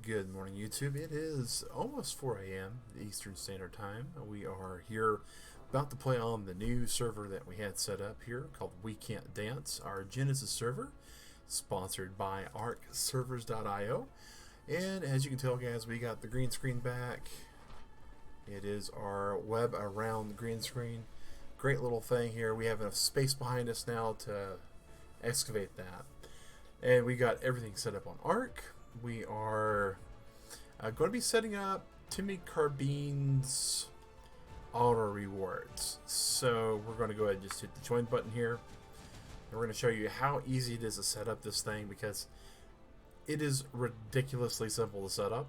Good morning, YouTube. It is almost 4 a.m. Eastern Standard Time. We are here about to play on the new server that we had set up here called We Can't Dance, our Genesis server, sponsored by arcservers.io. And as you can tell, guys, we got the green screen back. It is our web around the green screen. Great little thing here. We have enough space behind us now to excavate that. And we got everything set up on Arc. We are going to be setting up Timmy Carbine's auto rewards. So we're going to go ahead and just hit the join button here. And we're going to show you how easy it is to set up this thing, because it is ridiculously simple to set up.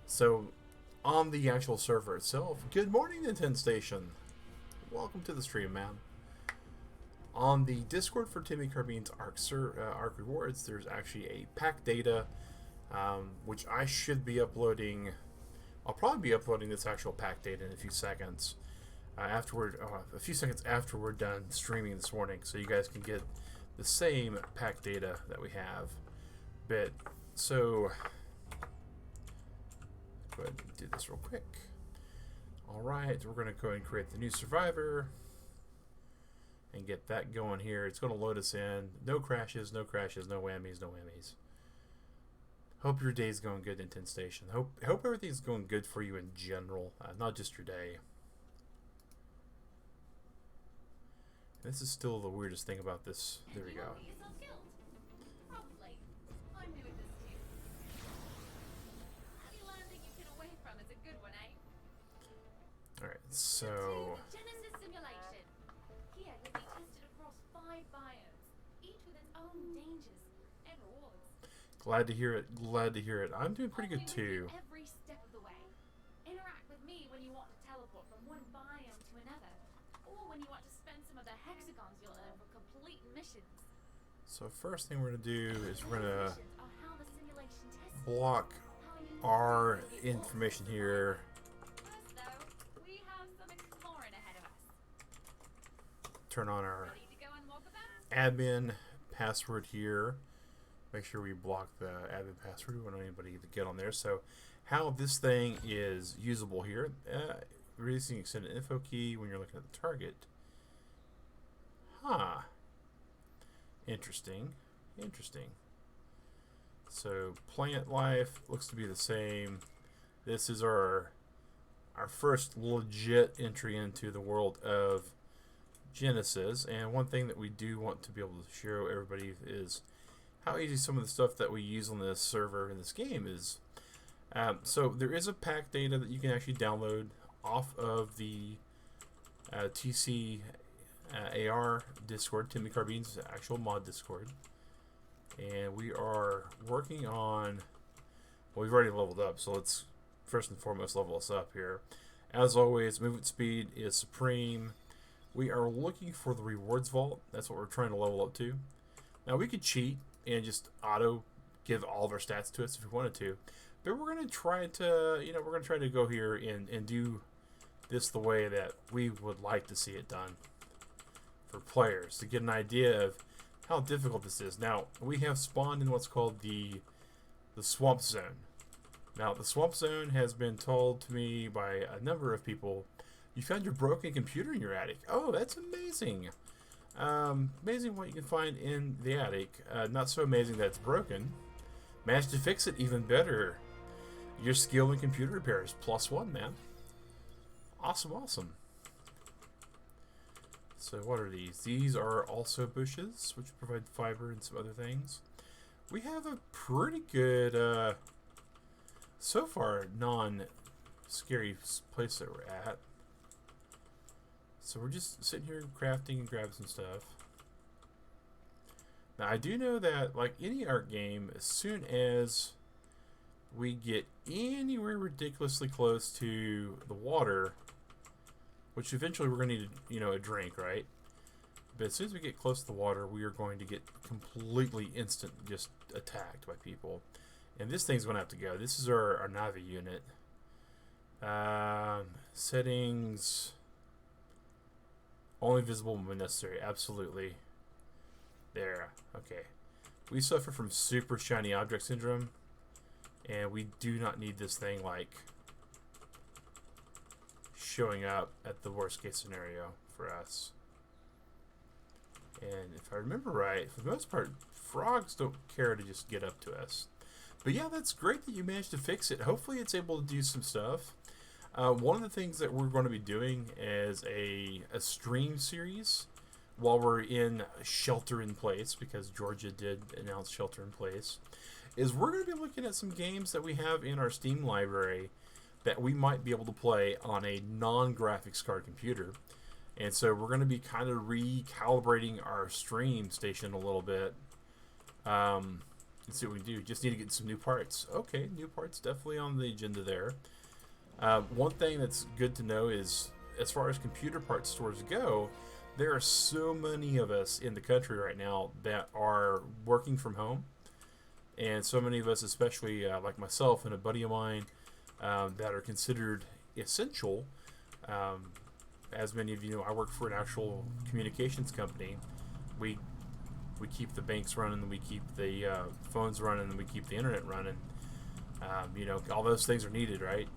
So on the actual server itself, good morning, Nintendo Station. Welcome to the stream, man. On the Discord for Timmy Carbine's Arc Rewards, there's actually a pack data, which I should be uploading. I'll probably be uploading this actual pack data in a few seconds, a few seconds after we're done streaming this morning, so you guys can get the same pack data that we have. But so, go ahead and do this real quick. All right, we're going to go ahead and create the new survivor and get that going here. It's going to load us in. No crashes, no crashes, no whammies, no whammies. Hope your day's going good, Nintendo Station. Hope everything's going good for you in general, not just your day. This is still the weirdest thing about this. There we go. Alright, so glad to hear it. Glad to hear it. I'm doing pretty good too. Every step of the way. Interact with me when you want to teleport from one biome to another, or when you want to spend some of the hexagons you'll earn for complete missions. So first thing we're gonna do is we're gonna block our information here. First, though, we have some exploring ahead of us. Turn on our Ready to go and walk about? admin password here. Make sure we block the admin password. We don't want anybody to get on there. So how this thing is usable here, releasing extended info key when you're looking at the target. Huh. Interesting. Interesting. So plant life looks to be the same. This is our first legit entry into the world of Genesis. And one thing that we do want to be able to show everybody is how easy some of the stuff that we use on this server in this game is. So there is a pack data that you can actually download off of the TCsAR Discord, Timmy Carbine's actual mod Discord. And we are working on, well, we've already leveled up, so let's first and foremost level us up here. As always, movement speed is supreme. We are looking for the rewards vault. That's what we're trying to level up to. Now we could cheat and just auto give all of our stats to us if we wanted to, but we're going to try to, we're going to try to go here and do this the way that we would like to see it done for players, to get an idea of how difficult this is. Now, we have spawned in what's called the swamp zone. Now, the swamp zone has been told to me by a number of people, you found your broken computer in your attic. Oh, that's amazing. Amazing what you can find in the attic. Not so amazing that it's broken. Managed to fix it, even better. Your skill in computer repair is +1, man. Awesome, awesome. So what are these? These are also bushes, which provide fiber and some other things. We have a pretty good, so far, non-scary place that we're at. So we're just sitting here crafting and grabbing some stuff. Now I do know that, like any art game, as soon as we get anywhere ridiculously close to the water, which eventually we're going to need, a drink, right? But as soon as we get close to the water, we are going to get completely instant just attacked by people. And this thing's going to have to go. This is our Navi unit. Settings. Only visible when necessary. Absolutely. There. Okay. We suffer from super shiny object syndrome. And we do not need this thing, like, showing up at the worst case scenario for us. And if I remember right, for the most part, frogs don't care to just get up to us. But yeah, that's great that you managed to fix it. Hopefully it's able to do some stuff. One of the things that we're going to be doing is a stream series while we're in shelter in place, because Georgia did announce shelter in place, is we're going to be looking at some games that we have in our Steam library that we might be able to play on a non-graphics card computer. And so we're going to be kind of recalibrating our stream station a little bit. Let's see what we can do. Just need to get some new parts. Okay, new parts definitely on the agenda there. One thing that's good to know is, as far as computer parts stores go, there are so many of us in the country right now that are working from home. And so many of us, especially like myself and a buddy of mine, that are considered essential. As many of you know, I work for an actual communications company. We keep the banks running, and we keep the phones running, and we keep the internet running. You know, all those things are needed, right?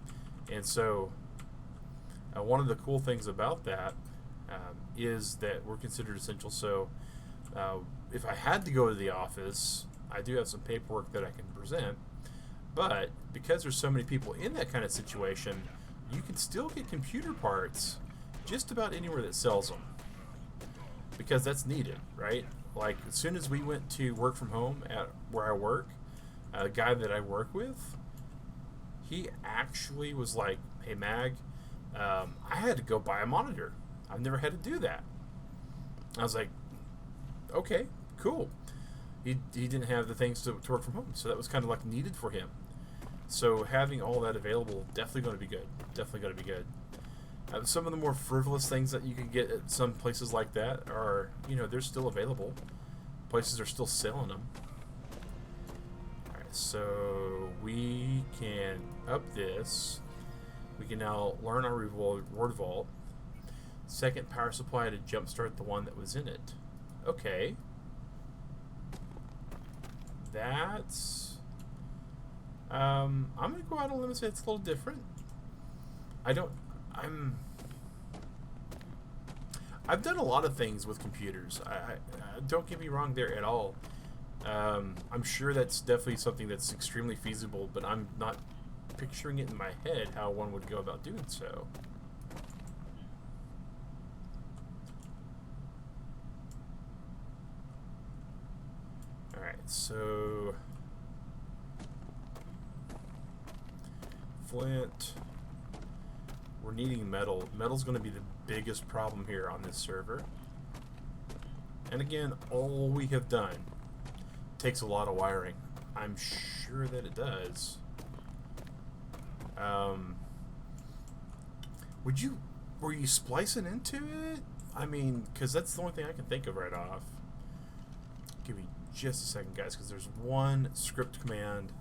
And so one of the cool things about that is that we're considered essential. So if I had to go to the office, I do have some paperwork that I can present. But because there's so many people in that kind of situation, you can still get computer parts just about anywhere that sells them, because that's needed, right? Like, as soon as we went to work from home at where I work, a guy that I work with, he actually was like, "Hey, Mag, I had to go buy a monitor. I've never had to do that." I was like, "Okay, cool." He didn't have the things to work from home, so that was kind of like needed for him. So having all that available, definitely going to be good. Definitely going to be good. Some of the more frivolous things that you can get at some places like that are, you know, they're still available. Places are still selling them. Alright, so we can up this. We can now learn our reward vault. Second power supply to jumpstart the one that was in it. Okay. That's... I'm going to go out on a limb and say it's a little different. I've done a lot of things with computers. I don't get me wrong there at all. I'm sure that's definitely something that's extremely feasible, but I'm not picturing it in my head how one would go about doing so. Alright, so... flint. We're needing metal. Metal's going to be the biggest problem here on this server. And again, all we have done takes a lot of wiring. I'm sure that it does. Were you splicing into it? I mean, because that's the only thing I can think of right off. Give me just a second, guys, because there's one script command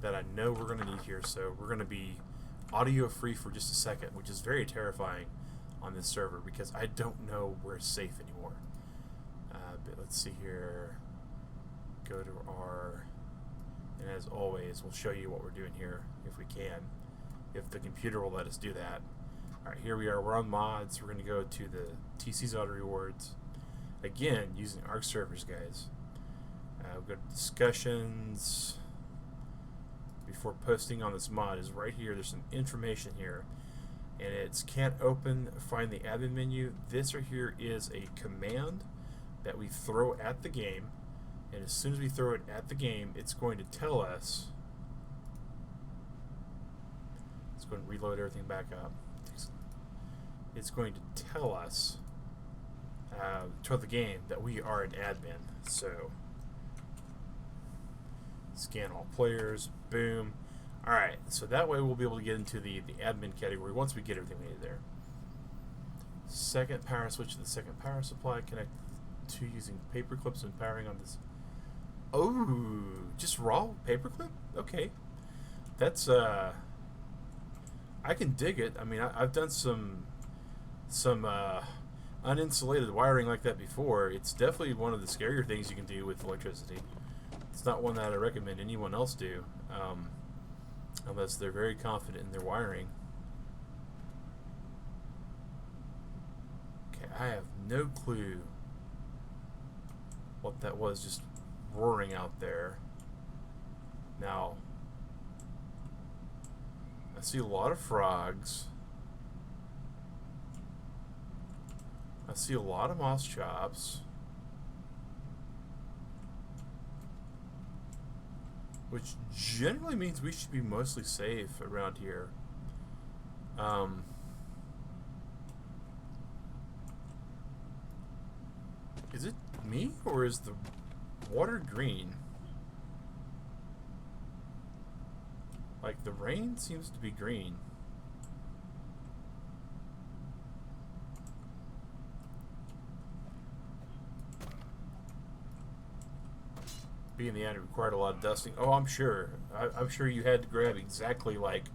that I know we're going to need here. So we're going to be audio free for just a second, which is very terrifying on this server because I don't know we're safe anymore. But let's see here. Go to our, and as always, we'll show you what we're doing here if we can, if the computer will let us do that. Alright, here we are. We're on mods. We're going to go to the TCsAR rewards. Again, using ARC servers, guys. We'll go to discussions. Before posting on this mod is right here. There's some information here. And it's can't open, find the admin menu. This right here is a command that we throw at the game. And as soon as we throw it at the game, it's going to tell us. It's going to reload everything back up. It's going to tell us, tell the game that we are an admin. So, scan all players, boom. Alright, so that way we'll be able to get into the admin category once we get everything we need there. Second power switch to the second power supply, connect to using paper clips and powering on this. Oh, just raw paperclip? Okay. That's, I can dig it. I mean, I've done some uninsulated wiring like that before. It's definitely one of the scarier things you can do with electricity. It's not one that I recommend anyone else do. unless they're very confident in their wiring. Okay, I have no clue what that was just roaring out there. Now, I see a lot of frogs. I see a lot of moss chops. Which generally means we should be mostly safe around here. Is it me, or is the water green? Like, the rain seems to be green. Being the attic required a lot of dusting. Oh, I'm sure. I'm sure you had to grab exactly like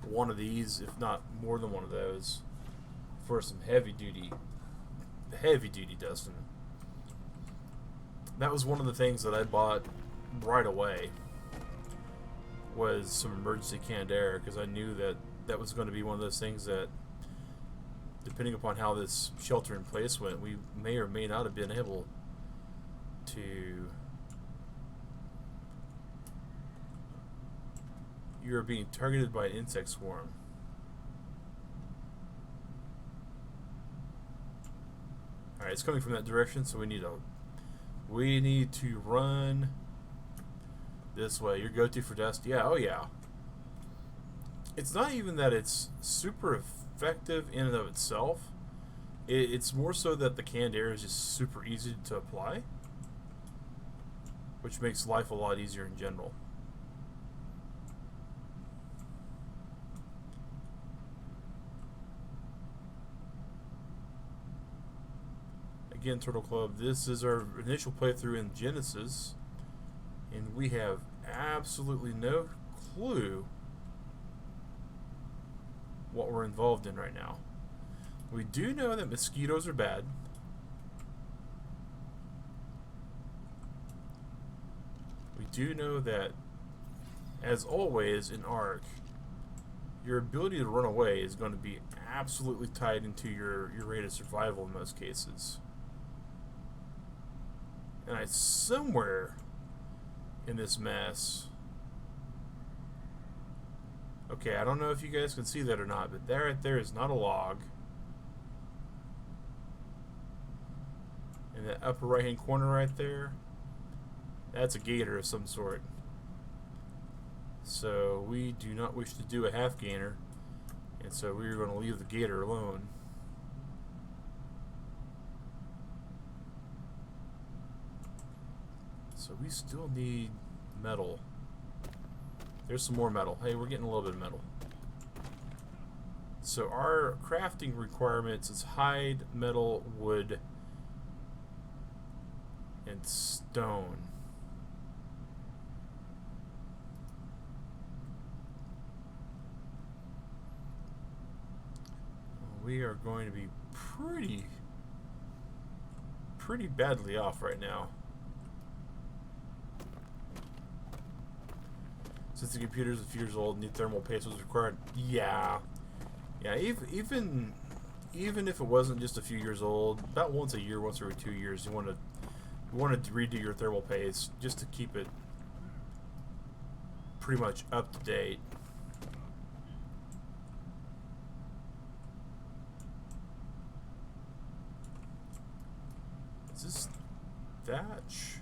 one of these, if not more than one of those, for some heavy duty dusting. That was one of the things that I bought right away, was some emergency canned air, because I knew that that was going to be one of those things that, depending upon how this shelter in place went, we may or may not have been able to. You are being targeted by an insect swarm. Alright, it's coming from that direction, so we need to run this way. Your go-to for dust? Yeah, oh yeah. It's not even that it's super effective in and of itself. It's more so that the canned air is just super easy to apply, which makes life a lot easier in general. Again, Turtle Club, this is our initial playthrough in Genesis, and we have absolutely no clue what we're involved in right now. We do know that mosquitoes are bad. We do know that, as always in ARK, your ability to run away is going to be absolutely tied into your rate of survival in most cases. And I somewhere in this mess. Okay, I don't know if you guys can see that or not, but that right there is not a log. In that upper right hand corner right there, that's a gator of some sort. So we do not wish to do a half gainer, and so we're going to leave the gator alone. So we still need metal. There's some more metal. Hey, we're getting a little bit of metal. So our crafting requirements is hide, metal, wood, and stone. We are going to be pretty badly off right now. Since the computer is a few years old, new thermal paste was required. Yeah. Even if it wasn't just a few years old, about once a year, once every 2 years, you wanted to redo your thermal paste just to keep it pretty much up to date. Is this thatch?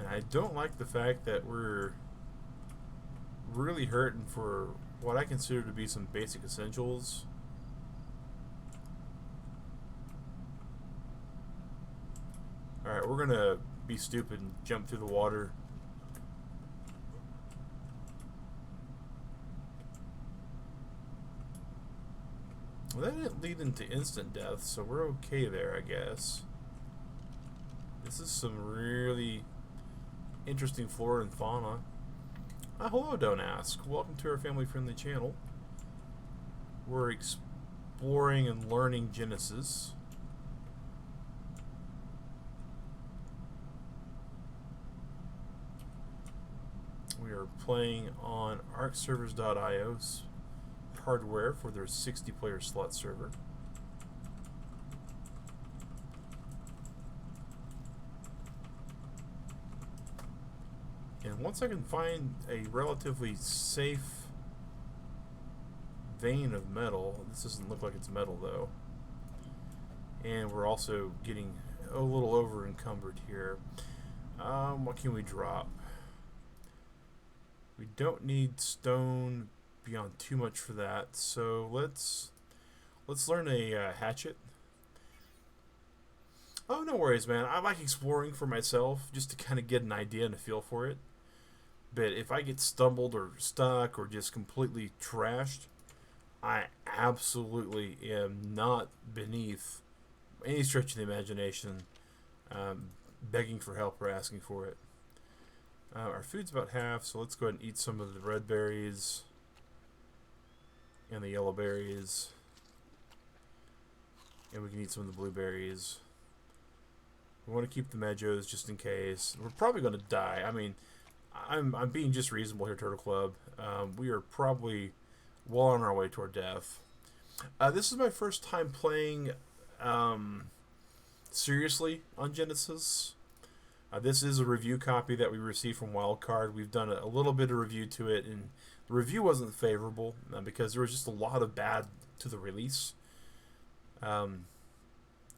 I don't like the fact that we're really hurting for what I consider to be some basic essentials. Alright, we're gonna be stupid and jump through the water. Well, that didn't lead into instant death, so we're okay there, I guess. This is some really interesting flora and fauna. Hello, Don't Ask. Welcome to our family-friendly channel. We're exploring and learning Genesis. We are playing on arcservers.io's hardware for their 60-player slot server. And once I can find a relatively safe vein of metal, this doesn't look like it's metal though, and we're also getting a little over encumbered here. What can we drop? We don't need stone beyond too much for that, so let's learn a hatchet. Oh, no worries, man. I like exploring for myself just to kind of get an idea and a feel for it. But if I get stumbled or stuck or just completely trashed, I absolutely am not beneath any stretch of the imagination begging for help or asking for it. Our food's about half, so let's go ahead and eat some of the red berries and the yellow berries. And we can eat some of the blueberries. We want to keep the medjos just in case. We're probably going to die. I mean, I'm being just reasonable here, Turtle Club. We are probably well on our way toward death. This is my first time playing seriously on Genesis. This is a review copy that we received from Wildcard. We've done a little bit of review to it, and the review wasn't favorable because there was just a lot of bad to the release.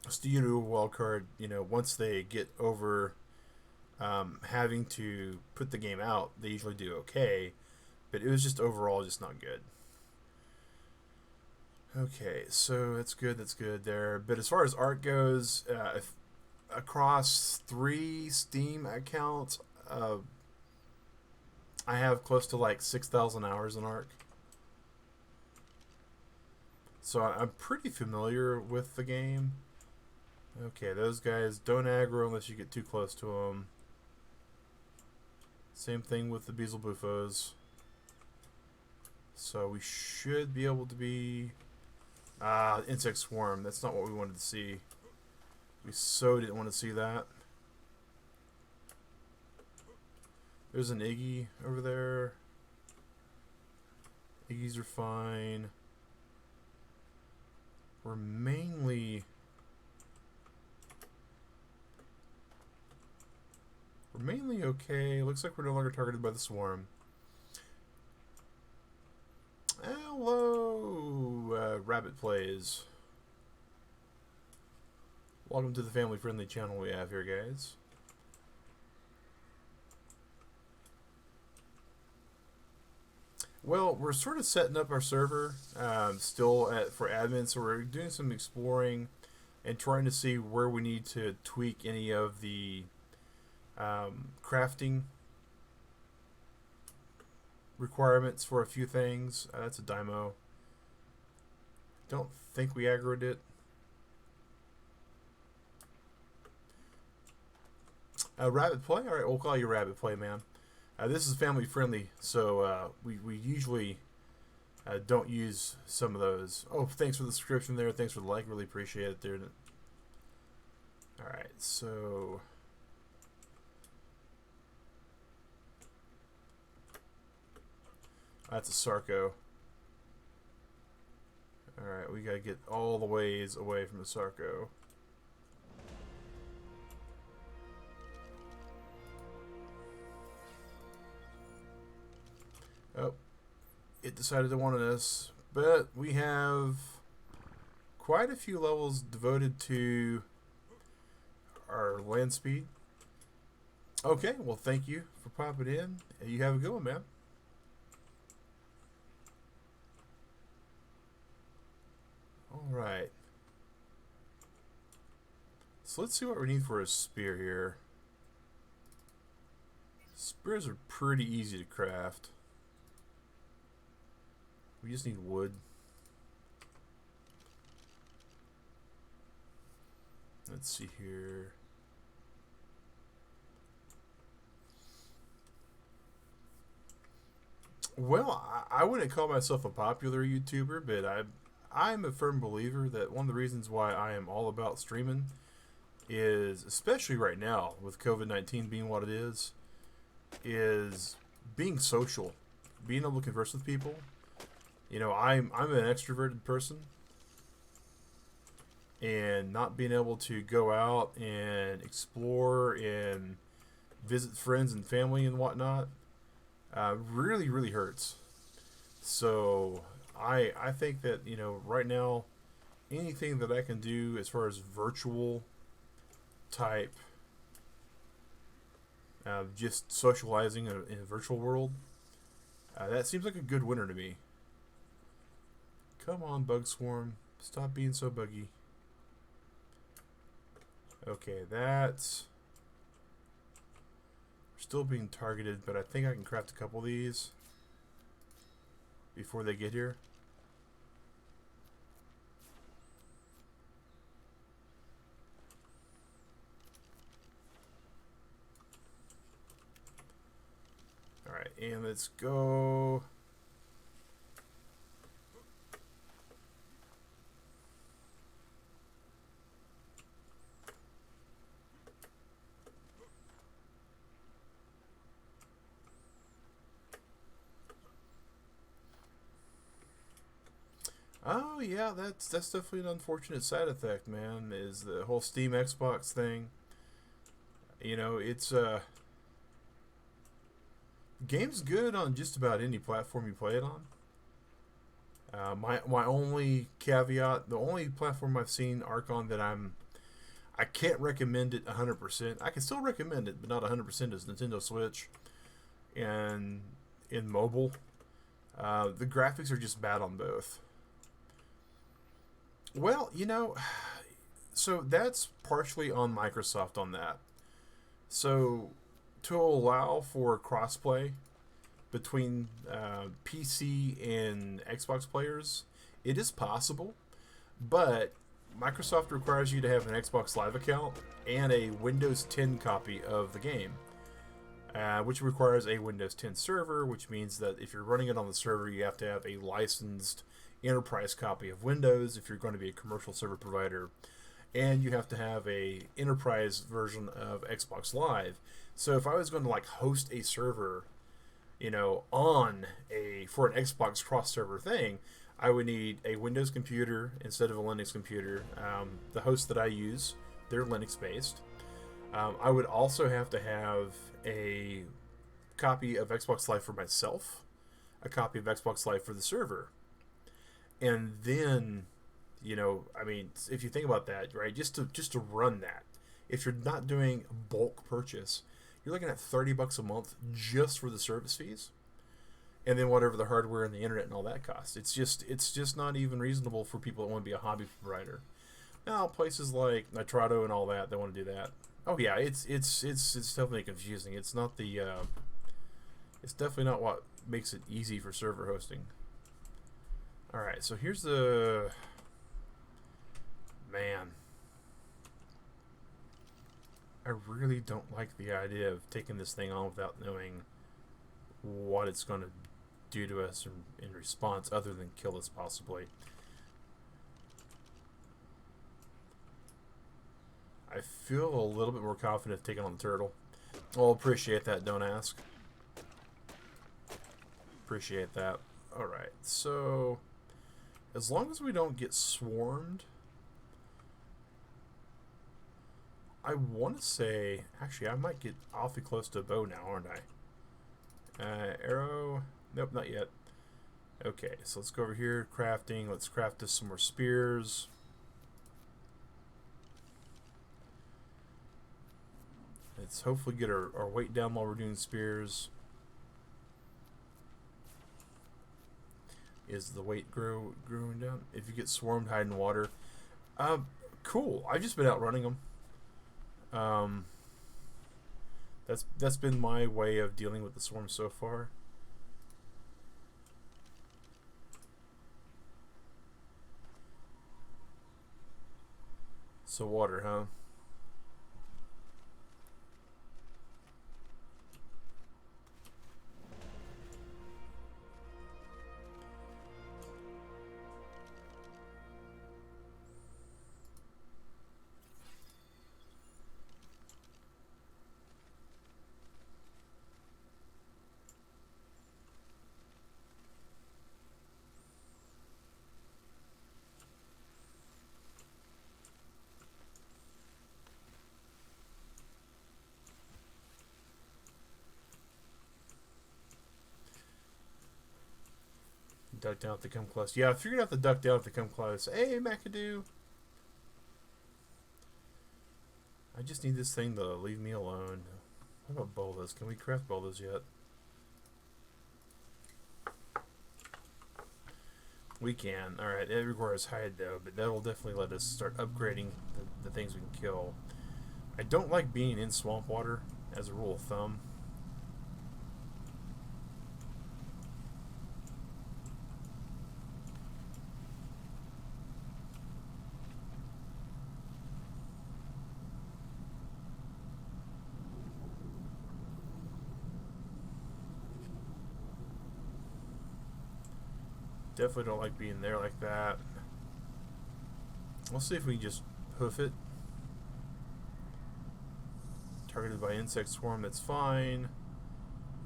Studio Wildcard, once they get over having to put the game out, they usually do okay, but it was just overall just not good. Okay, so that's good there. But as far as art goes, across 3 Steam accounts, I have close to like 6,000 hours in Arc. So I'm pretty familiar with the game. Okay, those guys don't aggro unless you get too close to them. Same thing with the Beelzebufos. So we should be able to be... insect swarm. That's not what we wanted to see. We so didn't want to see that. There's an Iggy over there. Iggies are fine. We're mainly okay. Looks like we're no longer targeted by the swarm. Hello, Rabbit Plays. Welcome to the family-friendly channel we have here, guys. Well, we're sort of setting up our server still for admin, so we're doing some exploring and trying to see where we need to tweak any of the crafting requirements for a few things. That's a Dymo. Don't think we aggroed it. Rabbit Play? Alright, we'll call you Rabbit Play, man. This is family friendly, so we usually don't use some of those. Oh, thanks for the subscription there. Thanks for the like. Really appreciate it there. Alright, so... that's a Sarco. Alright, we gotta get all the ways away from the Sarco. Oh, it decided to want us, but we have quite a few levels devoted to our land speed. Okay, well, thank you for popping in. You have a good one, man. Alright. So let's see what we need for a spear here. Spears are pretty easy to craft. We just need wood. Let's see here. Well, I wouldn't call myself a popular YouTuber, but I'm a firm believer that one of the reasons why I am all about streaming is, especially right now with COVID-19 being what it is being social, being able to converse with people. You know, I'm an extroverted person, and not being able to go out and explore and visit friends and family and whatnot really really hurts. So I think that, you know, right now anything that I can do as far as virtual type, just socializing in a virtual world, that seems like a good winner to me. Come on, Bug Swarm. Stop being so buggy. Okay, that's still being targeted, but I think I can craft a couple of these before they get here. Alright, and let's go. Oh yeah, that's definitely an unfortunate side effect, man. Is the whole Steam Xbox thing. You know, it's game's good on just about any platform you play it on. My only caveat, the only platform I've seen Arc on that I can't recommend it 100%. I can still recommend it, but not 100% is Nintendo Switch and in mobile. The graphics are just bad on both. Well, you know, so that's partially on Microsoft on that. So to allow for crossplay between PC and Xbox players, it is possible, but Microsoft requires you to have an Xbox Live account and a Windows 10 copy of the game, which requires a Windows 10 server, which means that if you're running it on the server, you have to have a licensed enterprise copy of Windows if you're going to be a commercial server provider, and you have to have a enterprise version of Xbox Live. So if I was going to like host a server, you know, on a for an Xbox cross server thing, I would need a Windows computer instead of a Linux computer. The host that I use, they're Linux based. I would also have to have a copy of Xbox Live for myself, a copy of Xbox Live for the server, and then, you know, I mean, if you think about that, right, just to run that, if you're not doing bulk purchase, you're looking at $30 a month just for the service fees, and then whatever the hardware and the internet and all that costs. It's just not even reasonable for people that want to be a hobby provider. Now places like Nitrado and all that, they want to do that. Oh yeah, it's definitely confusing. It's not the it's definitely not what makes it easy for server hosting. All right, so here's the man. I really don't like the idea of taking this thing on without knowing what it's going to do to us in response, other than kill us possibly. I feel a little bit more confident taking on the turtle. Well, appreciate that, don't ask. Appreciate that. Alright, so as long as we don't get swarmed, I want to say, actually, I might get awfully close to a bow now, aren't I? Arrow, nope, not yet. Okay, so let's go over here, crafting. Let's craft us some more spears. Let's hopefully get our weight down while we're doing spears. Is the weight growing down? If you get swarmed, hide in water. Cool. I've just been out running them. That's been my way of dealing with the swarm so far. So water, huh? Duck down if they come close. Yeah, I figured out the duck down if they come close. Hey, McAdoo. I just need this thing to leave me alone. What about bolas? Can we craft bolas yet? We can. Alright, it requires hide though, but that'll definitely let us start upgrading the things we can kill. I don't like being in swamp water, as a rule of thumb. Definitely don't like being there like that. We'll see if we can just hoof it. Targeted by insect swarm, that's fine.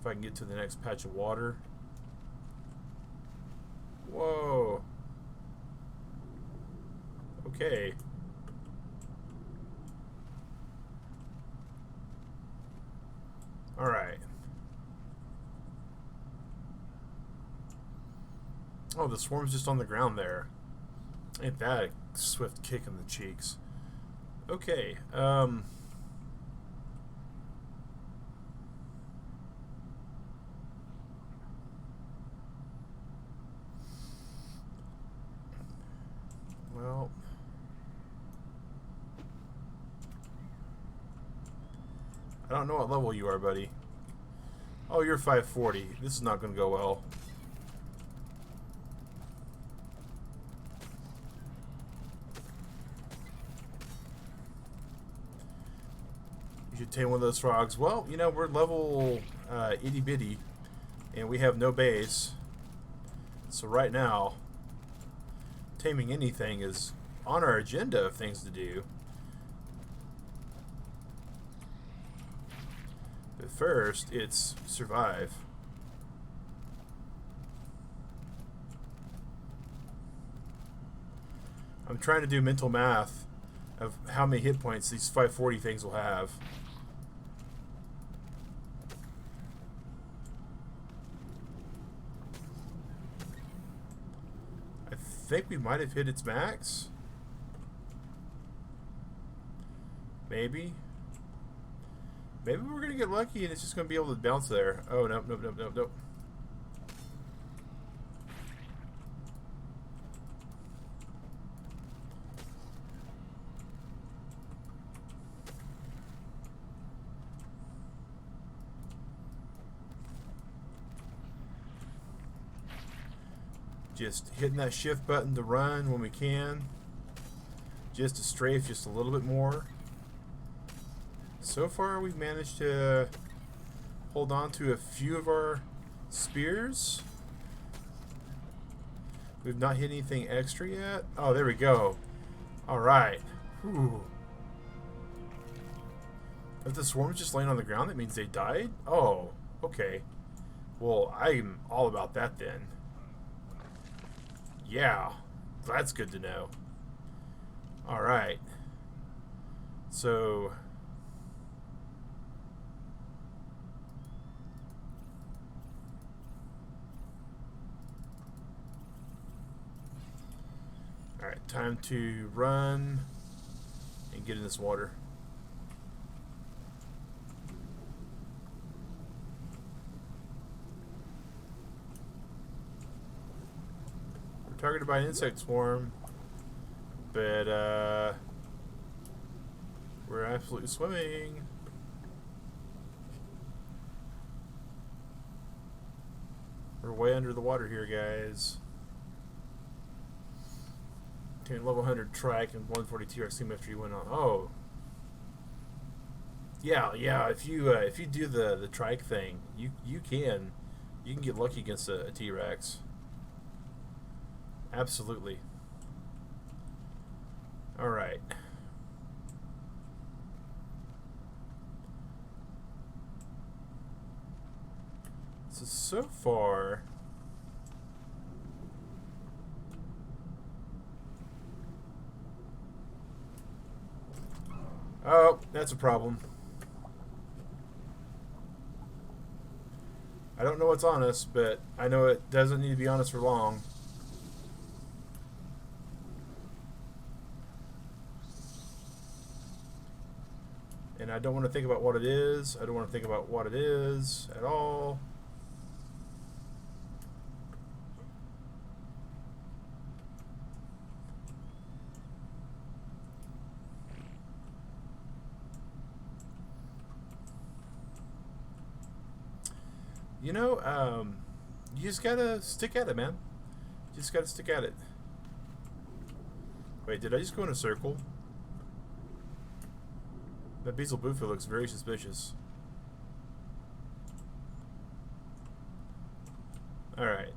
If I can get to the next patch of water. Whoa. Okay. Alright. Oh, the swarm's just on the ground there. Ain't that a swift kick in the cheeks. Okay, well, I don't know what level you are, buddy. Oh, you're 540. This is not going to go well. You should tame one of those frogs. Well, you know, we're level itty bitty, and we have no base. So right now, taming anything is on our agenda of things to do. But first, it's survive. I'm trying to do mental math of how many hit points these 540 things will have. I think we might have hit its max. Maybe. Maybe we're going to get lucky and it's just going to be able to bounce there. Oh, nope, nope, nope, nope, nope. Just hitting that shift button to run when we can. Just to strafe just a little bit more. So far we've managed to hold on to a few of our spears. We've not hit anything extra yet. Oh, there we go. Alright. If the swarm's just laying on the ground, that means they died? Oh, okay. Well, I'm all about that then. Yeah, that's good to know. Alright. So... Alright, time to run and get in this water. Targeted by an insect swarm, but we're absolutely swimming. We're way under the water here, guys. Level 100 trike and 142 RC after you went on. Oh, yeah. If you do the trike thing, you can get lucky against a T-Rex. Absolutely. Alright. So far... Oh, that's a problem. I don't know what's on us, but I know it doesn't need to be on us for long. And I don't want to think about what it is. I don't want to think about what it is at all. You know, you just gotta stick at it, man. You just gotta stick at it. Wait, did I just go in a circle? That Beezel Bufo looks very suspicious. Alright.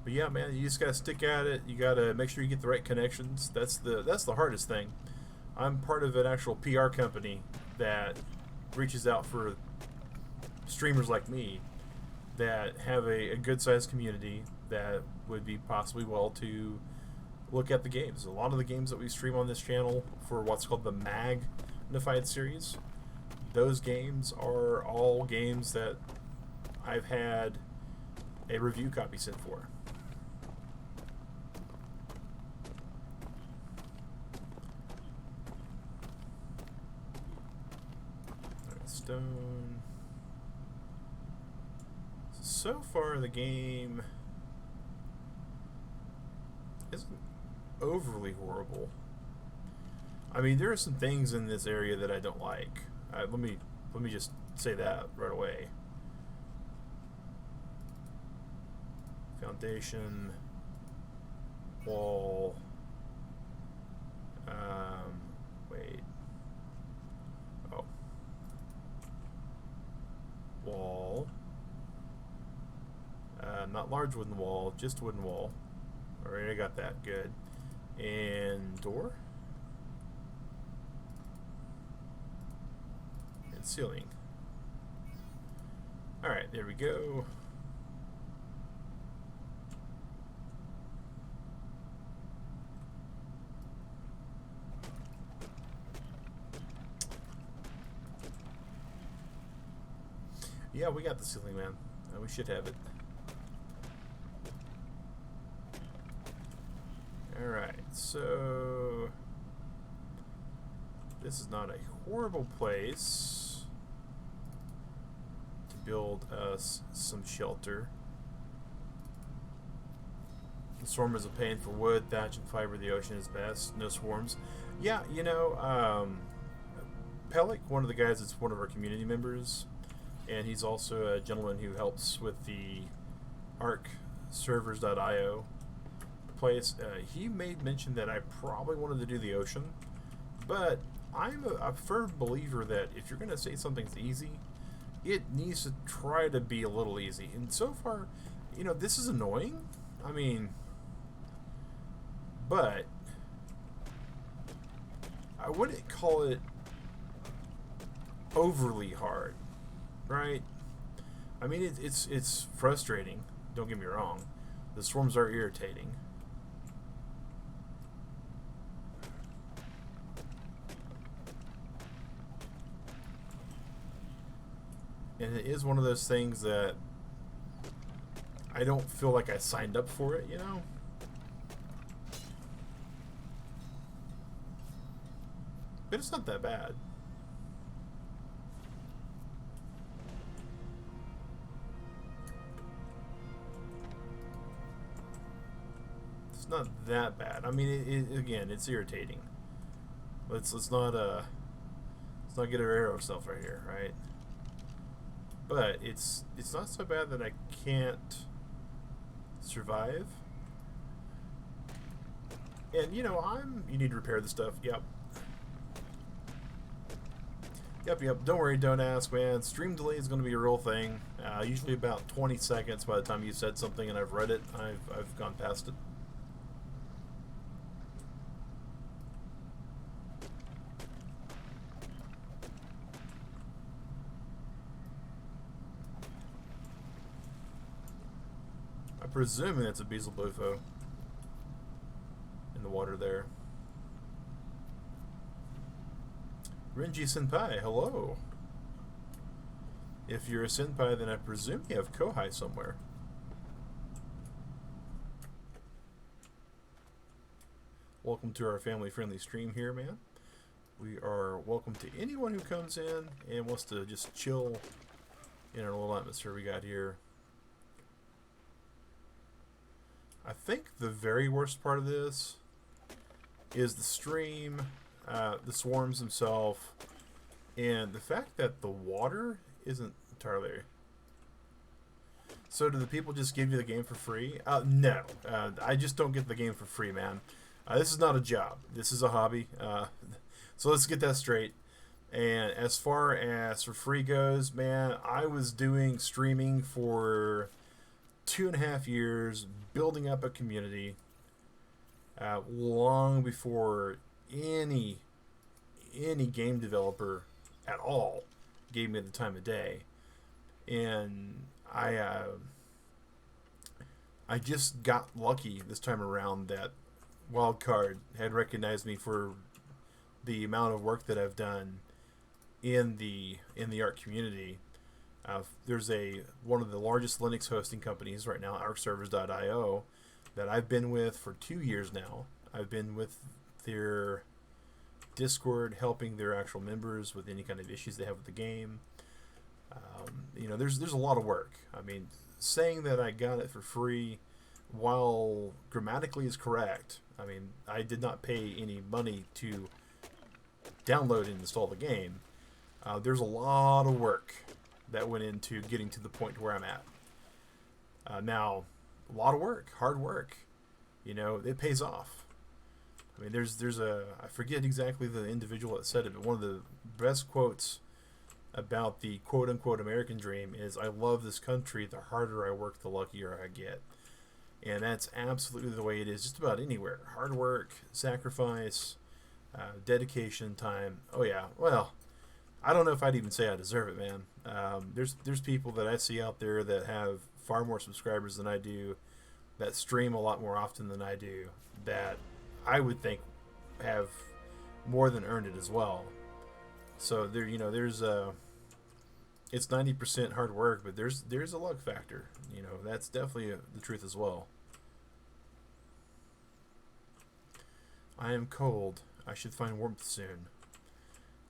But yeah, man, you just gotta stick at it. You gotta make sure you get the right connections. That's the hardest thing. I'm part of an actual PR company that reaches out for streamers like me that have a good-sized community that would be possibly well to look at the games. A lot of the games that we stream on this channel for what's called the Magnified series, those games are all games that I've had a review copy sent for. Alright, stone. So far the game isn't overly horrible. I mean, there are some things in this area that I don't like. Let me just say that right away. Foundation, wall. Wait. Oh. Wall. Not large wooden wall, just wooden wall. Alright, I got that. Good. And door. And ceiling. Alright, there we go. Yeah, we got the ceiling, man. We should have it. Alright, so this is not a horrible place to build us some shelter. The storm is a pain for wood, thatch, and fiber. The ocean is best. No swarms. Yeah, you know, Pelik, one of the guys that's one of our community members, and he's also a gentleman who helps with the arcservers.io place. He made mention that I probably wanted to do the ocean, but I'm a firm believer that if you're going to say something's easy, it needs to try to be a little easy. And so far, you know, this is annoying. I mean, but I wouldn't call it overly hard, right? I mean, it's frustrating. Don't get me wrong. The swarms are irritating. And it is one of those things that I don't feel like I signed up for it, you know? But it's not that bad. It's not that bad. I mean, again, it's irritating. Let's not get our ourselves right here, right? But it's not so bad that I can't survive. And you know, you need to repair the stuff. Yep. Don't worry, don't ask, man. Stream delay is going to be a real thing. Usually about 20 seconds by the time you said something and I've read it. I've gone past it. I'm presuming it's a Beezel Bufo in the water there. Renji Senpai, hello. If you're a Senpai, then I presume you have Kohai somewhere. Welcome to our family-friendly stream here, man. We are welcome to anyone who comes in and wants to just chill in our little atmosphere we got here. I think the very worst part of this is the stream, the swarms themselves, and the fact that the water isn't entirely. So do the people just give you the game for free? No. I just don't get the game for free, man. This is not a job. This is a hobby. So let's get that straight. And as far as for free goes, man, I was doing streaming for 2.5 years, building up a community, long before any game developer at all gave me the time of day. And I just got lucky this time around that Wildcard had recognized me for the amount of work that I've done in the art community. There's one of the largest Linux hosting companies right now, arcservers.io, that I've been with for 2 years now. I've been with their Discord, helping their actual members with any kind of issues they have with the game. There's a lot of work. I mean, saying that I got it for free, while grammatically is correct, I mean, I did not pay any money to download and install the game. There's a lot of work that went into getting to the point where I'm at. Now, a lot of work, hard work. It pays off. I mean, there's I forget exactly the individual that said it, but one of the best quotes about the quote-unquote American dream is, "I love this country. The harder I work, the luckier I get." And that's absolutely the way it is just about anywhere. Hard work, sacrifice, dedication, time. Oh, yeah. Well, I don't know if I'd even say I deserve it, man. There's people that I see out there that have far more subscribers than I do, that stream a lot more often than I do, that I would think have more than earned it as well. So there's it's 90% hard work, but there's a luck factor. That's definitely the truth as well. I am cold. I should find warmth soon.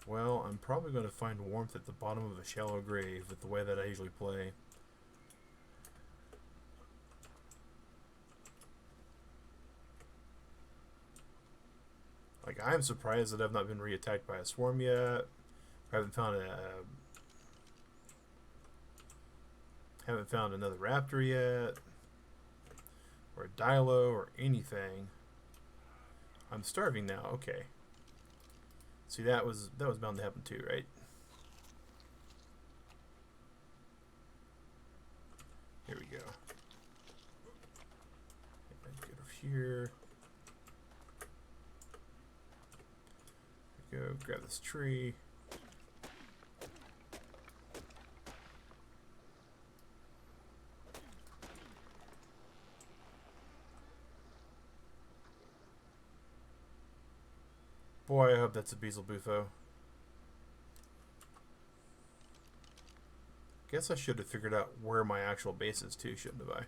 Well, I'm probably going to find warmth at the bottom of a shallow grave with the way that I usually play. Like, I'm surprised that I've not been re-attacked by a swarm yet. I haven't found another raptor yet, or a dilo, or anything. I'm starving now. Okay. See, that was bound to happen too, right? Here we go. Get over here. There we go. Grab this tree. Boy, I hope that's a Beezle Bufo. Guess I should have figured out where my actual base is too, shouldn't have I?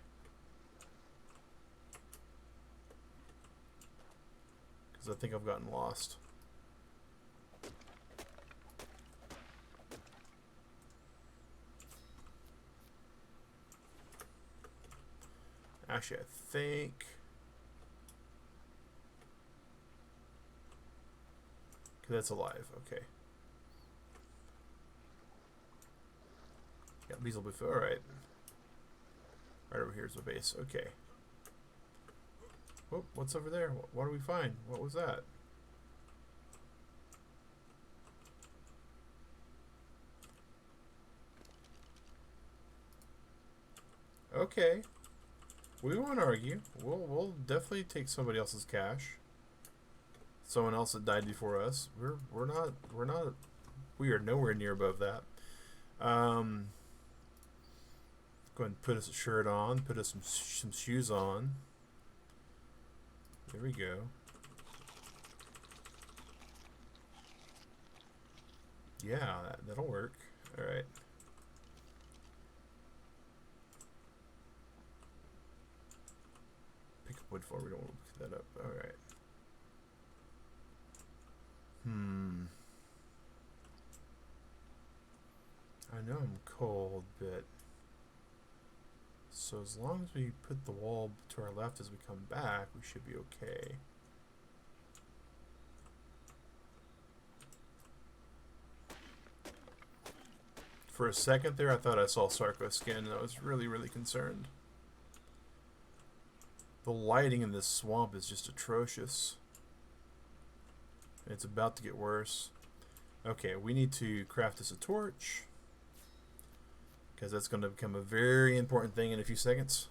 Because I think I've gotten lost. Actually, I think... that's alive, okay. Yeah, Beezle Bufo, alright. Right over here is the base, okay. Oh, what's over there? What do we find? What was that? Okay. We won't argue. We'll definitely take somebody else's cash. Someone else that died before us. We are nowhere near above that. Go ahead and put us a shirt on. Put us some shoes on. There we go. Yeah, that'll work. All right. Pick up wood for. We don't want to pick that up. All right. I know I'm cold, but so as long as we put the wall to our left as we come back, we should be okay. For a second there, I thought I saw Sarko skin, and I was really, really concerned. The lighting in this swamp is just atrocious. It's about to get worse. Okay, we need to craft us a torch, because that's going to become a very important thing in a few seconds.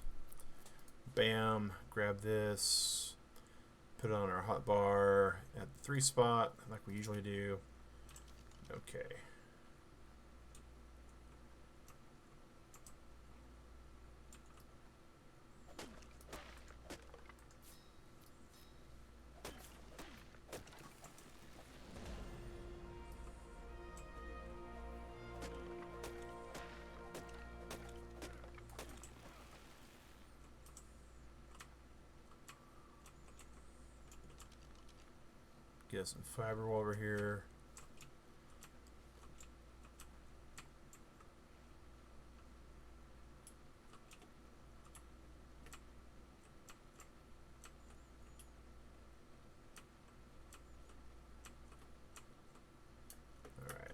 Bam, grab this, put it on our hotbar at the 3 spot, like we usually do. Okay. Get some fiber while we're here. Alright.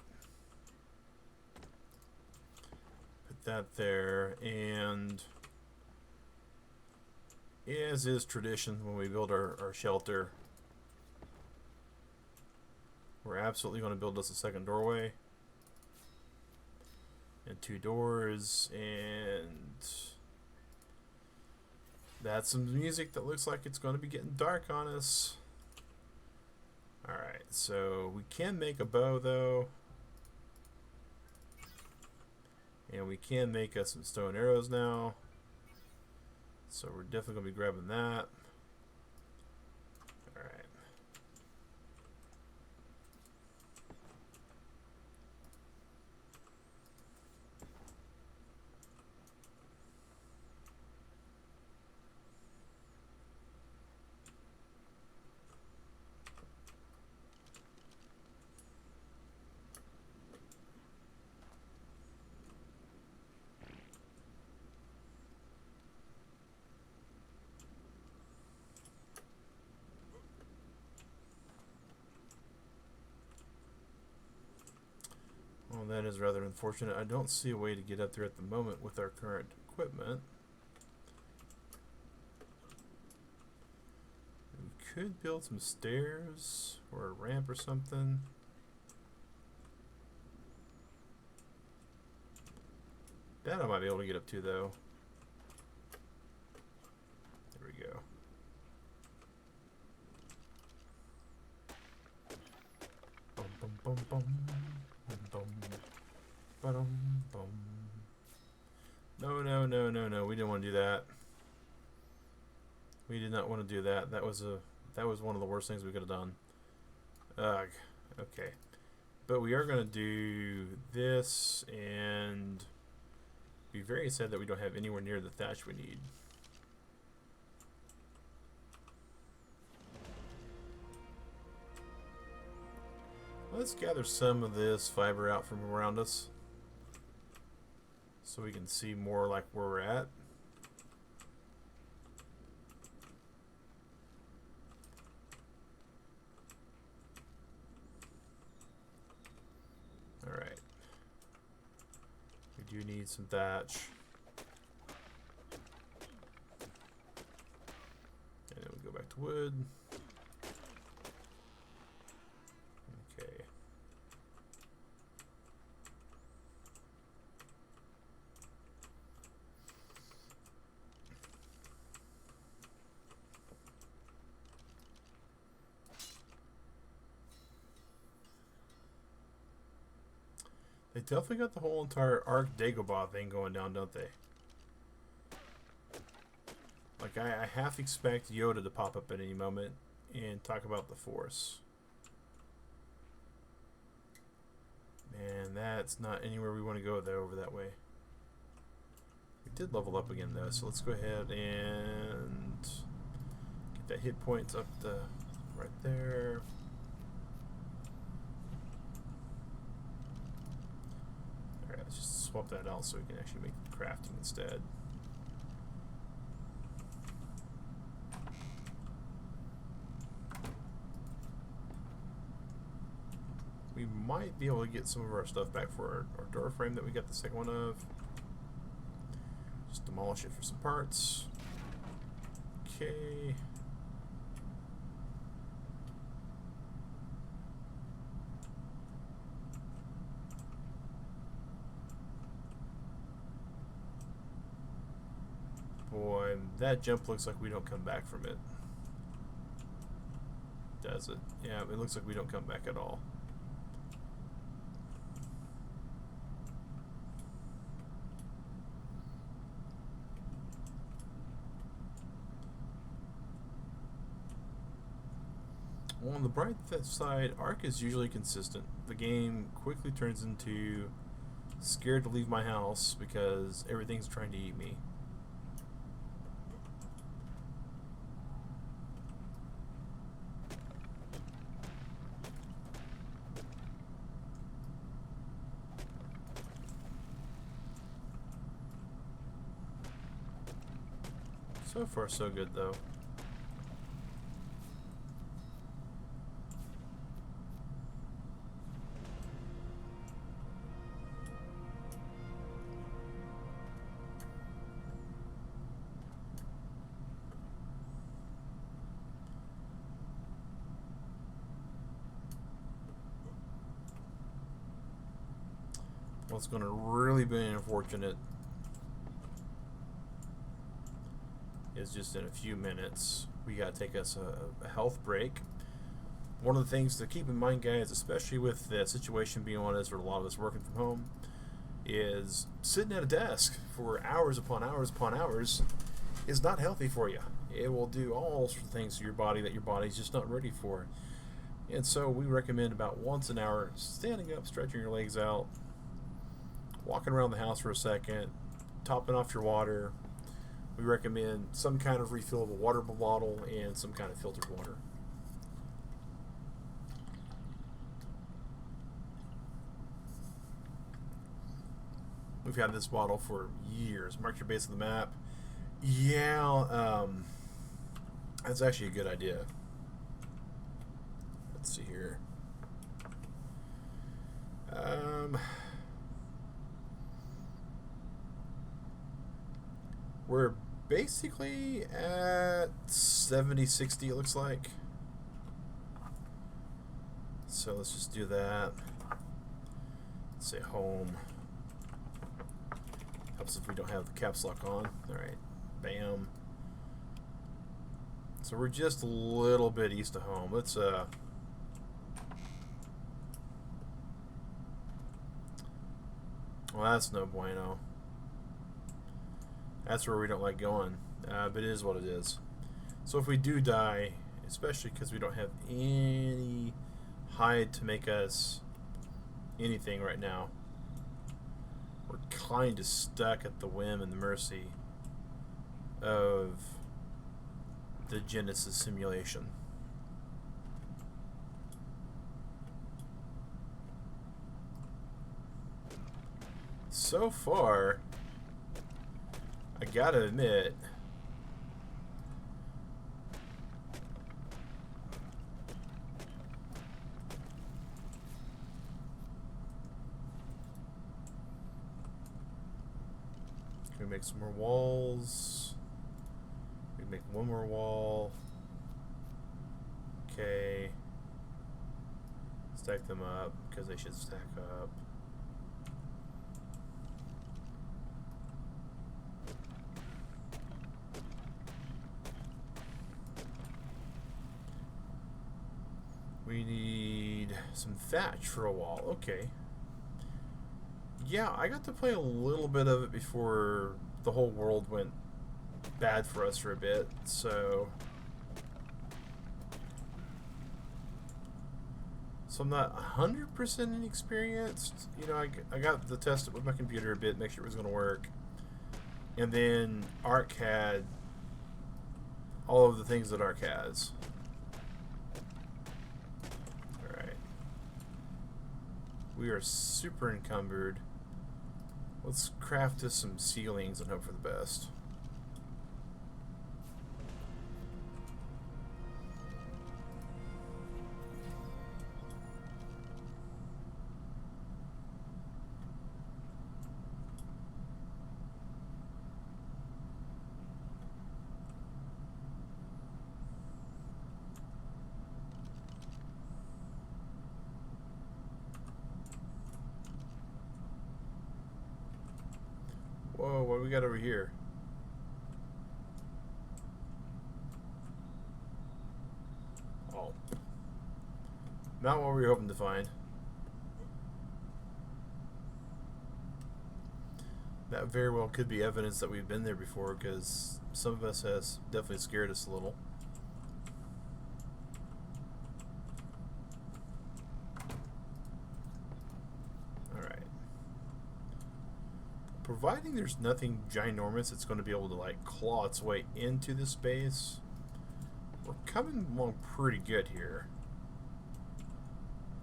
Put that there, and as is tradition when we build our shelter, we're absolutely going to build us a second doorway and 2 doors, and that's some music that looks like it's going to be getting dark on us. Alright, so we can make a bow though, and we can make us some stone arrows now, so we're definitely going to be grabbing that. Well, that is rather unfortunate. I don't see a way to get up there at the moment with our current equipment. We could build some stairs or a ramp or something. That I might be able to get up to, though. There we go. Bum, bum, bum, bum. No, no, no, no, no. We didn't want to do that. We did not want to do that. That was one of the worst things we could have done. Ugh. Okay. But we are going to do this, and be very sad that we don't have anywhere near the thatch we need. Let's gather some of this fiber out from around us so we can see more like where we're at. Alright. We do need some thatch. And then we go back to wood. They definitely got the whole entire Arc Dagobah thing going down, don't they? Like, I half expect Yoda to pop up at any moment and talk about the Force. Man, that's not anywhere we want to go, though, over that way. We did level up again, though, so let's go ahead and get that hit points up the right there. swap that out so we can actually make crafting instead. We might be able to get some of our stuff back for our door frame that we got the second one of. Just demolish it for some parts. Okay. Boy, that jump looks like we don't come back from it. Does it? Yeah, it looks like we don't come back at all. Well, on the bright side, Ark is usually consistent. The game quickly turns into scared to leave my house because everything's trying to eat me. So far, so good, though. What's going to really be unfortunate is just in a few minutes we got to take us a health break. One of the things to keep in mind, guys, especially with the situation being on us, or a lot of us working from home, is sitting at a desk for hours upon hours upon hours is not healthy for you. It will do all sorts of things to your body that your body's just not ready for. And so we recommend about once an hour standing up, stretching your legs out, walking around the house for a second, topping off your water. We recommend some kind of refillable water bottle and some kind of filtered water. We've had this bottle for years. Mark your base on the map. Yeah, that's actually a good idea. Let's see here. We're basically at 70, 60, it looks like. So let's just do that. Let's say home. Helps if we don't have the caps lock on. Alright, bam. So we're just a little bit east of home. Let's well, that's no bueno. That's where we don't like going, but it is what it is. So if we do die, especially because we don't have any hide to make us anything right now, we're kind of stuck at the whim and the mercy of the Genesis simulation. So far, I gotta admit, can we make some more walls? We make one more wall. Okay. Stack them up because they should stack up. We need some thatch for a wall. Okay. Yeah, I got to play a little bit of it before the whole world went bad for us for a bit, so I'm not 100% inexperienced. You know, I got to test it with my computer a bit, make sure it was going to work. And then Ark had all of the things that Ark has. We are super encumbered. Let's craft us some ceilings and hope for the best. Whoa, what do we got over here? Oh. Not what we were hoping to find. That very well could be evidence that we've been there before, because some of us has definitely scared us a little. Providing there's nothing ginormous it's going to be able to like claw its way into the space, we're coming along pretty good here.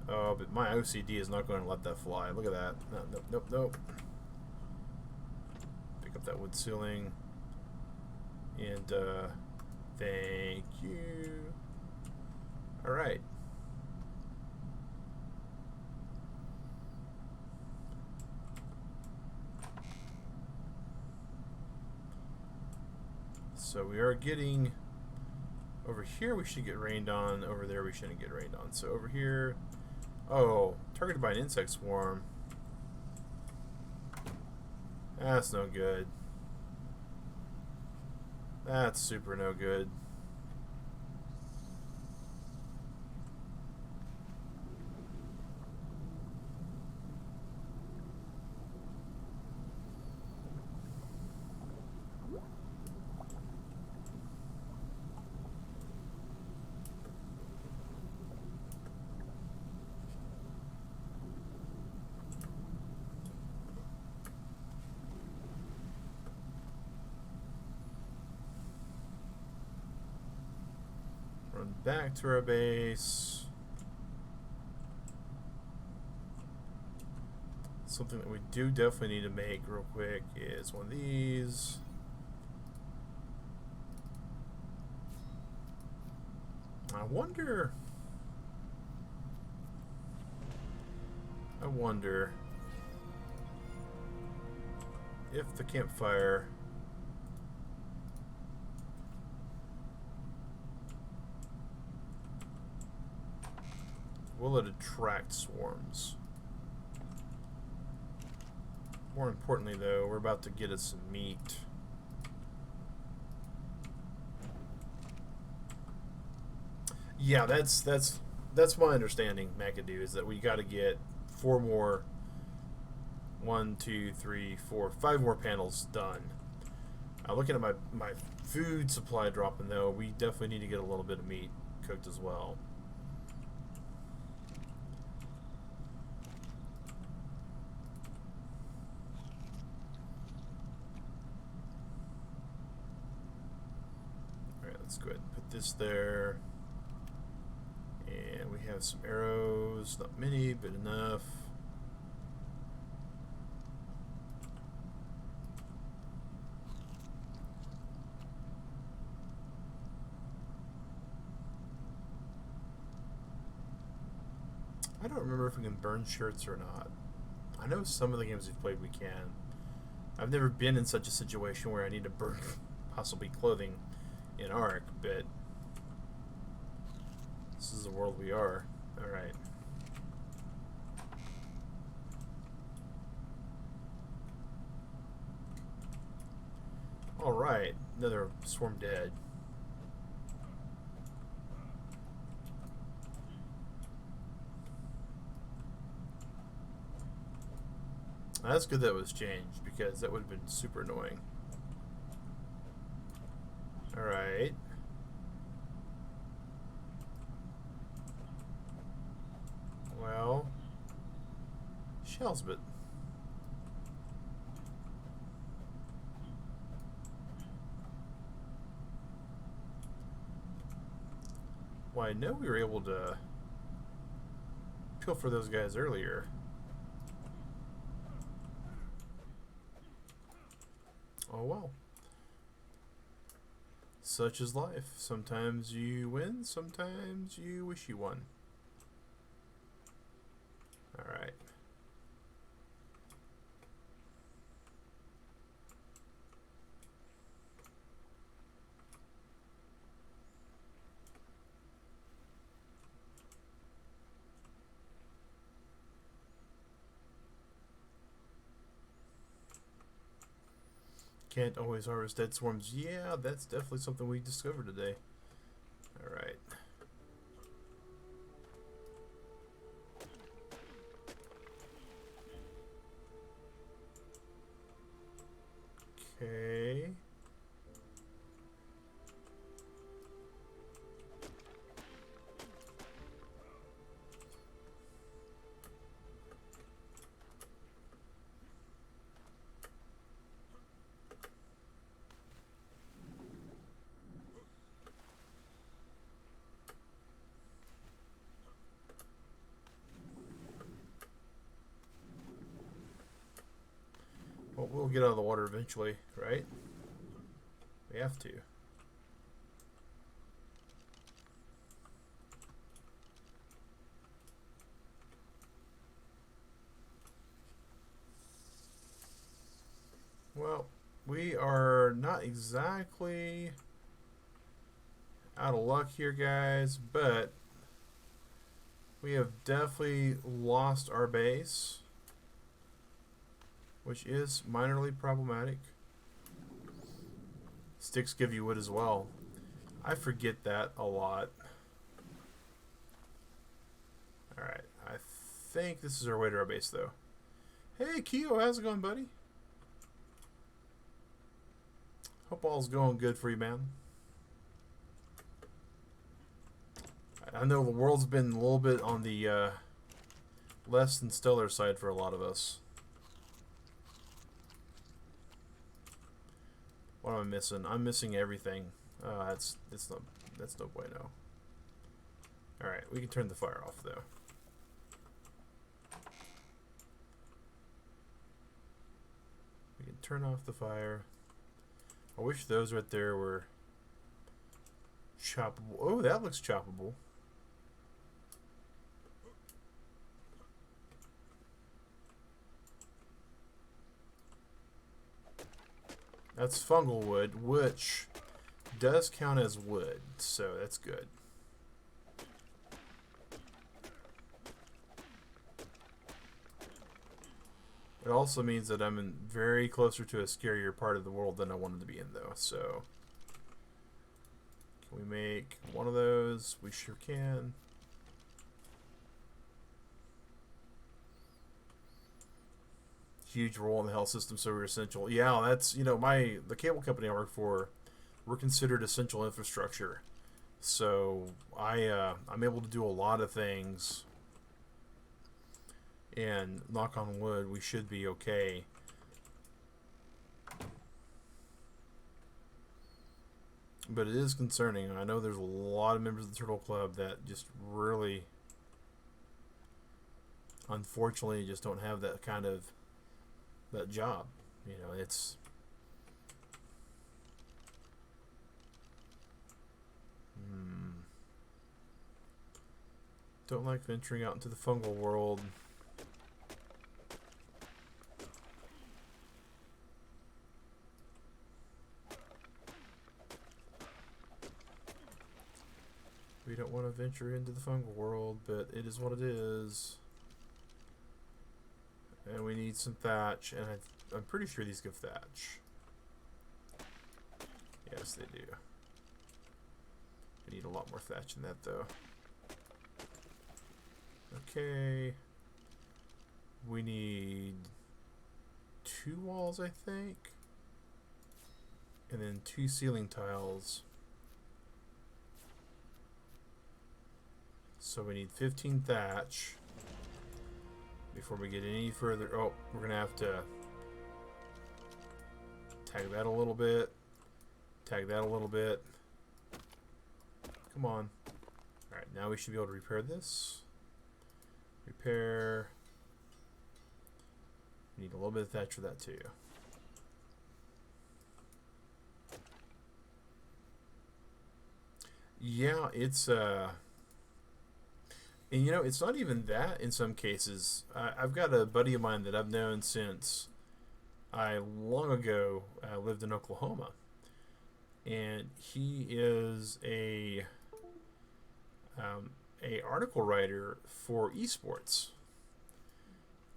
Oh, but my OCD is not going to let that fly. Look at that. No, nope, nope, nope. Pick up that wood ceiling. And, thank you. Alright. So we are getting over here. We should get rained on. Over there we shouldn't get rained on. So over here, oh, targeted by an insect swarm. That's no good. That's super no good. Run back to our base. Something that we do definitely need to make real quick is one of these. I wonder if the campfire will it attract swarms. More importantly, though, we're about to get us some meat. Yeah, that's my understanding, McAdoo, is that we got to get 4 more, 1, 2, 3, 4, 5 more panels done. Looking at my food supply dropping, though, we definitely need to get a little bit of meat cooked as well. Let's go ahead and put this there. And we have some arrows, not many, but enough. I don't remember if we can burn shirts or not. I know some of the games we've played we can. I've never been in such a situation where I need to burn possibly clothing in Ark, but this is the world we are. Alright. Alright, another swarm dead. That's good that was changed, because that would have been super annoying. Alright. Well, shells, but well, I know we were able to kill for those guys earlier. Oh well. Such is life. Sometimes you win, sometimes you wish you won. Alright. Can't always harvest dead swarms. Yeah, that's definitely something we discovered today. Alright. Okay. Well, we'll get out of the water eventually, right? We have to. Well, we are not exactly out of luck here, guys, but we have definitely lost our base, which is minorly problematic. Sticks give you wood as well. I forget that a lot. Alright, I think this is our way to our base, though. Hey, Keo, how's it going, buddy? Hope all's going good for you, man. I know the world's been a little bit on the less than stellar side for a lot of us. What am I missing? I'm missing everything. That's no bueno. All right, we can turn the fire off though. We can turn off the fire. I wish those right there were choppable. Oh, that looks choppable. That's fungal wood, which does count as wood, so that's good. It also means that I'm in very closer to a scarier part of the world than I wanted to be in, though. So, can we make one of those? We sure can. Huge role in the health system, so we're essential. Yeah, that's, you know, the cable company I work for, we're considered essential infrastructure. So I'm able to do a lot of things, and knock on wood, we should be okay. But it is concerning. I know there's a lot of members of the Turtle Club that just really, unfortunately, just don't have that kind of that job. You know, it's don't like venturing out into the fungal world. We don't want to venture into the fungal world, but it is what it is. And we need some thatch, and I'm pretty sure these give thatch. Yes, they do. We need a lot more thatch than that, though. Okay. We need 2 walls, I think. And then 2 ceiling tiles. So we need 15 thatch before we get any further. Oh, we're going to have to tag that a little bit. Tag that a little bit. Come on. Alright, now we should be able to repair this. Repair. We need a little bit of thatch for that too. Yeah, and it's not even that in some cases. I've got a buddy of mine that I've known since I long ago lived in Oklahoma, and he is a article writer for esports.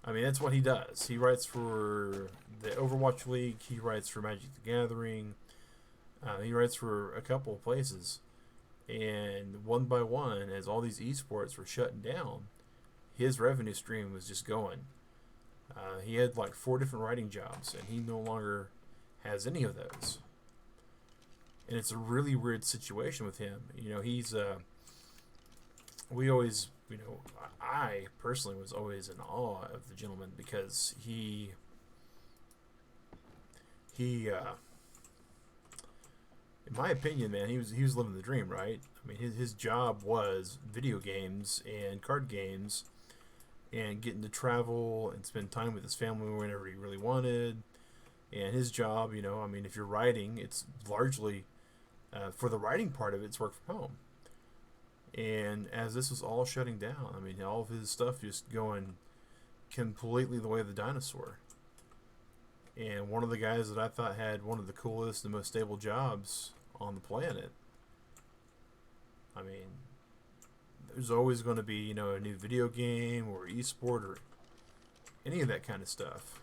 I mean, that's what he does. He writes for the Overwatch League. He writes for Magic the Gathering. He writes for a couple of places. And one by one, as all these esports were shutting down, his revenue stream was just going. He had like four different writing jobs, and he no longer has any of those. And it's a really weird situation with him. He's we always, I personally was always in awe of the gentleman because he in my opinion, man, he was living the dream, right? I mean, his job was video games and card games, and getting to travel and spend time with his family whenever he really wanted. And his job, I mean, if you're writing, it's largely for the writing part of it, it's work from home. And as this was all shutting down, I mean, all of his stuff just going completely the way of the dinosaur. And one of the guys that I thought had one of the coolest and most stable jobs on the planet. I mean, there's always going to be, a new video game or esport or any of that kind of stuff.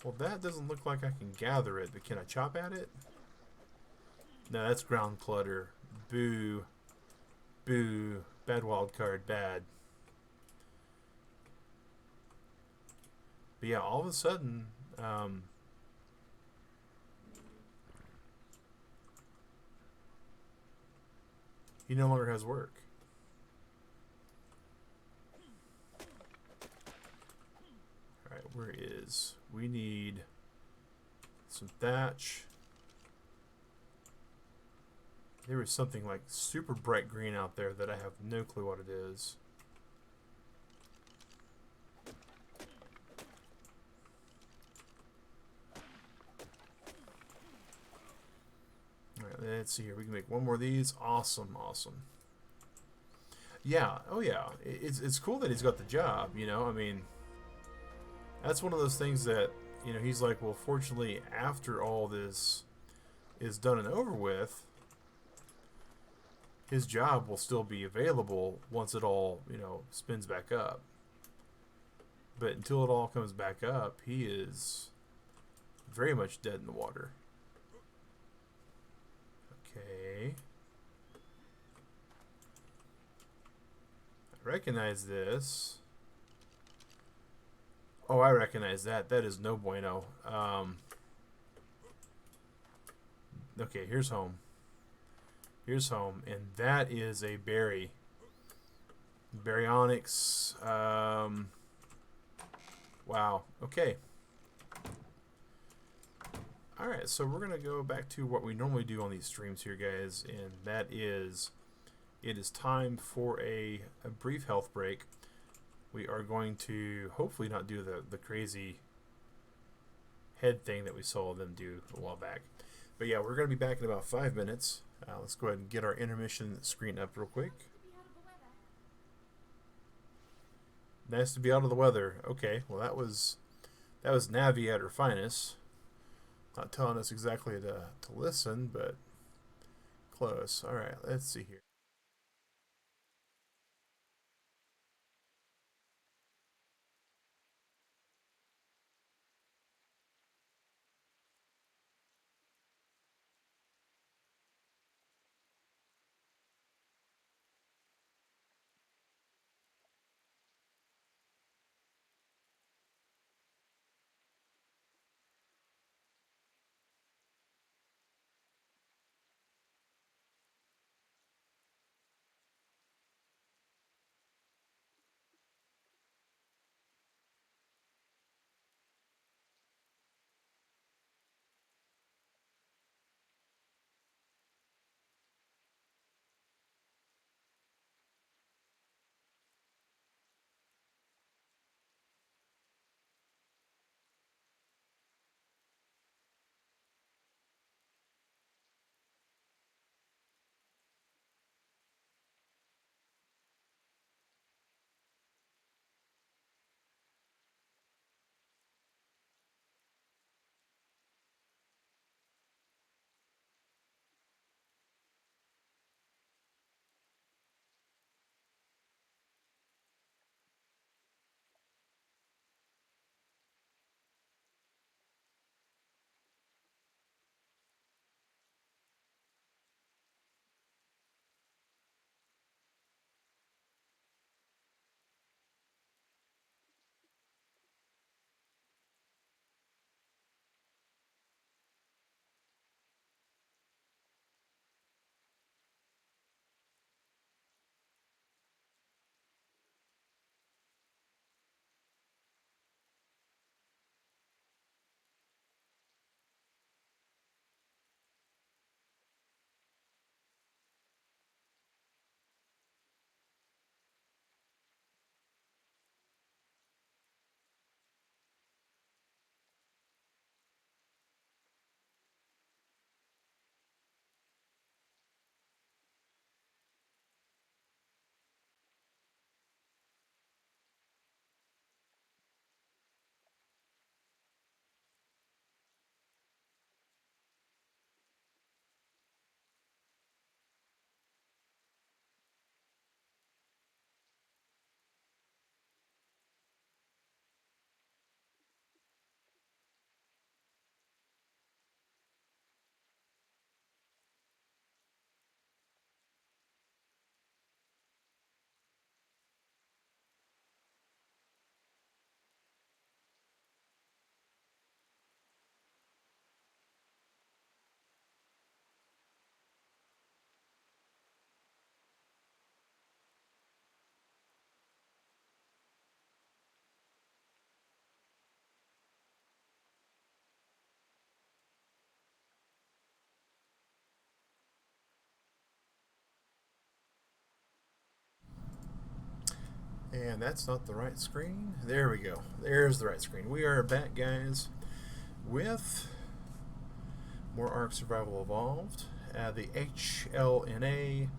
Well, that doesn't look like I can gather it, but can I chop at it? No, that's ground clutter. Boo. Boo. Bad wild card. Bad. But yeah, all of a sudden, he no longer has work. Alright, where is... We need some thatch. There was something like super bright green out there that I have no clue what it is. Alright, let's see here. We can make one more of these. Awesome, awesome. Yeah, oh yeah. It's cool that he's got the job, I mean, that's one of those things that, he's like, well, fortunately, after all this is done and over with, his job will still be available once it all, spins back up. But until it all comes back up, he is very much dead in the water. Okay. I recognize this. Oh, I recognize that. That is no bueno. Okay, here's home. Here's home. And that is a berry. Baryonyx. Wow. Okay. Alright, so we're going to go back to what we normally do on these streams here, guys. And that is, it is time for a brief health break. We are going to hopefully not do the crazy head thing that we saw them do a while back. But yeah, we're going to be back in about 5 minutes. Let's go ahead and get our intermission screen up real quick. Nice to be out of the weather. Okay, well that was Navi at her finest. Not telling us exactly to listen, but close. Alright, let's see here. And that's not the right screen. There we go. There's the right screen. We are back, guys, with more Ark Survival Evolved. The HLNA.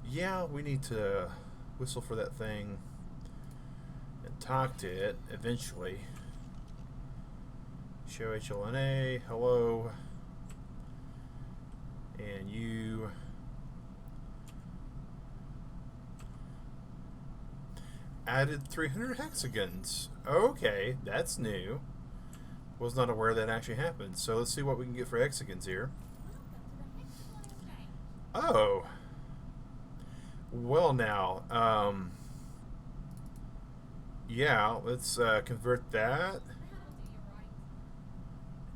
Yeah, we need to whistle for that thing and talk to it eventually. Show HLNA. Hello. And you. Added 300 hexagons. Okay, that's new. Was not aware that actually happened. So let's see what we can get for hexagons here. Oh. Well now, yeah, let's convert that.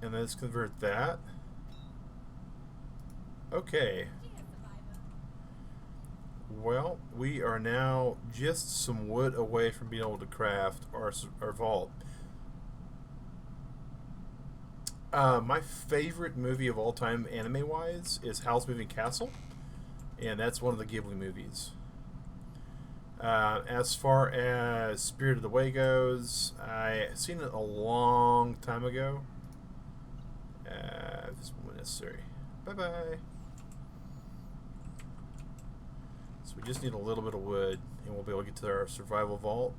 And let's convert that. Okay. Well, we are now just some wood away from being able to craft our vault. My favorite movie of all time, anime-wise, is Howl's Moving Castle, and that's one of the Ghibli movies. As far as Spirited Away goes, I seen it a long time ago. If this one necessary. Bye-bye. So we just need a little bit of wood, and we'll be able to get to our survival vault.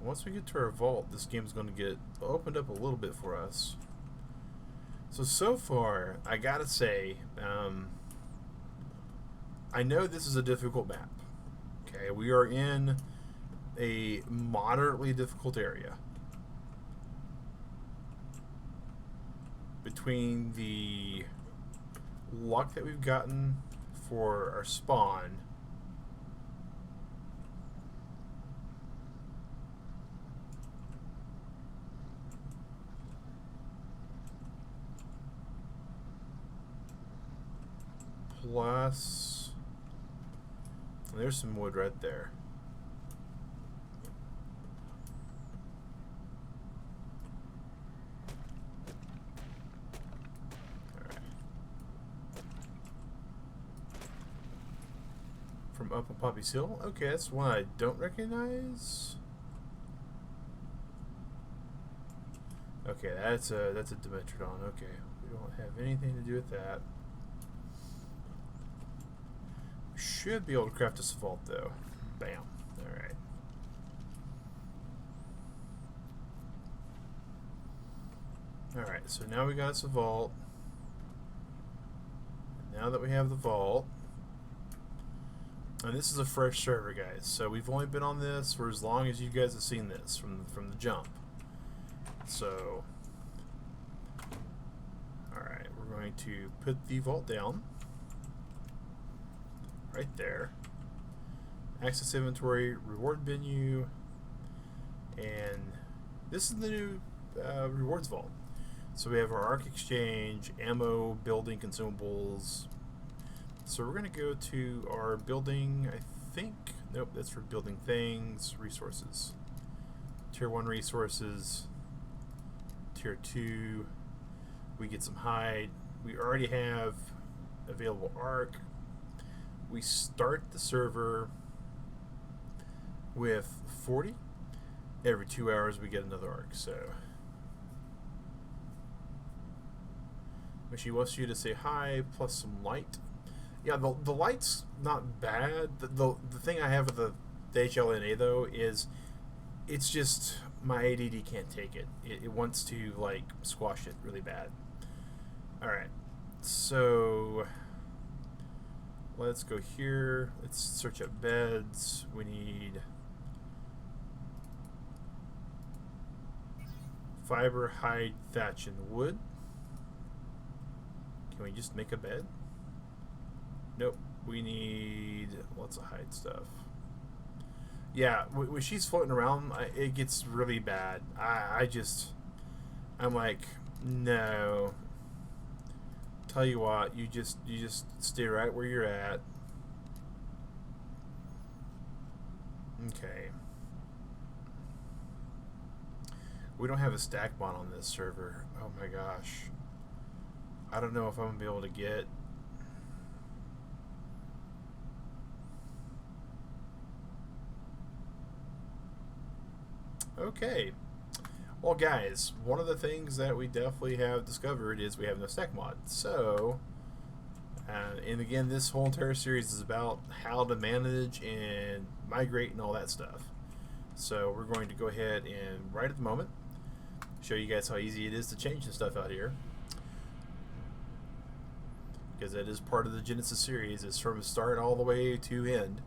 Once we get to our vault, this game's going to get opened up a little bit for us. So far, I gotta say, I know this is a difficult map. Okay, we are in a moderately difficult area. Between the luck that we've gotten for our spawn plus there's some wood right there. From up on Poppy's Hill. Okay, that's one I don't recognize. Okay, that's a Dimetrodon. Okay, we don't have anything to do with that. We should be able to craft a vault though. Bam. All right. All right. So now we got us a vault. And now that we have the vault. And this is a fresh server, guys. So we've only been on this for as long as you guys have seen this from the jump. So, all right, we're going to put the vault down right there. Access inventory, reward menu, and this is the new rewards vault. So we have our Ark exchange, ammo, building, consumables. So we're going to go to our building, I think. Nope, that's for building things, resources. Tier 1 resources. Tier 2, we get some hide. We already have available Ark. We start the server with 40. Every 2 hours we get another Ark. So she wants you to say hi plus some light. Yeah, the light's not bad. The thing I have with the HLNA though is it's just my ADD can't take it. It wants to like squash it really bad. Alright, so let's go here. Let's search up beds. We need fiber, hide, thatch, and wood. Can we just make a bed? Nope, we need lots of hide stuff. Yeah, when she's floating around, it gets really bad. I'm like, no. Tell you what, you just stay right where you're at. Okay. We don't have a stack bot on this server. Oh my gosh. I don't know if I'm gonna be able to get Okay. Well, guys, one of the things that we definitely have discovered is we have no stack mod. So, and again, this whole entire series is about how to manage and migrate and all that stuff. So we're going to go ahead and right at the moment show you guys how easy it is to change the stuff out here, because that is part of the Genesis series. It's from start all the way to end.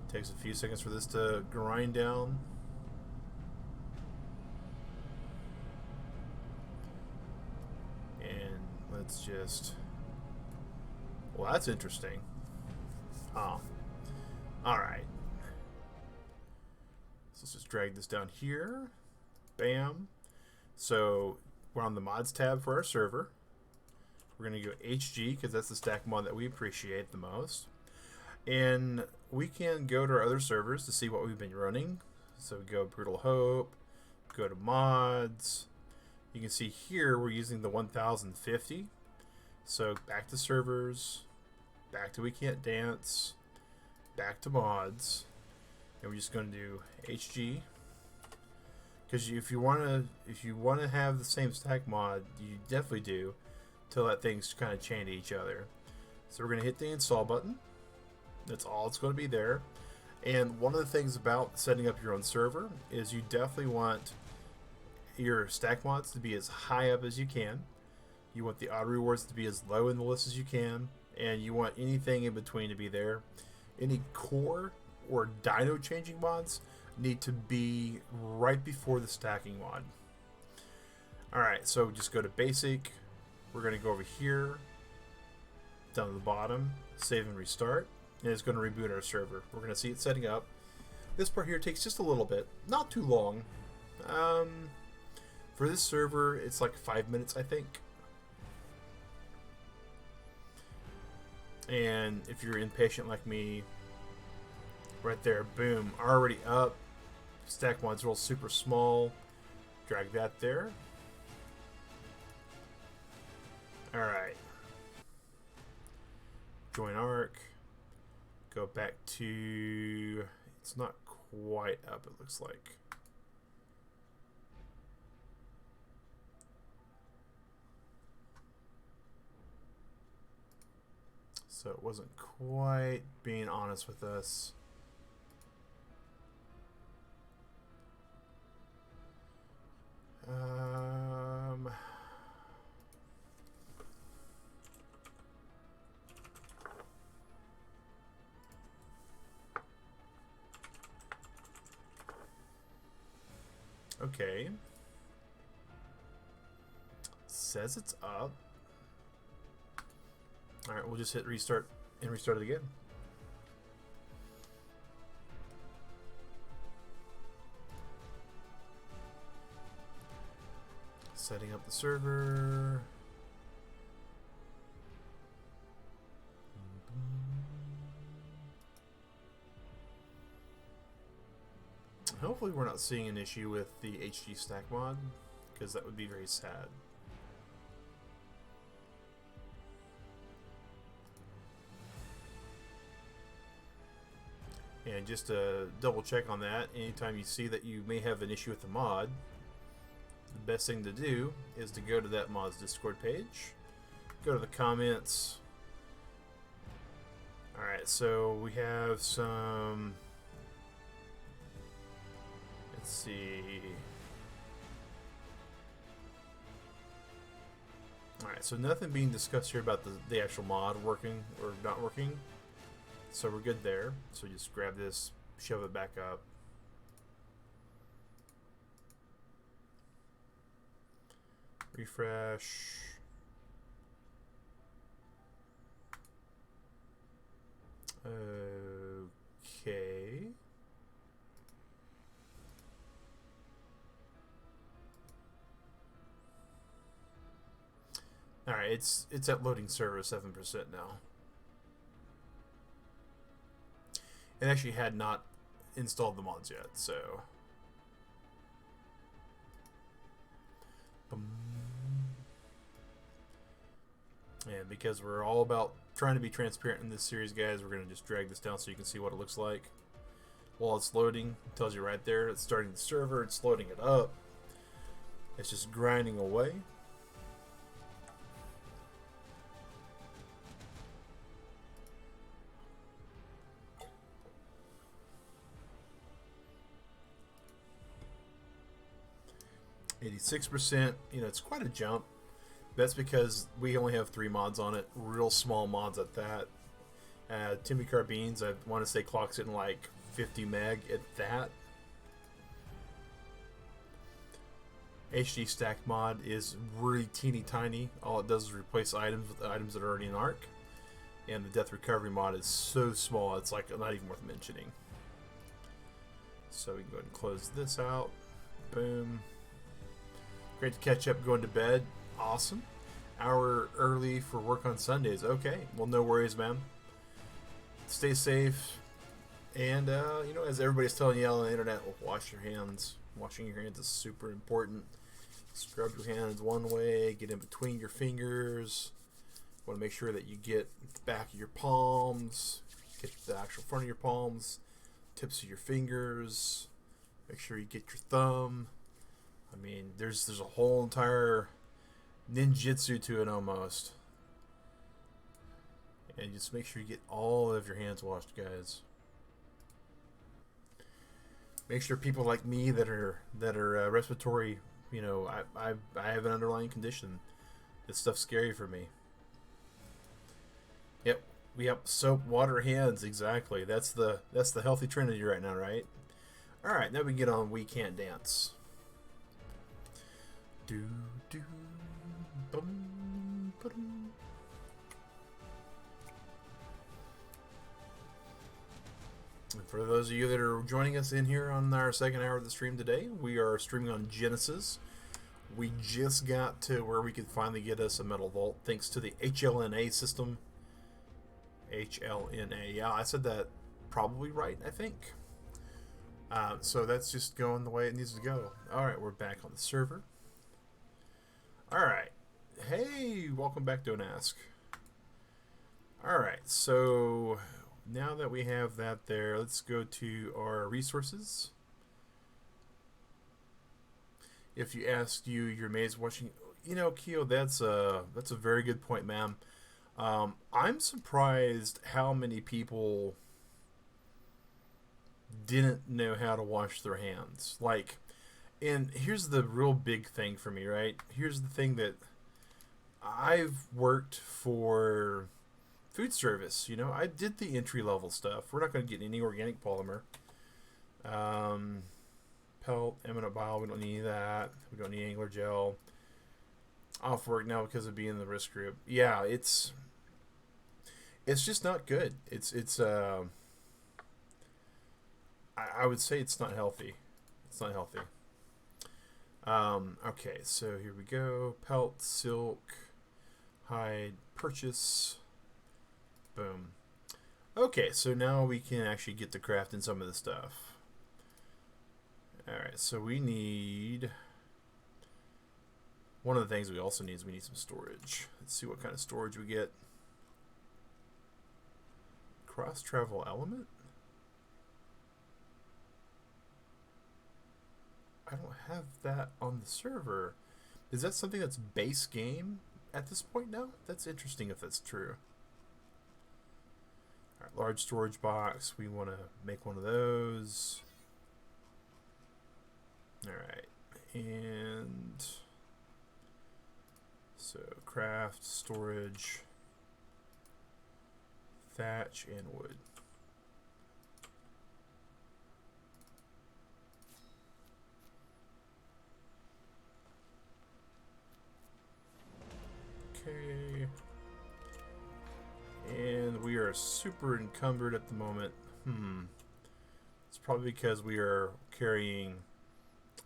Takes a few seconds for this to grind down. And let's just... Well, that's interesting. Oh. Alright. So let's just drag this down here. Bam. So we're on the mods tab for our server. We're going to go HG because that's the stack mod that we appreciate the most. And we can go to our other servers to see what we've been running. So we go Brutal Hope, go to mods. You can see here we're using the 1050. So back to servers, back to We Can't Dance, back to mods, and we're just going to do HG. Because if you want to have the same stack mod, you definitely do, to let things kind of chain to each other. So we're going to hit the install button. That's all it's going to be there. And one of the things about setting up your own server is you definitely want your stack mods to be as high up as you can. You want the auto rewards to be as low in the list as you can, and you want anything in between to be there. Any core or dyno changing mods need to be right before the stacking mod. Alright, so just go to basic. We're going to go over here, down to the bottom, save and restart, and it's going to reboot our server. We're going to see it setting up. This part here takes just a little bit, not too long. For this server, it's like 5 minutes, I think. And if you're impatient like me, right there, boom, already up. Stack mod's real super small. Drag that there. Alright. Join arc. Go back to... It's not quite up, it looks like. So it wasn't quite being honest with us. Okay. Says it's up. Alright, we'll just hit restart and restart it again. Setting up the server. Hopefully we're not seeing an issue with the HG stack mod, because that would be very sad. And just to double check on that, anytime you see that you may have an issue with the mod, the best thing to do is to go to that mod's Discord page, go to the comments. Alright, so we have some... Let's see... Alright, so nothing being discussed here about the actual mod working or not working. So we're good there. So just grab this, shove it back up. Refresh. Okay. Alright, it's at loading server 7% now. It actually had not installed the mods yet, so... And And because we're all about trying to be transparent in this series, guys, we're going to just drag this down so you can see what it looks like. While it's loading, it tells you right there, it's starting the server, it's loading it up. It's just grinding away. %, you know, it's quite a jump. That's because we only have 3 mods on it, real small mods at that. Timmy Carbines, I want to say clocks it in like 50 meg at that. HD Stack mod is really teeny tiny. All it does is replace items with items that are already in Arc. And the Death Recovery mod is so small, it's like not even worth mentioning. So we can go ahead and close this out. Boom. Great to catch up going to bed. Awesome. Hour early for work on Sundays. Okay. Well, no worries, man. Stay safe. And, you know, as everybody's telling you on the internet, wash your hands. Washing your hands is super important. Scrub your hands one way. Get in between your fingers. Want to make sure that you get the back of your palms. Get the actual front of your palms. Tips of your fingers. Make sure you get your thumb. I mean, there's a whole entire ninjutsu to it almost. And just make sure you get all of your hands washed, guys. Make sure people like me that are respiratory, you know, I have an underlying condition. This stuff's scary for me. Yep, soap, water, hands, exactly. That's the healthy trinity right now, right? All right, now we can get on We Can't Dance. Do do bum bum. And for those of you that are joining us in here on our second hour of the stream today, we are streaming on Genesis. We just got to where we could finally get us a metal vault thanks to the HLNA system. HLNA, yeah, I said that probably right, I think. So that's just going the way it needs to go. All right, we're back on the server. All right. Hey, welcome back, Don't Ask. All right, so now that we have that there, let's go to our resources. If you ask your mates watching, you know, Keo, that's a very good point, ma'am. I'm surprised how many people didn't know how to wash their hands. Like, and here's the real big thing for me, right? Here's the thing that I've worked for food service. You know, I did the entry level stuff. We're not going to get any organic polymer. Pelt, eminent bile, we don't need that. We don't need angler gel. Off work now because of being in the risk group. Yeah, it's just not good. I would say it's not healthy. It's not healthy. Okay, so here we go. Pelt, silk, hide, purchase. Boom. Okay, so now we can actually get to crafting some of the stuff. Alright, so we need... One of the things we also need is we need some storage. Let's see what kind of storage we get. Cross-travel element? I don't have that on the server. Is that something that's base game at this point now? That's interesting if that's true. Alright, large storage box. We want to make one of those. Alright, and so craft, storage, thatch, and wood. Okay. And we are super encumbered at the moment. It's probably because we are carrying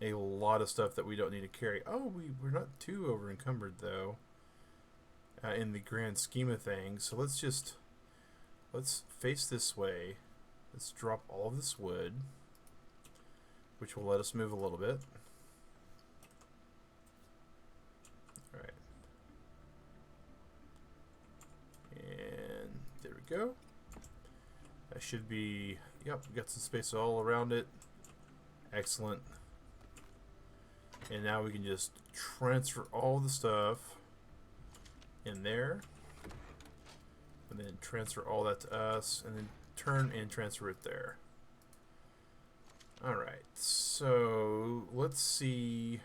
a lot of stuff that we don't need to carry. Oh, we're not too over encumbered though, in the grand scheme of things. So let's face this way. Let's drop all of this wood, which will let us move a little bit. All right. go. That should be, yep, got some space all around it. Excellent. And now we can just transfer all the stuff in there. And then transfer all that to us. And then turn and transfer it there. Alright, so let's see.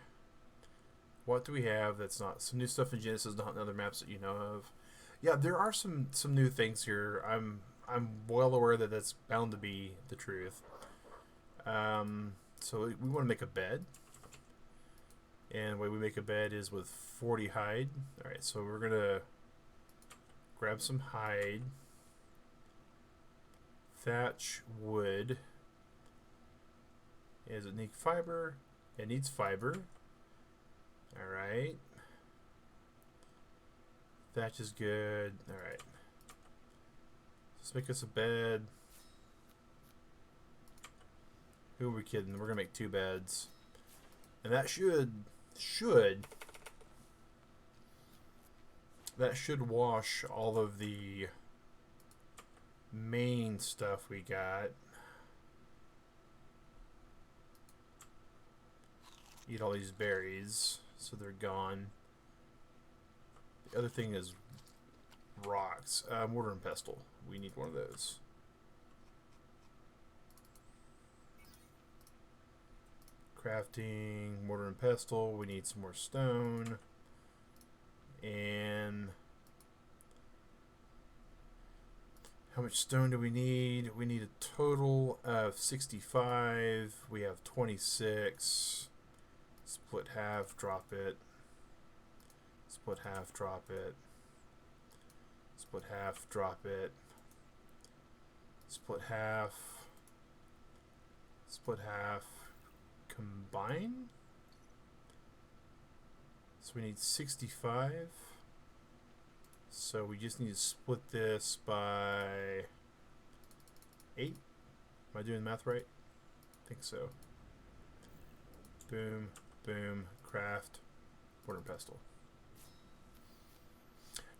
What do we have that's not some new stuff in Genesis, not in other maps that you know of? Yeah, there are some new things here. I'm well aware that that's bound to be the truth. So we want to make a bed. And the way we make a bed is with 40 hide. Alright, so we're going to grab some hide. Thatch wood. Does it need fiber? It needs fiber. Alright. Thatch is good. Alright. Let's make us a bed. Who are we kidding? We're going to make 2 beds. And that should wash all of the main stuff we got. Eat all these berries so they're gone. The other thing is rocks. Mortar and pestle. We need one of those. Crafting, mortar and pestle. We need some more stone. And how much stone do we need? We need a total of 65. We have 26. Split half, drop it. Split half, drop it. Split half, drop it. Split half. Split half. Combine. So we need 65. So we just need to split this by 8. Am I doing the math right? I think so. Boom, boom, craft, mortar and pestle.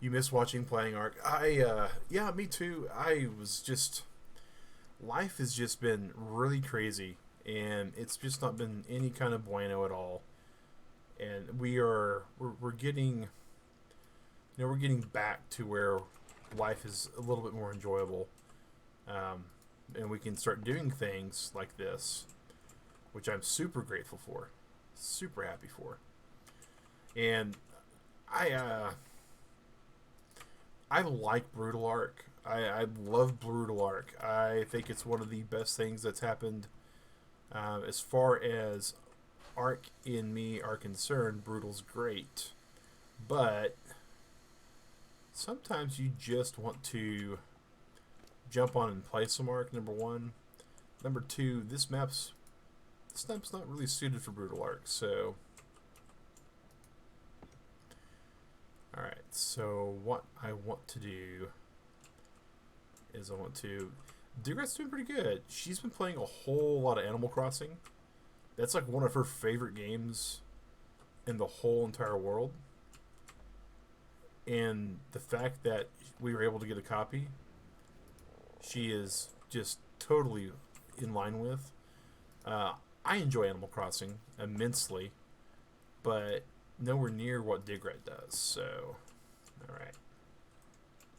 You miss watching playing Ark? Yeah, me too. I was just, life has just been really crazy, and it's just not been any kind of bueno at all. And we're getting, we're getting back to where life is a little bit more enjoyable, and we can start doing things like this, which I'm super grateful for, super happy for. And I like Brutal Ark. I love Brutal Ark. I think it's one of the best things that's happened as far as Ark and me are concerned. Brutal's great, but sometimes you just want to jump on and play some Ark. Number one. Number two, this map's not really suited for Brutal Ark. So, all right. So what I want to do is Digrat's doing pretty good. She's been playing a whole lot of Animal Crossing. That's like one of her favorite games in the whole entire world. And the fact that we were able to get a copy, she is just totally in line with. I enjoy Animal Crossing immensely, but nowhere near what Digrat does. So, alright.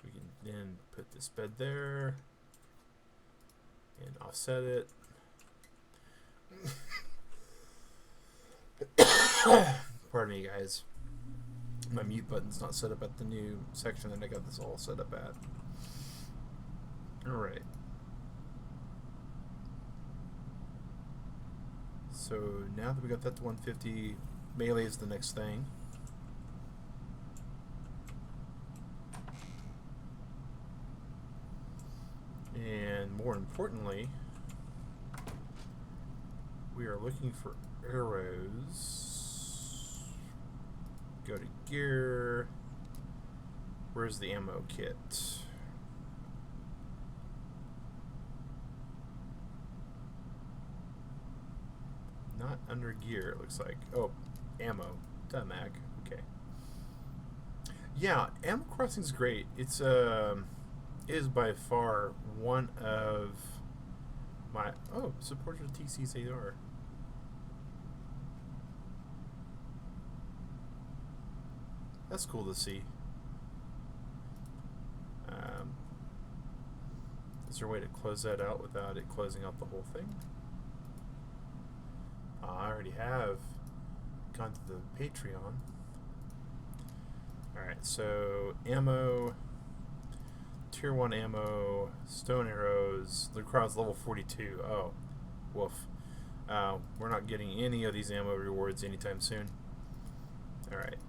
We can then put this bed there and offset it. Pardon me, guys. My mute button's not set up at the new section that I got this all set up at. Alright. So now that we got that to 150, melee is the next thing. And more importantly, we are looking for arrows. Go to gear. Where's the ammo kit? Not under gear, it looks like. Oh, ammo. Duh, mag. Okay. Yeah, Animal Crossing's great. It's is by far one of my... Oh, supporters of TCsAR. That's cool to see. Is there a way to close that out without it closing out the whole thing? I already have gone to the Patreon. Alright, so ammo, tier 1 ammo, stone arrows, the crowd's level 42. Oh, woof. We're not getting any of these ammo rewards anytime soon. Alright.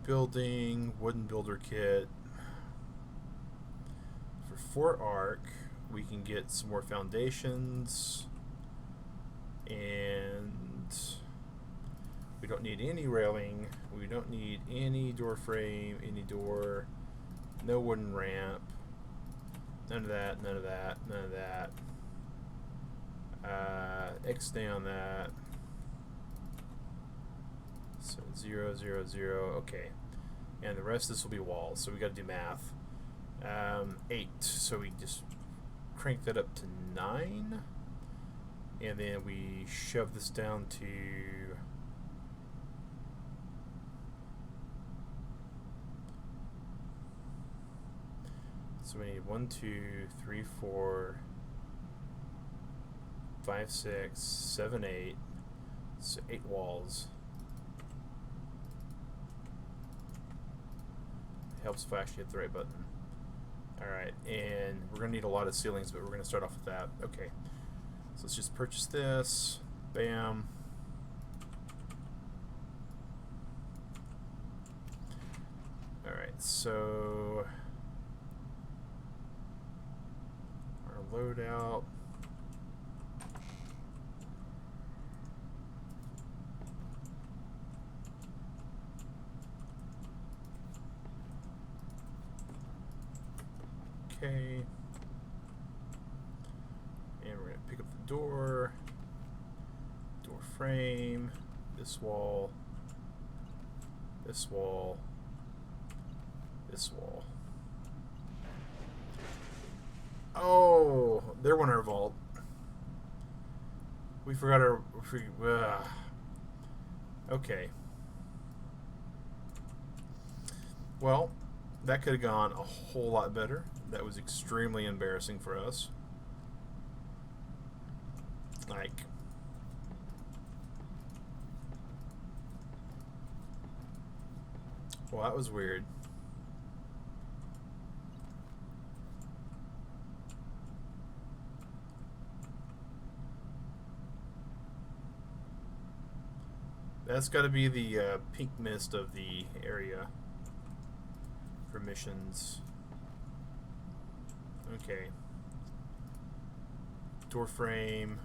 Building, wooden builder kit. For Fort Ark, we can get some more foundations. And we don't need any railing. We don't need any door frame, any door. No wooden ramp. None of that, none of that, none of that. X-stay on that. So 0, 0, 0. Okay. And the rest of this will be walls. So we got to do math. 8. So we just crank that up to 9. And then we shove this down to... So we need 1, 2, 3, 4, 5, 6, 7, 8. So 8 walls. Helps if I actually hit the right button. Alright, and we're going to need a lot of ceilings, but we're going to start off with that. Okay, so let's just purchase this. Bam. Alright, so our loadout. Okay. And we're going to pick up the door frame, this wall, this wall, this wall. Oh, there went our vault. We forgot our... Okay. Well, that could have gone a whole lot better. That was extremely embarrassing for us. Like... Well, that was weird. That's got to be the pink mist of the area for missions. Okay. Door frame.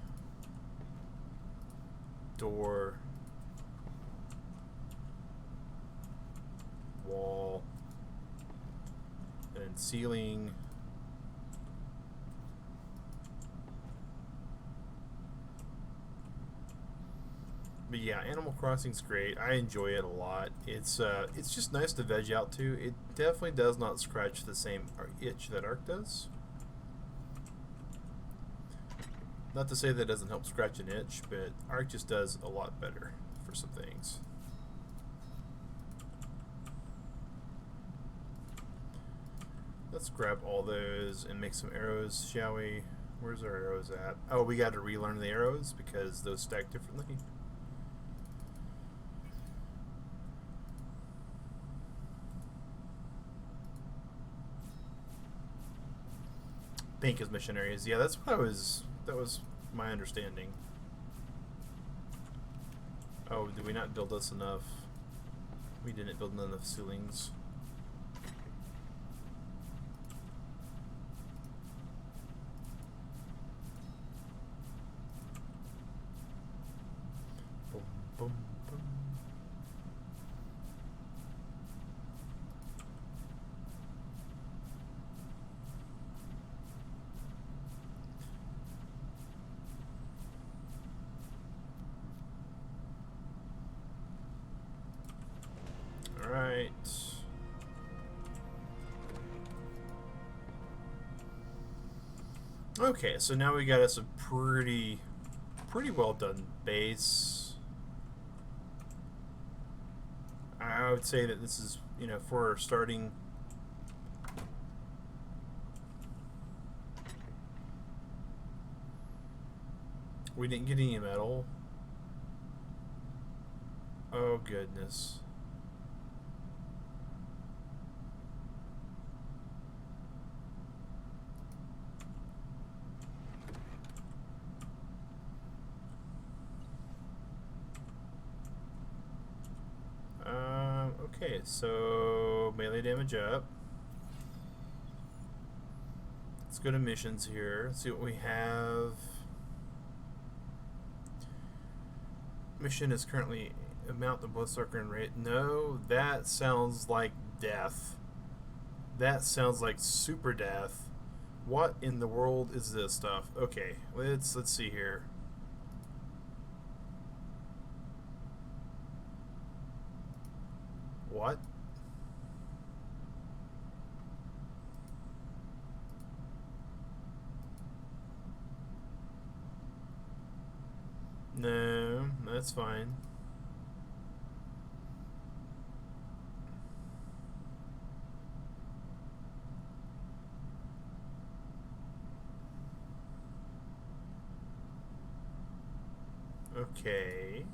Door. Wall. And then ceiling. But yeah, Animal Crossing's great. I enjoy it a lot. It's just nice to veg out to. It definitely does not scratch the same itch that Ark does. Not to say that it doesn't help scratch an itch, but Ark just does a lot better for some things. Let's grab all those and make some arrows, shall we? Where's our arrows at? Oh, we got to relearn the arrows because those stack differently. Pink is missionaries. Yeah, that's what that was my understanding. Oh, did we not build this enough? We didn't build enough ceilings. Boom, boom, boom. Alright. Okay, so now we got us a pretty well done base. I would say that this is, you know, for starting. We didn't get any metal. Oh goodness. Okay, so melee damage up. Let's go to missions here. Let's see what we have. Mission is currently mount the bloodsucker and rate. No, that sounds like death. That sounds like super death. What in the world is this stuff? Okay, let's see here. What? No, that's fine. Okay.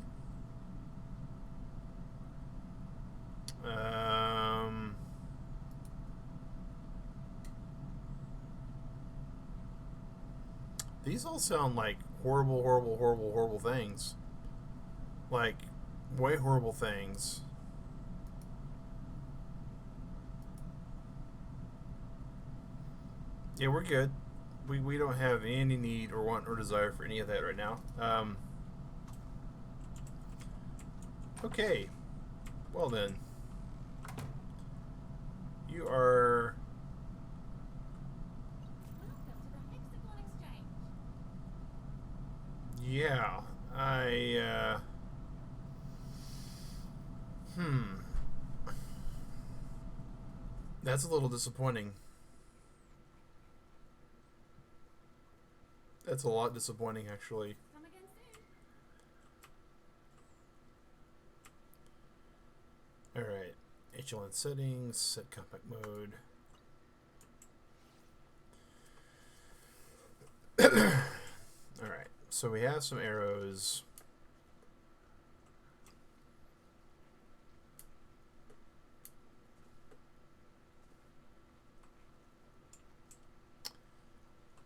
These all sound like horrible, horrible, horrible, horrible things. Like, way horrible things. Yeah, we're good. We don't have any need or want or desire for any of that right now. Okay. Well then. You are... Yeah. That's a little disappointing. That's a lot disappointing, actually. Alright. HLN settings, set compact mode. Alright, so we have some arrows.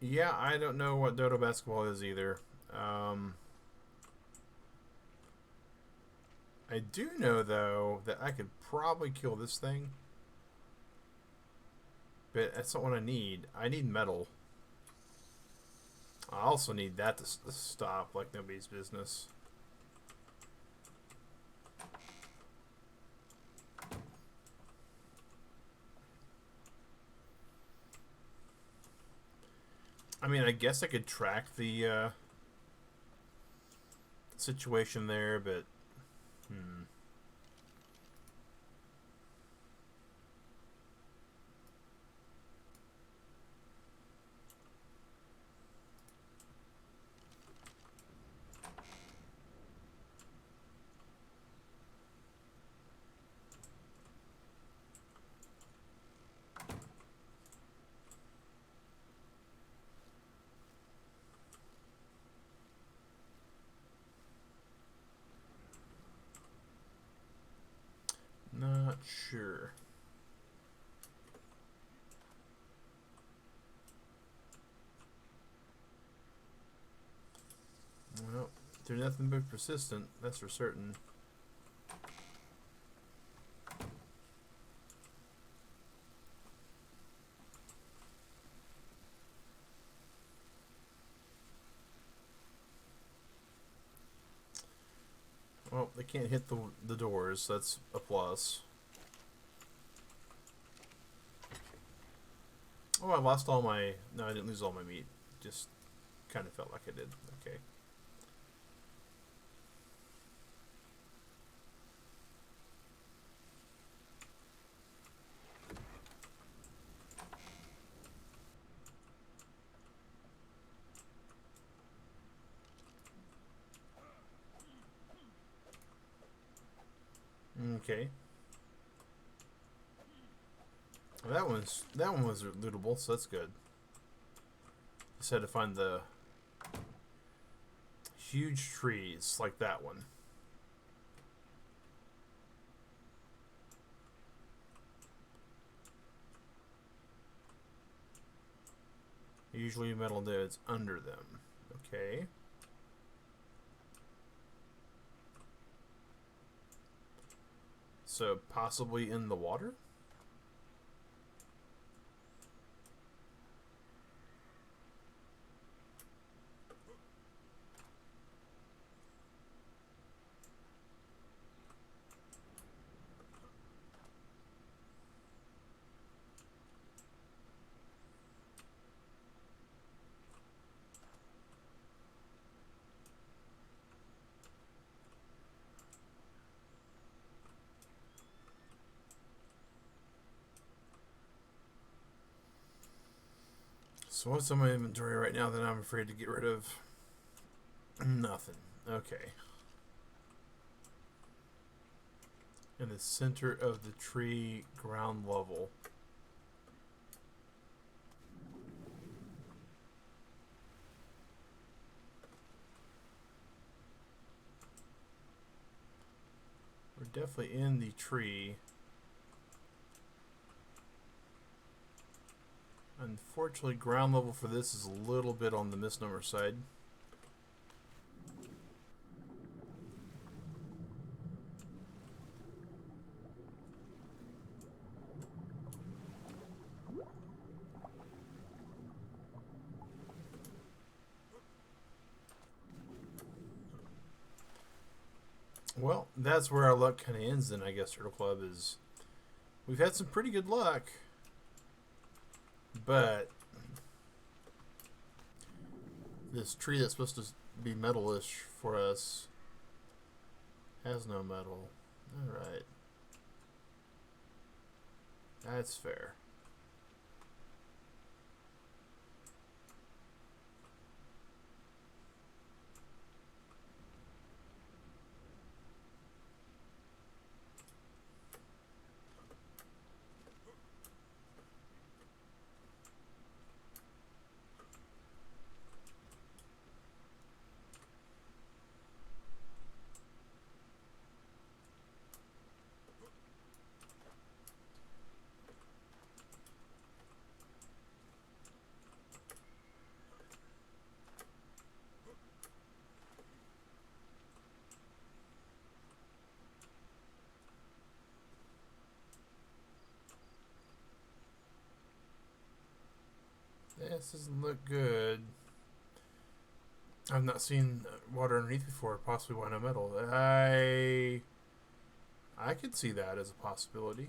Yeah, I don't know what Dodo basketball is either. I do know, though, that I could probably kill this thing. But that's not what I need. I need metal. I also need that to stop like nobody's business. I mean, I guess I could track the situation there, but... Not sure. Well, they're nothing but persistent, that's for certain. Well, they can't hit the doors, that's a plus. Oh, I lost all my... No, I didn't lose all my meat. Just kind of felt like I did. Okay. Okay. Well, that one was lootable, so that's good. Just had to find the huge trees like that one. Usually metal nodes under them. Okay. So possibly in the water? So what's on my inventory right now that I'm afraid to get rid of? Nothing. Okay. In the center of the tree, ground level. We're definitely in the tree. Unfortunately, ground level for this is a little bit on the misnomer side. Well, that's where our luck kind of ends then, I guess, Turtle Club, is we've had some pretty good luck, but this tree that's supposed to be metalish for us has no metal. Alright. That's fair. This doesn't look good. I've not seen water underneath before, possibly why no metal. I could see that as a possibility.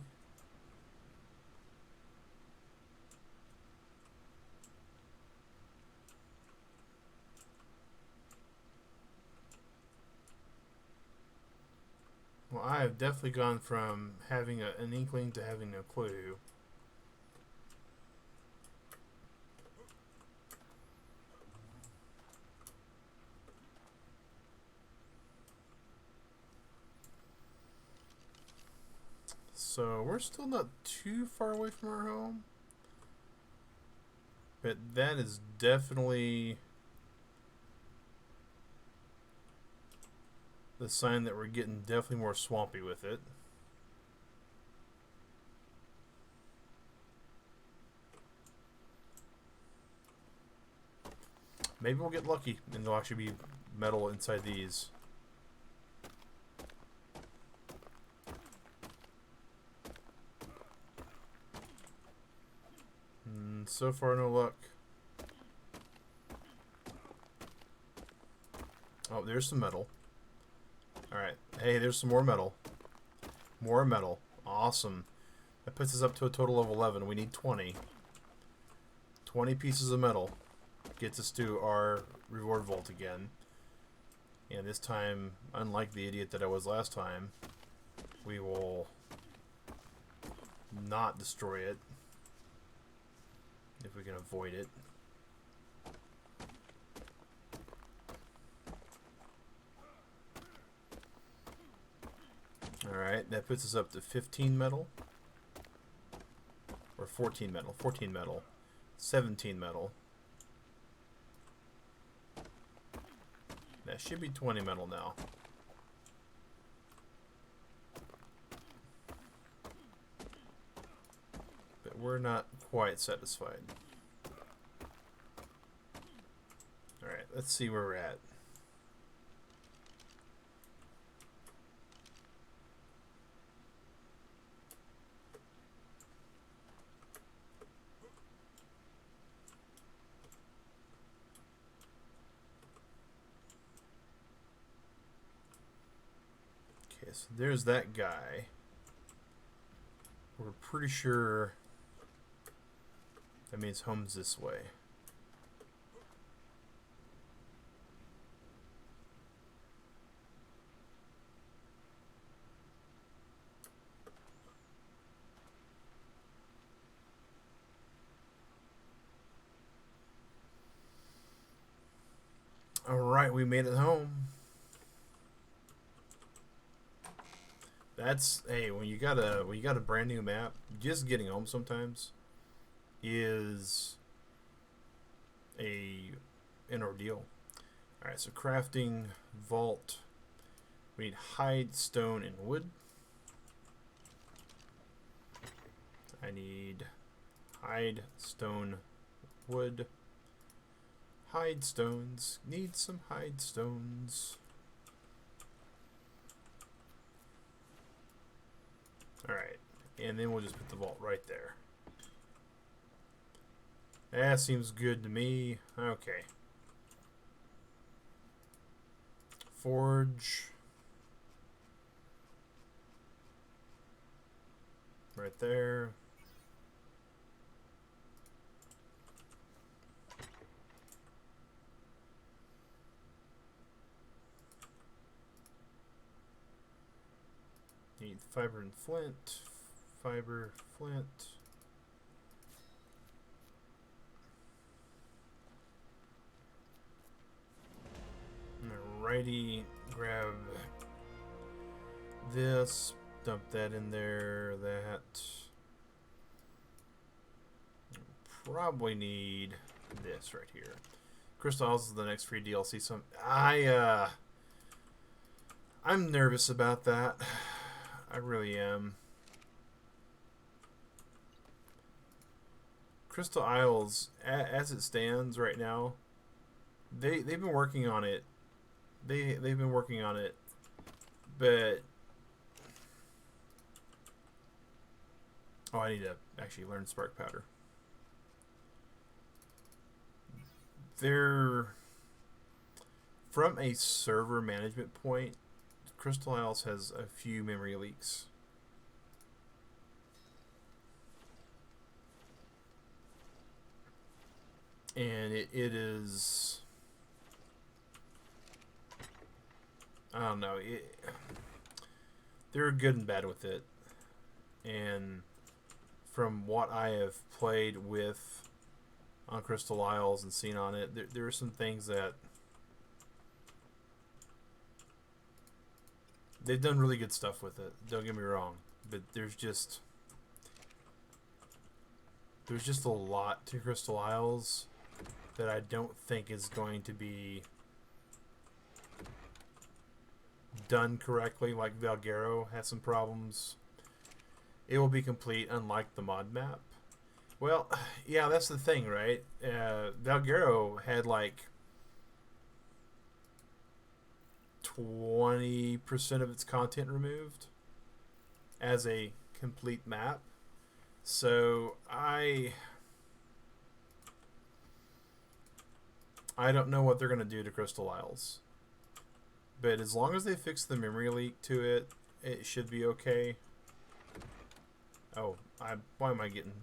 Well, I have definitely gone from having an inkling to having no clue. So we're still not too far away from our home. But that is definitely the sign that we're getting definitely more swampy with it. Maybe we'll get lucky and there'll actually be metal inside these. So far, no luck. Oh, there's some metal. Alright. Hey, there's some more metal. More metal. Awesome. That puts us up to a total of 11. We need 20. 20 pieces of metal gets us to our reward vault again. And this time, unlike the idiot that I was last time, we will not destroy it. If we can avoid it. Alright, that puts us up to 15 metal. Or 14 metal. 14 metal. 17 metal. That should be 20 metal now. But we're not quite satisfied. Alright, let's see where we're at. Okay, so there's that guy. We're pretty sure that means home's this way. Alright, we made it home. That's, hey, when you got a brand new map, just getting home sometimes is an ordeal. Alright, so crafting, vault. We need hide, stone, and wood. I need hide, stone, wood. Hide stones. Need some hide stones. Alright, and then we'll just put the vault right there. That seems good to me. Okay. Forge. Right there. Need fiber and flint. Fiber, flint. Alrighty, grab this, dump that in there, that. Probably need this right here. Crystal Isles is the next free DLC. So I'm nervous about that. I really am. Crystal Isles, as it stands right now, they've been working on it. They've been working on it, but I need to actually learn Spark Powder. They're from a server management point. Crystal Isles has a few memory leaks. And it is... I don't know. They're good and bad with it. And from what I have played with on Crystal Isles and seen on it, there are some things that they've done really good stuff with it. Don't get me wrong, but there's just a lot to Crystal Isles that I don't think is going to be done correctly. Like Valguero has some problems. It will be complete, unlike the mod map. Well, yeah, that's the thing, right? Valguero had like 20% of its content removed as a complete map. So I don't know what they're going to do to Crystal Isles. But as long as they fix the memory leak to it, it should be okay. Oh, why am I getting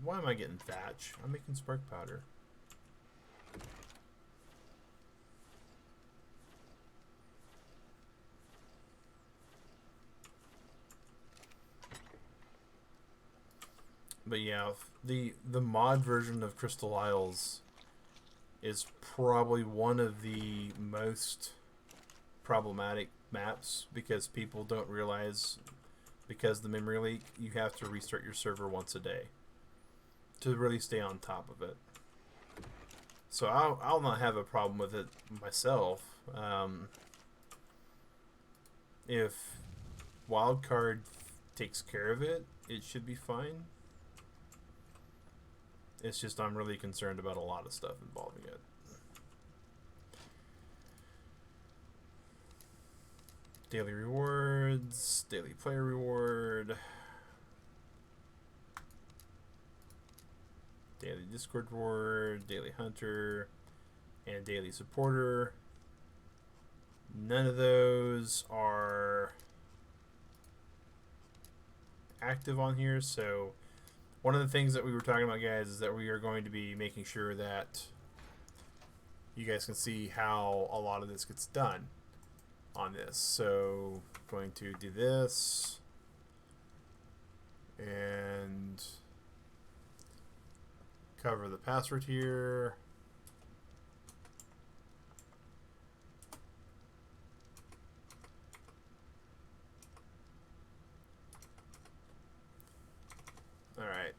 thatch? I'm making Spark Powder. But yeah, the mod version of Crystal Isles is probably one of the most problematic maps because people don't realize because the memory leak, you have to restart your server once a day to really stay on top of it. So I'll not have a problem with it myself. If Wildcard takes care of it, it should be fine. It's just I'm really concerned about a lot of stuff involving it. Daily rewards, daily player reward, daily Discord reward, daily hunter, and daily supporter. None of those are active on here, so one of the things that we were talking about, guys, is that we are going to be making sure that you guys can see how a lot of this gets done on this. So going to do this and cover the password here. All right.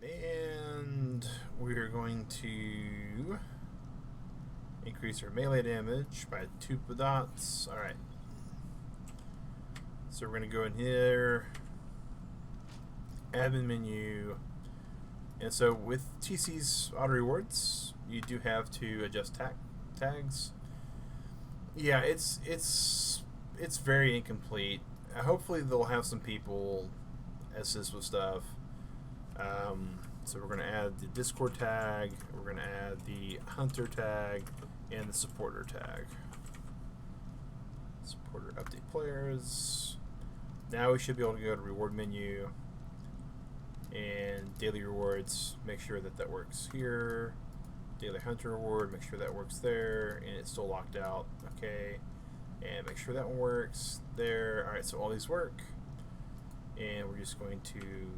And we're going to increase our melee damage by 2 dots. All right. So we're going to go in here, admin menu, and so with TC's auto rewards, you do have to adjust tags. Yeah, it's very incomplete. Hopefully they'll have some people assist with stuff. So we're going to add the Discord tag, we're going to add the Hunter tag, and the Supporter tag. Supporter update players. Now we should be able to go to reward menu and daily rewards, make sure that that works here. Daily Hunter reward, make sure that works there, and it's still locked out. Okay. And make sure that one works there. Alright, so all these work. And we're just going to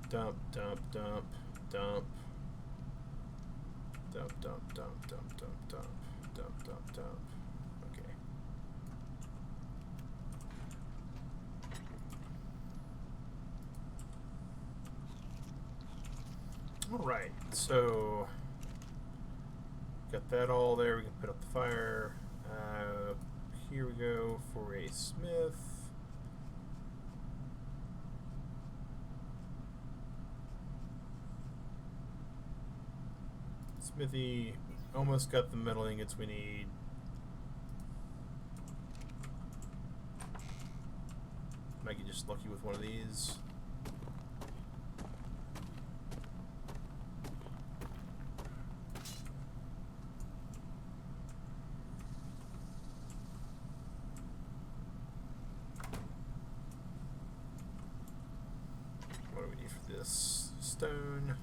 dump, dump, dump, dump, dump, dump, dump, dump, dump, dump, dump, dump, dump. Okay. Alright, so got that all there. We can put up the fire. Here we go for a smith. Smithy, almost got the metal ingots we need. Might get just lucky with one of these. What do we need for this? Stone,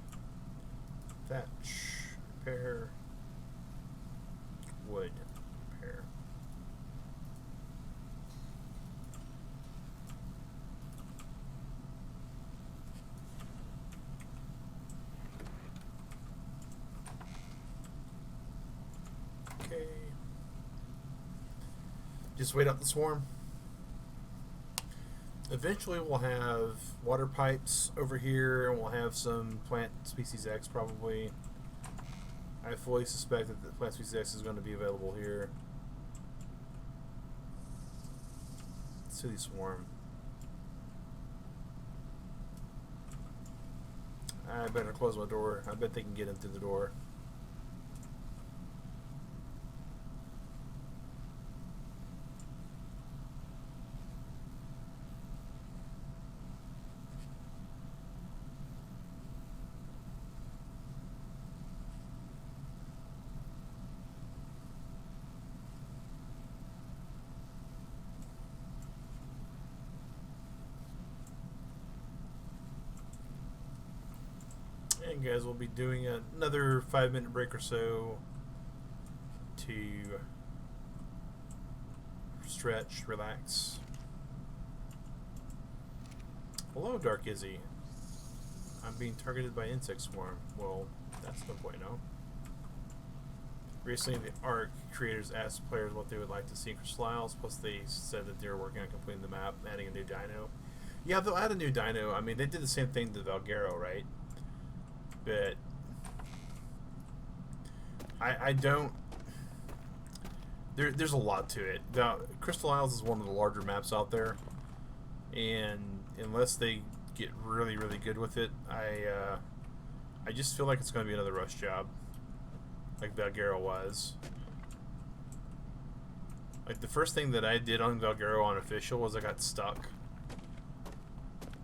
thatch, repair, wood, repair. Okay. Just wait out the swarm. Eventually we'll have water pipes over here, and we'll have some plant species X probably. I fully suspect that the plant species X is going to be available here. City swarm. I better close my door. I bet they can get in through the door. And guys, we'll be doing another 5-minute break or so to stretch, relax. Hello, Dark Izzy. I'm being targeted by insect swarm. Well, that's no bueno. Recently, the ARC creators asked players what they would like to see in Crystal Isles, plus they said that they were working on completing the map, adding a new dino. Yeah, they'll add a new dino. I mean, they did the same thing to Valguero, right? But I don't... There's a lot to it. Now, Crystal Isles is one of the larger maps out there, and unless they get really, really good with it, I just feel like it's going to be another rush job, like Valguero was. Like, the first thing that I did on Valguero on official was I got stuck.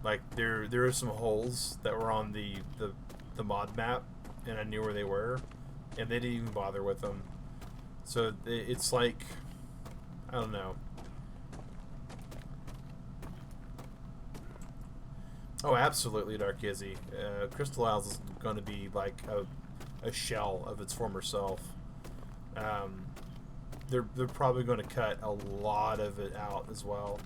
Like, there were some holes that were on the mod map, and I knew where they were, and they didn't even bother with them. So it's like, I don't know. Oh, absolutely, Dark Izzy. Crystal Isles is going to be like a shell of its former self. They're probably going to cut a lot of it out as well.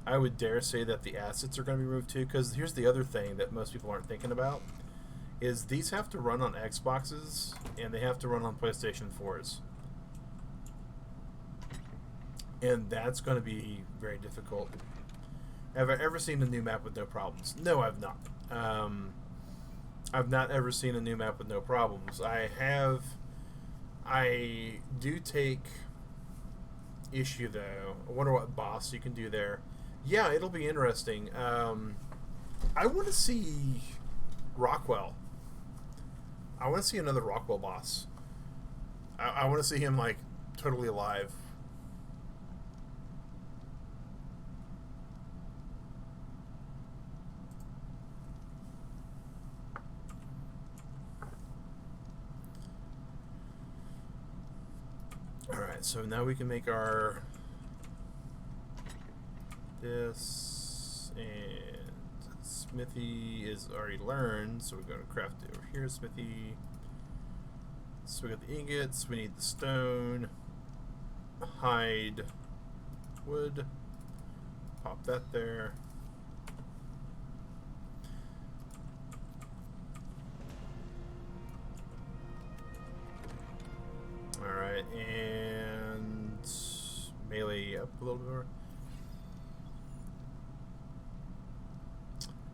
I would dare say that the assets are going to be removed too, because here's the other thing that most people aren't thinking about, is these have to run on Xboxes and they have to run on PlayStation 4s. And that's going to be very difficult. Have I ever seen a new map with no problems? No, I've not. I've not ever seen a new map with no problems. I do take issue, though. I wonder what boss you can do there. Yeah, it'll be interesting. I want to see Rockwell. I want to see another Rockwell boss. I want to see him, like, totally alive. Alright, so now we can make our this, and Smithy is already learned, so we're going to craft it over here, Smithy. So we got the ingots, we need the stone, hide, wood, pop that there. Alright, and melee up a little bit more.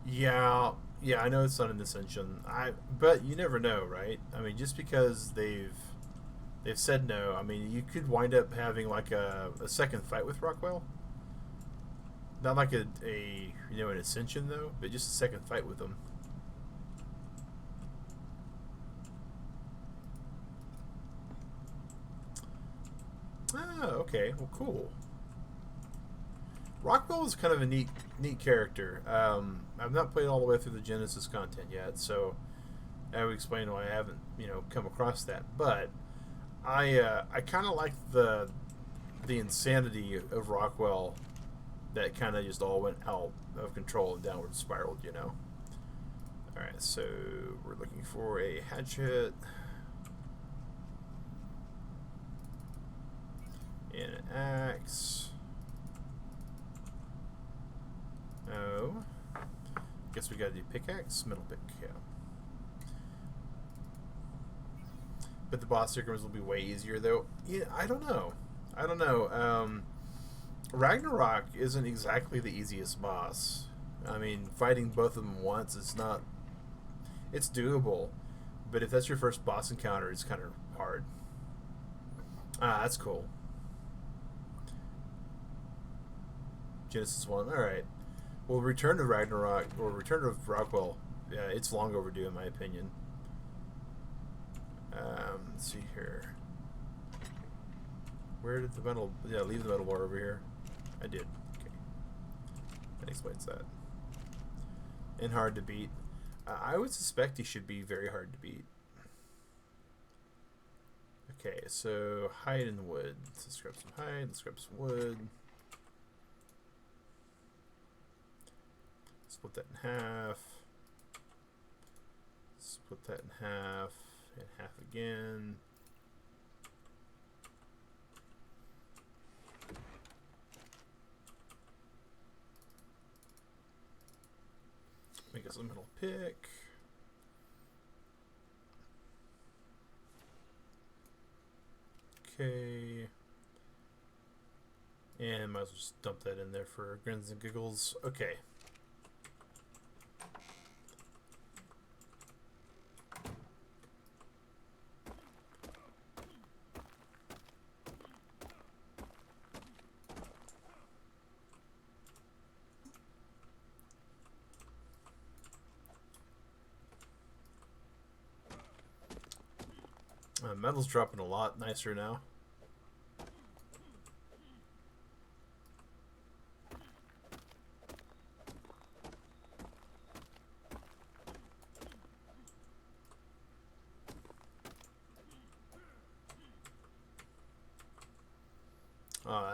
Yeah, I know it's not an ascension. But you never know, right? I mean, just because they've said no, I mean, you could wind up having like a second fight with Rockwell. Not like an ascension though, but just a second fight with them. Ah, okay. Well, cool. Rockwell is kind of a neat character. I've not played all the way through the Genesis content yet, so I would explain why I haven't, come across that. But I kind of like the insanity of Rockwell that kind of just all went out of control and downward spiraled, Alright, so we're looking for a hatchet. And an axe. Oh. Guess we gotta do pickaxe, metal pick, yeah. But the boss circles will be way easier though. Yeah, I don't know. Ragnarok isn't exactly the easiest boss. I mean, fighting both of them once is not... It's doable. But if that's your first boss encounter, it's kind of hard. Ah, that's cool. Genesis 1, alright. Well, Return to Ragnarok, or Return to Rockwell, yeah, it's long overdue in my opinion. Let's see here. Where did the metal... Yeah, leave the metal bar over here. I did. Okay. That explains that. And hard to beat. I would suspect he should be very hard to beat. Okay, so hide and wood. Let's grab some hide, let's grab some wood. Split that in half. Split that in half. And half again. Make us a metal pick. Okay. And might as well just dump that in there for grins and giggles. Okay. Metal's dropping a lot nicer now.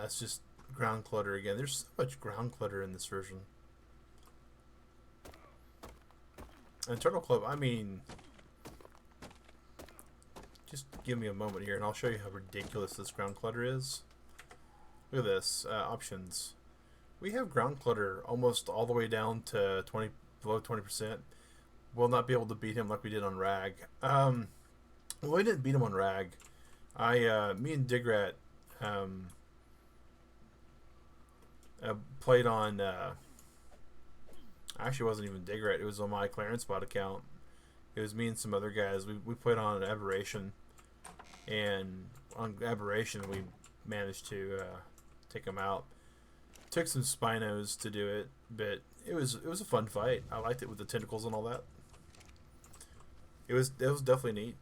That's just ground clutter again. There's so much ground clutter in this version. And Turtle Club, I mean, just give me a moment here and I'll show you how ridiculous this ground clutter is. Look at this. Options. We have ground clutter almost all the way down to below 20%. We'll not be able to beat him like we did on Rag. Well, we didn't beat him on Rag. Me and Digrat played on. Actually, it wasn't even Digrat. It was on my Clarence Spot account. It was me and some other guys. We played on an Aberration, and on Aberration we managed to take him out. Took some Spinos to do it, but it was a fun fight. I liked it with the tentacles and all that. It was definitely neat.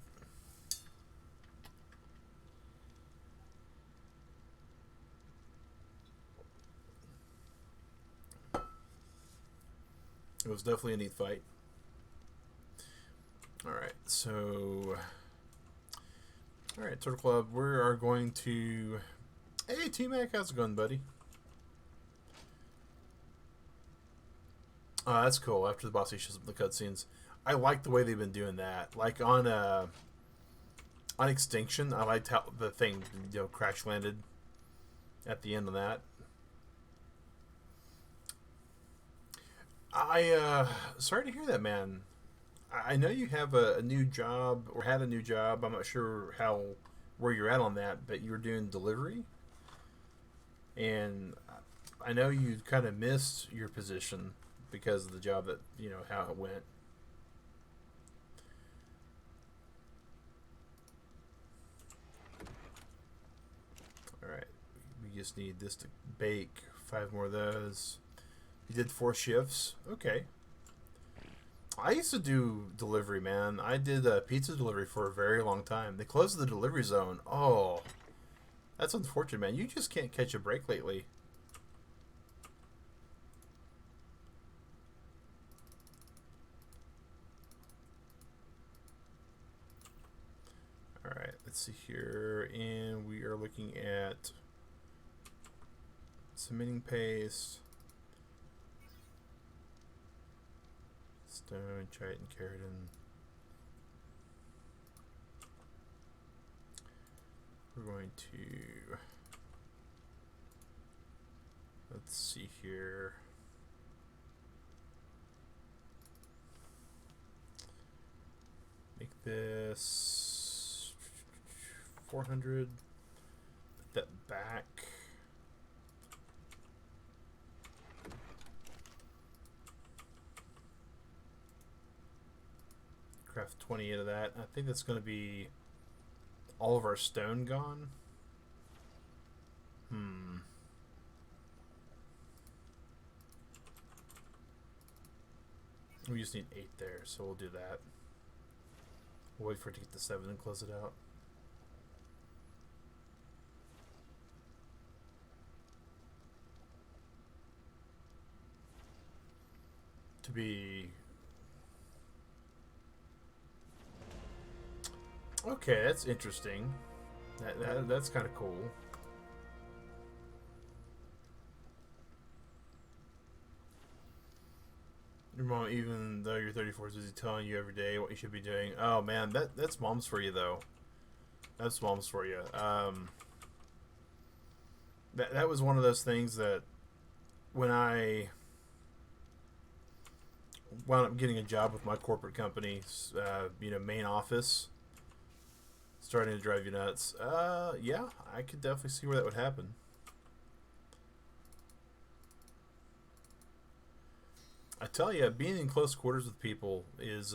It was definitely a neat fight. Alright, so... Alright, Turtle Club, we are going to... Hey, T-Mac, how's it going, buddy? That's cool. After the boss, he shows up in the cutscenes. I like the way they've been doing that. Like on Extinction, I liked how the thing, crash landed at the end of that. Sorry to hear that, man. I know you have a new job, or had a new job. I'm not sure where you're at on that, but you were doing delivery. And I know you kind of missed your position because of the job that, how it went. Alright. We just need this to bake 5 more of those. You did 4 shifts. Okay. I used to do delivery, man. I did pizza delivery for a very long time. They closed the delivery zone. Oh, that's unfortunate, man. You just can't catch a break lately. Alright, let's see here. And we are looking at cementing paste. Stone, chitin, keratin. We're going to... Let's see here. Make this 400. Put that back. Craft 28 of that. I think that's going to be all of our stone gone. We just need 8 there, so we'll do that. We'll wait for it to get to 7 and close it out. To be... Okay, that's interesting. That's kind of cool. Your mom, even though you're 34, is busy telling you every day what you should be doing. Oh man, that's mom's for you though. That's mom's for you. That was one of those things that when I wound up getting a job with my corporate company's main office. starting to drive you nuts. Yeah, I could definitely see where that would happen. I tell you, being in close quarters with people is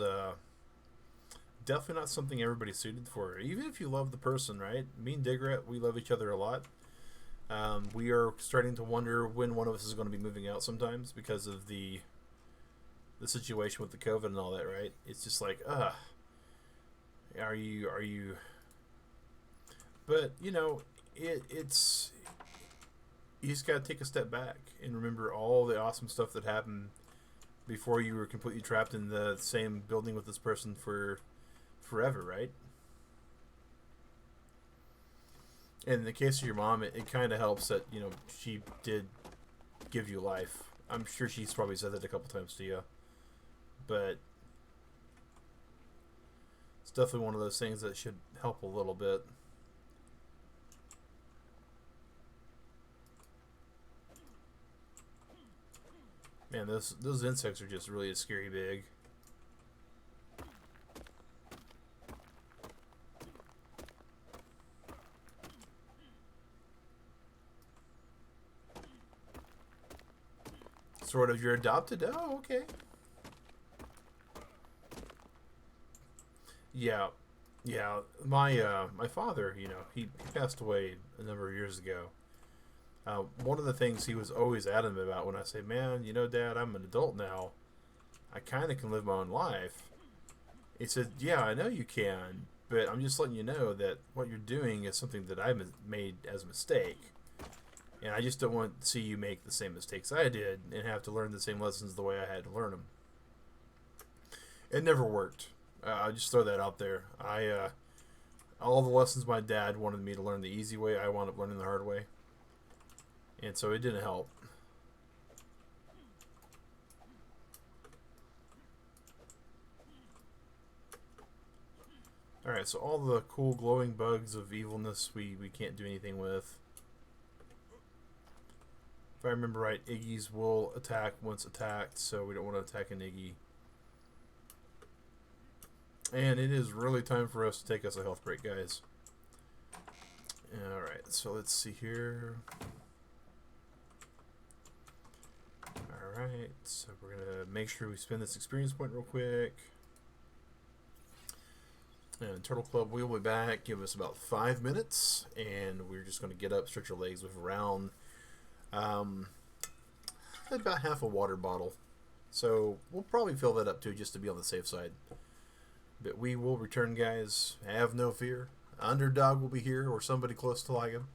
definitely not something everybody's suited for. Even if you love the person, right? Me and Digret, we love each other a lot. We are starting to wonder when one of us is going to be moving out sometimes because of the situation with the COVID and all that, right? It's just like, are you? But it's you just got to take a step back and remember all the awesome stuff that happened before you were completely trapped in the same building with this person for forever, right? In the case of your mom, it kind of helps that she did give you life. I'm sure she's probably said that a couple times to you, but it's definitely one of those things that should help a little bit. Man, those insects are just really scary big. Sort of, you're adopted. Oh, okay. Yeah, yeah. My father, he passed away a number of years ago. One of the things he was always adamant about when I say, "Man, Dad, I'm an adult now. I kind of can live my own life." He said, "Yeah, I know you can, but I'm just letting you know that what you're doing is something that I made as a mistake, and I just don't want to see you make the same mistakes I did and have to learn the same lessons the way I had to learn them." It never worked. I'll just throw that out there. All the lessons my dad wanted me to learn the easy way, I wound up learning the hard way, and so it didn't help. All right, so all the cool glowing bugs of evilness we can't do anything with. If I remember right, Iggy's will attack once attacked, so we don't want to attack an Iggy. And it is really time for us to take us a health break, guys. Alright, so let's see here. Alright, so we're going to make sure we spend this experience point real quick. And Turtle Club, we'll be back. Give us about 5 minutes, and we're just going to get up, stretch our legs with around about half a water bottle. So we'll probably fill that up too, just to be on the safe side. But we will return, guys. Have no fear. Underdog will be here, or somebody close to like him.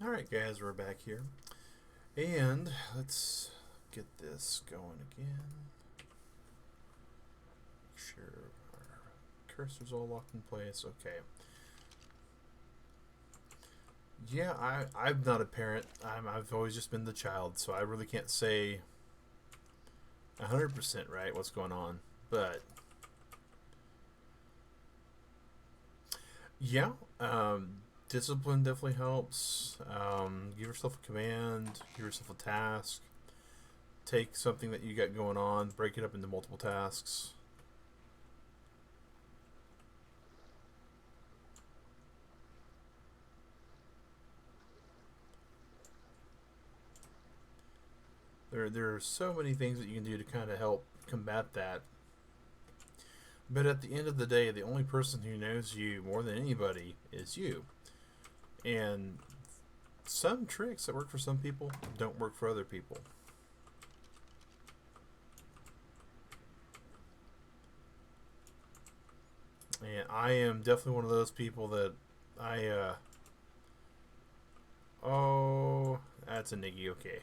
Alright guys, we're back here. And let's get this going again. Make sure our cursor's all locked in place. Okay. Yeah, I'm not a parent. I've always just been the child, so I really can't say 100% right what's going on. But yeah, discipline definitely helps. Give yourself a command, give yourself a task. Take something that you got going on, break it up into multiple tasks. There are so many things that you can do to kind of help combat that. But at the end of the day, the only person who knows you more than anybody is you. And some tricks that work for some people don't work for other people. And I am definitely one of those people that oh, that's a niggy, okay.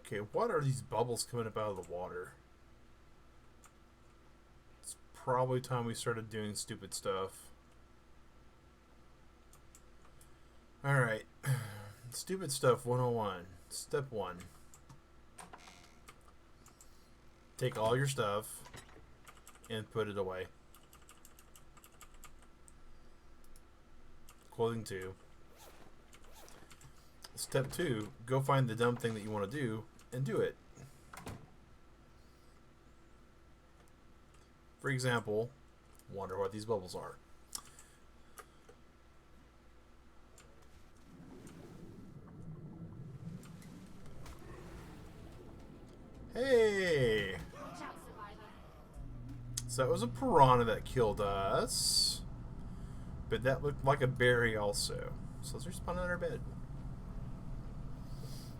Okay, what are these bubbles coming up out of the water? It's probably time we started doing stupid stuff. Alright. Stupid stuff 101. Step 1. Take all your stuff and put it away. Clothing 2. Step 2. Go find the dumb thing that you want to do and do it. For example, wonder what these bubbles are. Hey! Watch out, survivor. So that was a piranha that killed us. But that looked like a berry also. So let's respawn on our bed. Let's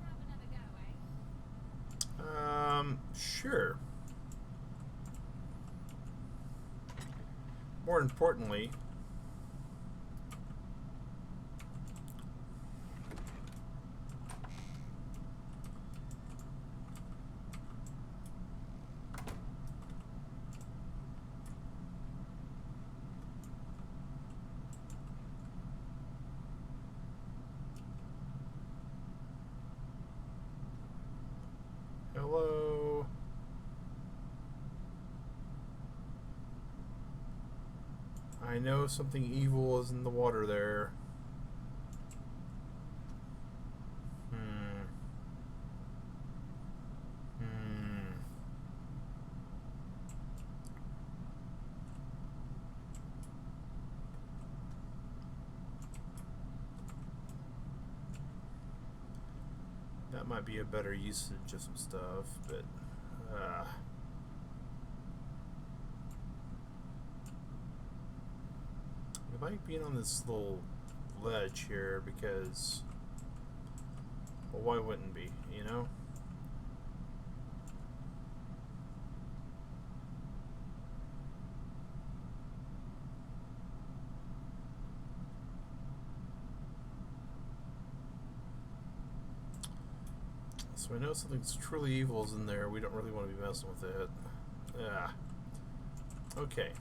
have another go, eh? Sure. More importantly, hello. I know something evil is in the water there. That might be a better usage of some stuff, but I like being on this little ledge here because, well, why wouldn't be, you know? So we know something's truly evil is in there. We don't really want to be messing with it. Okay.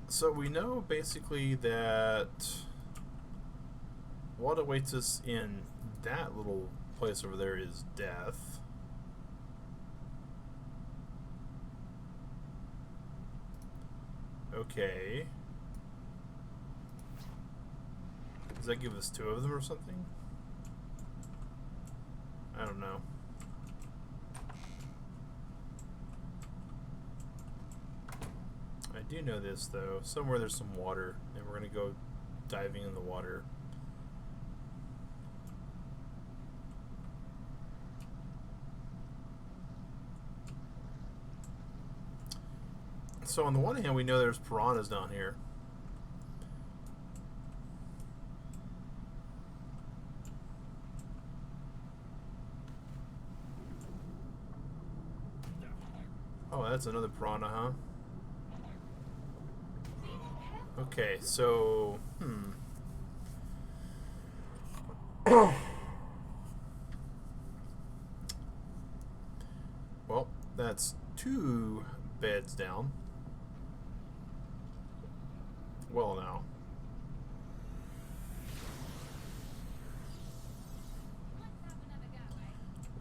So we know basically that what awaits us in that little place over there is death. Okay. Does that give us 2 of them or something? I don't know. I do know this though. Somewhere there's some water, and we're gonna go diving in the water. So on the one hand, we know there's piranhas down here. Oh, that's another piranha, huh? Be more careful. Okay, so... Well, that's 2 beds down. Well, now.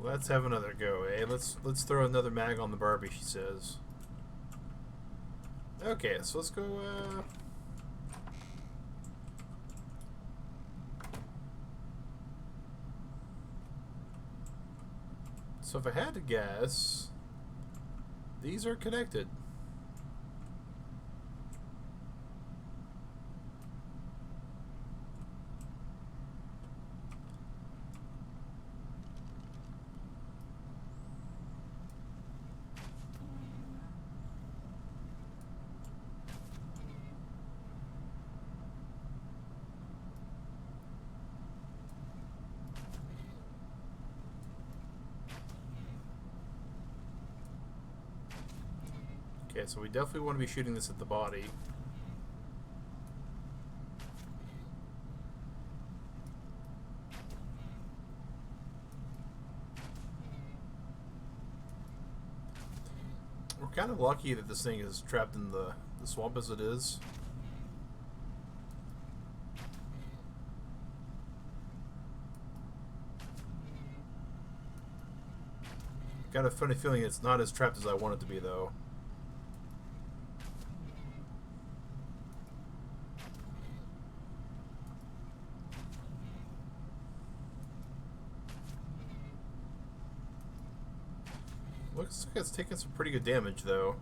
Let's have another go, eh? Let's have another go, eh? Let's throw another mag on the Barbie, she says. Okay, so let's go, So if I had to guess, these are connected. Okay, so we definitely want to be shooting this at the body. We're kind of lucky that this thing is trapped in the swamp as it is. Got a funny feeling it's not as trapped as I want it to be, though. Looks like it's taking some pretty good damage, though.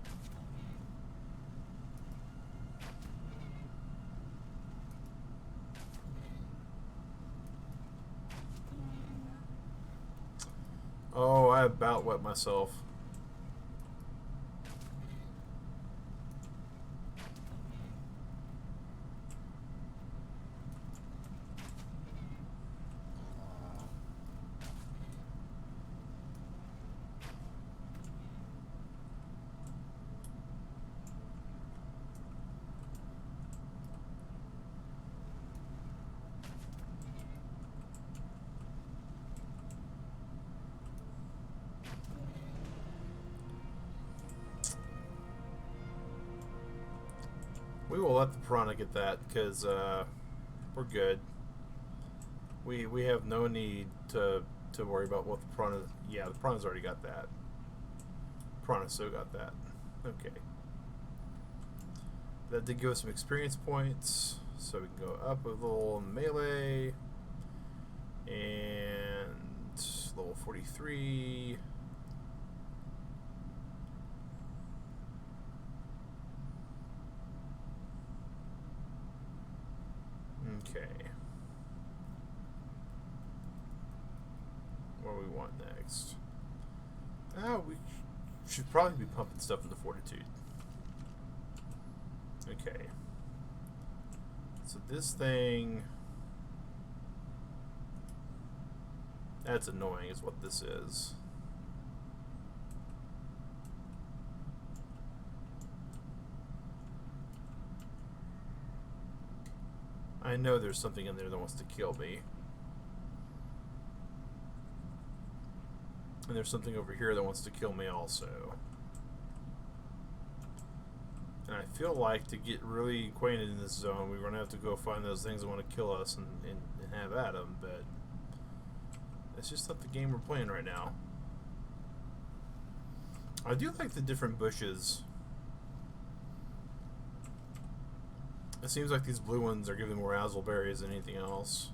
Oh, I about wet myself. We will let the piranha get that, because we're good. We have no need to worry about what the piranha... Yeah, the piranha's already got that. Piranha still got that. Okay. That did give us some experience points, so we can go up a little melee. And level 43... Okay. What do we want next? We should probably be pumping stuff into fortitude. Okay. So this thing... That's annoying is what this is. I know there's something in there that wants to kill me. And there's something over here that wants to kill me also. And I feel like to get really acquainted in this zone, we're going to have to go find those things that want to kill us and have at them, but it's just not the game we're playing right now. I do like the different bushes. It seems like these blue ones are giving more razzleberries than anything else.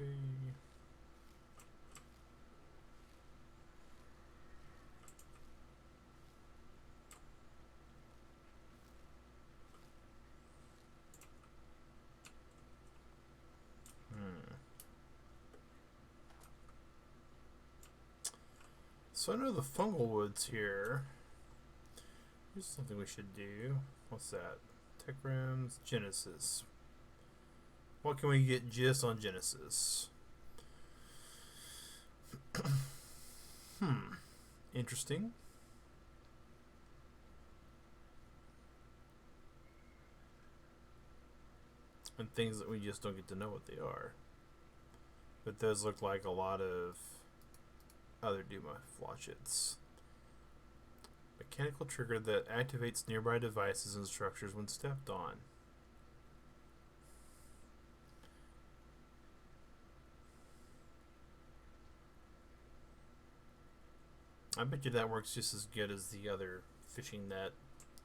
Okay. So I know the fungal wood's here. Here's something we should do. What's that? Tech Rooms, Genesis. What can we get just on Genesis? Interesting. And things that we just don't get to know what they are. But those look like a lot of other Duma flotchets. Mechanical trigger that activates nearby devices and structures when stepped on. I bet you that works just as good as the other fishing net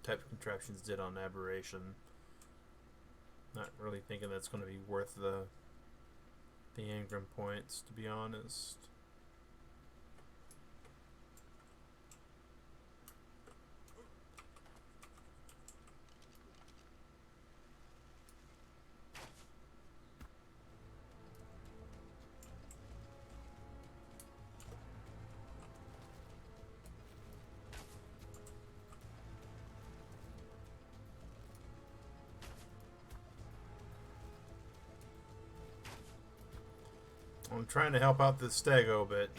type contraptions did on Aberration. Not really thinking that's going to be worth the engram points, to be honest. I'm trying to help out this Stego, but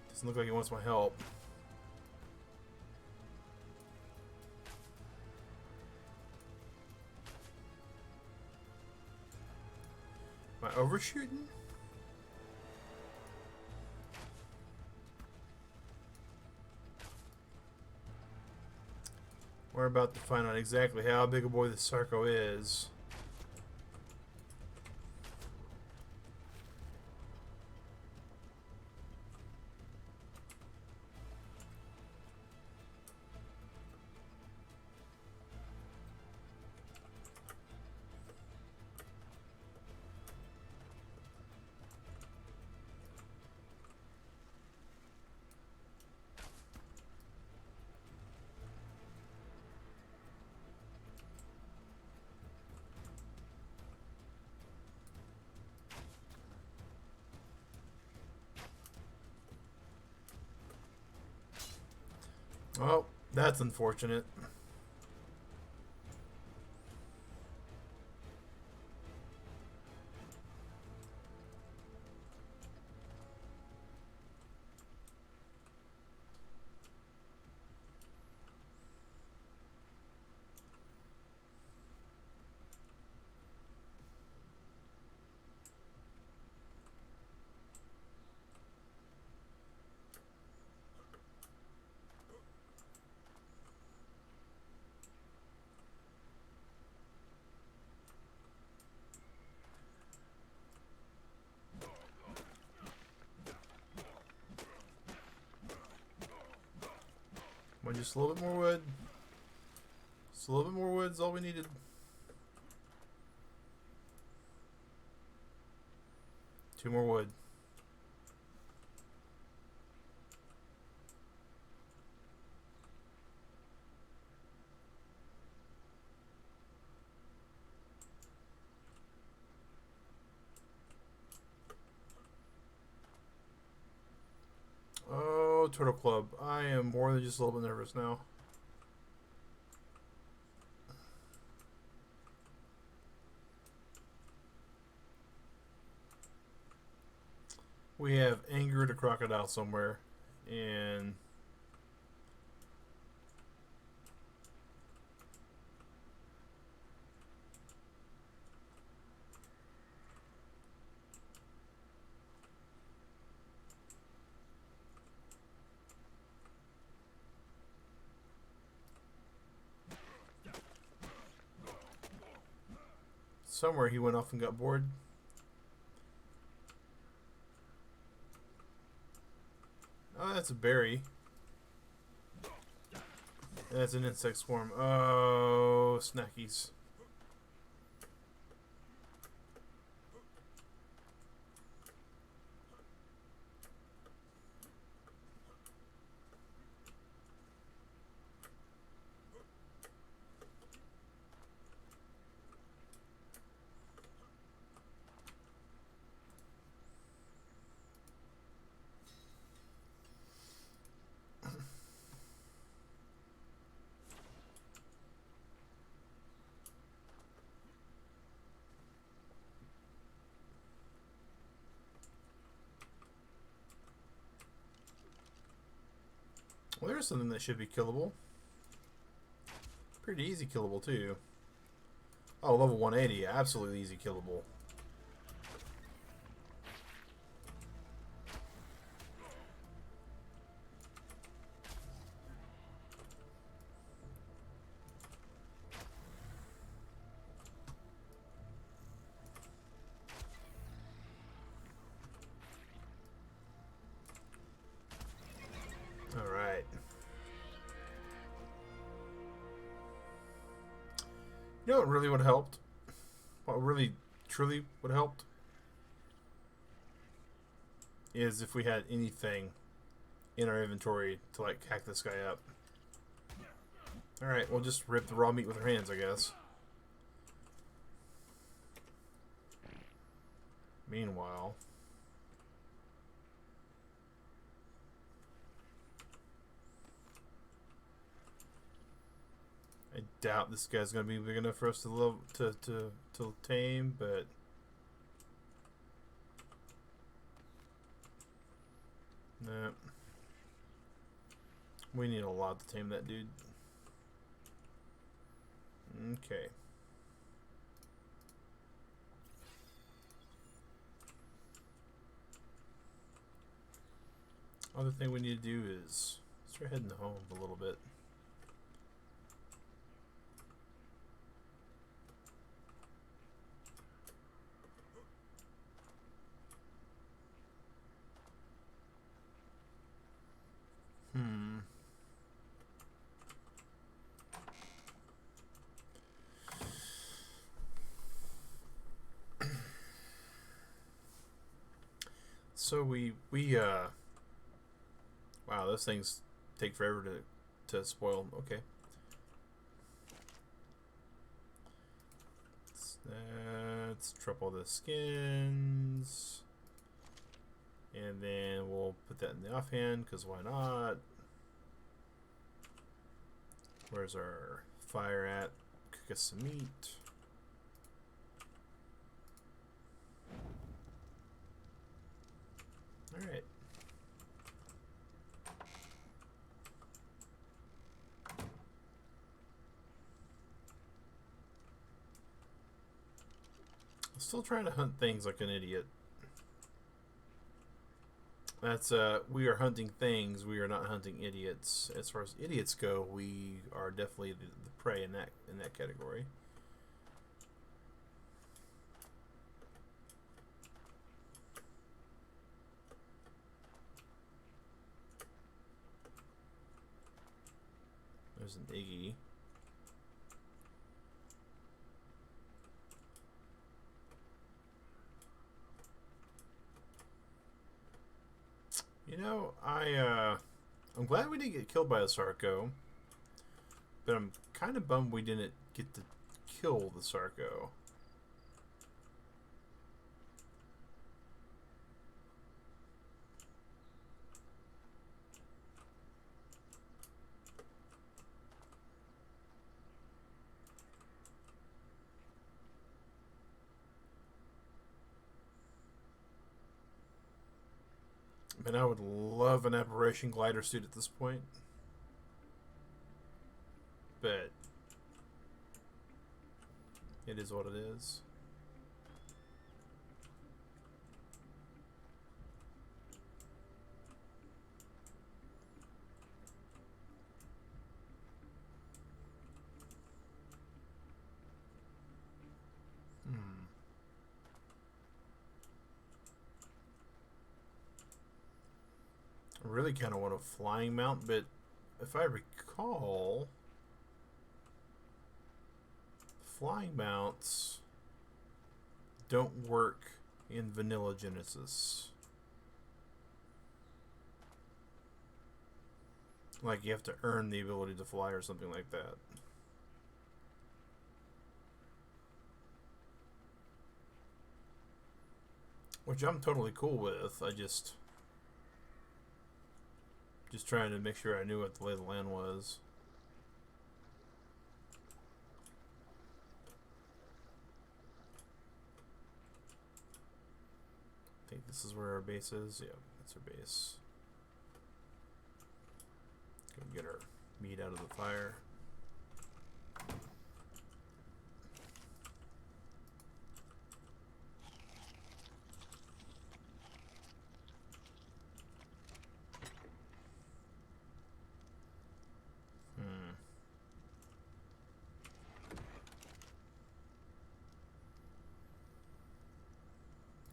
doesn't look like he wants my help. Am I overshooting? We're about to find out exactly how big a boy this Sarco is. Well, that's unfortunate. Well, just a little bit more wood. Just a little bit more wood is all we needed. Two more wood. Oh, Turtle Club. I am more than just a little bit nervous now. We have angered a crocodile somewhere, and somewhere he went off and got bored. Oh, that's a berry. That's an insect swarm. Oh, snackies. Well, there's something that should be killable. Pretty easy killable, too. Oh, level 180. Absolutely easy killable. Alright. You know what really would have helped? What really, truly would have helped? Is if we had anything in our inventory to, like, hack this guy up. Alright, we'll just rip the raw meat with our hands, I guess. Meanwhile... I doubt this guy's gonna be big enough for us to love to tame, but nah. We need a lot to tame that dude. Okay. Other thing we need to do is start heading home a little bit. So wow, those things take forever to spoil. Okay. Let's triple the skins. And then we'll put that in the offhand, because why not? Where's our fire at? Cook us some meat. Alright. Still trying to hunt things like an idiot. That's we are hunting things, we are not hunting idiots. As far as idiots go, we are definitely the prey in that category. There's an Iggy. You know, I'm glad we didn't get killed by a Sarco, but I'm kind of bummed we didn't get to kill the Sarco. And I would love an aberration glider suit at this point. But it is what it is. I really kind of want a flying mount, but if I recall, flying mounts don't work in vanilla Genesis. Like, you have to earn the ability to fly or something like that. Which I'm totally cool with. I just trying to make sure I knew what the lay of the land was. I think this is where our base is. Yeah, that's our base. Go get our meat out of the fire.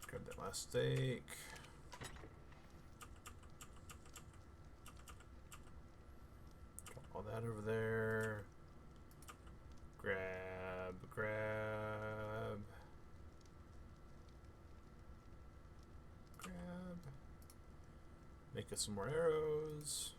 Grab that last steak. Got all that over there. Grab. Make us some more arrows.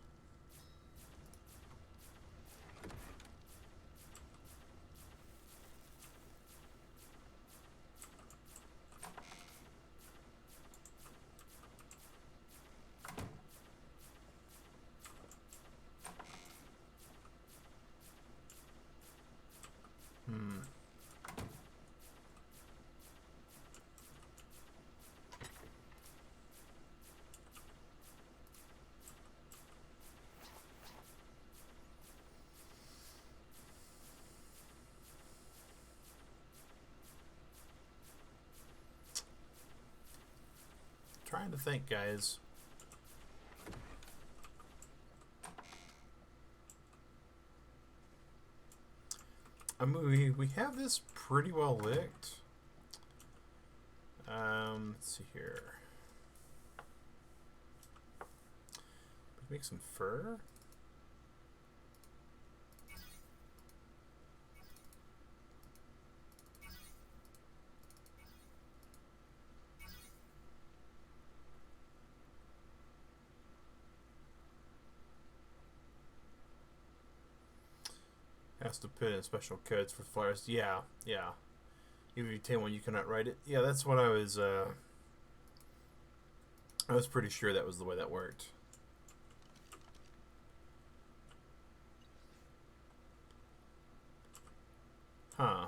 Trying to think, guys. I mean, we have this pretty well licked. Let's see here. Make some fur. Has to put in special codes for flyers. Yeah. If you obtain one, you cannot write it. Yeah, that's what I was pretty sure that was the way that worked. Huh.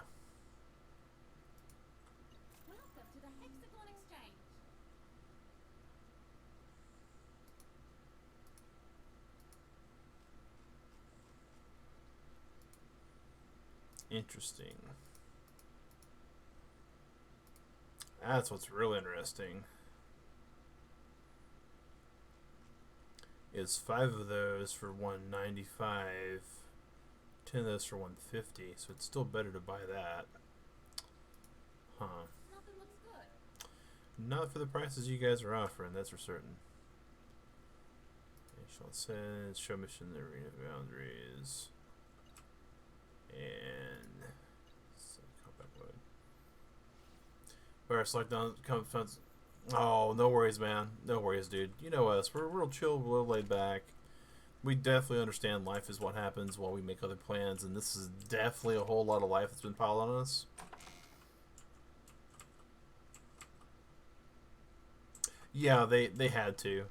Welcome to the Hexagon Exchange. Interesting. That's what's real interesting. Is 5 of those for 195, 10 of those for 150, so it's still better to buy that. Huh. Nothing looks good. Not for the prices you guys are offering, that's for certain. Shall send, show mission arena boundaries. And combat mode. Where select down comes. Oh, no worries, man. No worries, dude. You know us. We're real chill, real laid back. We definitely understand life is what happens while we make other plans, and this is definitely a whole lot of life that's been piled on us. Yeah, they had to.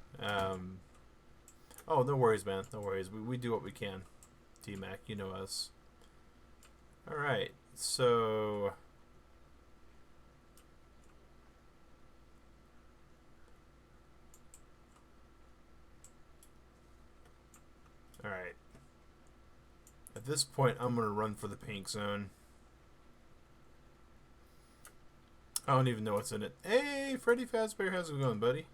Oh, no worries, man. No worries. We do what we can. T-Mac, you know us. Alright, so... Alright. At this point, I'm going to run for the pink zone. I don't even know what's in it. Hey, Freddy Fazbear, how's it going, buddy?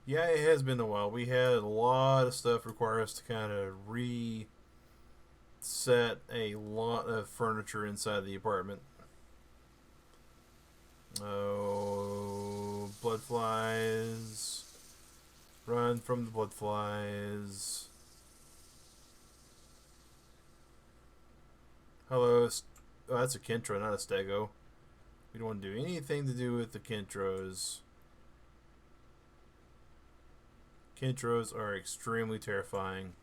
Yeah, it has been a while. We had a lot of stuff require us to kind of reset a lot of furniture inside the apartment. Oh, blood flies. Run from the blood flies. Hello. Oh, that's a Kentro, not a Stego. We don't want to do anything to do with the Kentros. Kentros are extremely terrifying.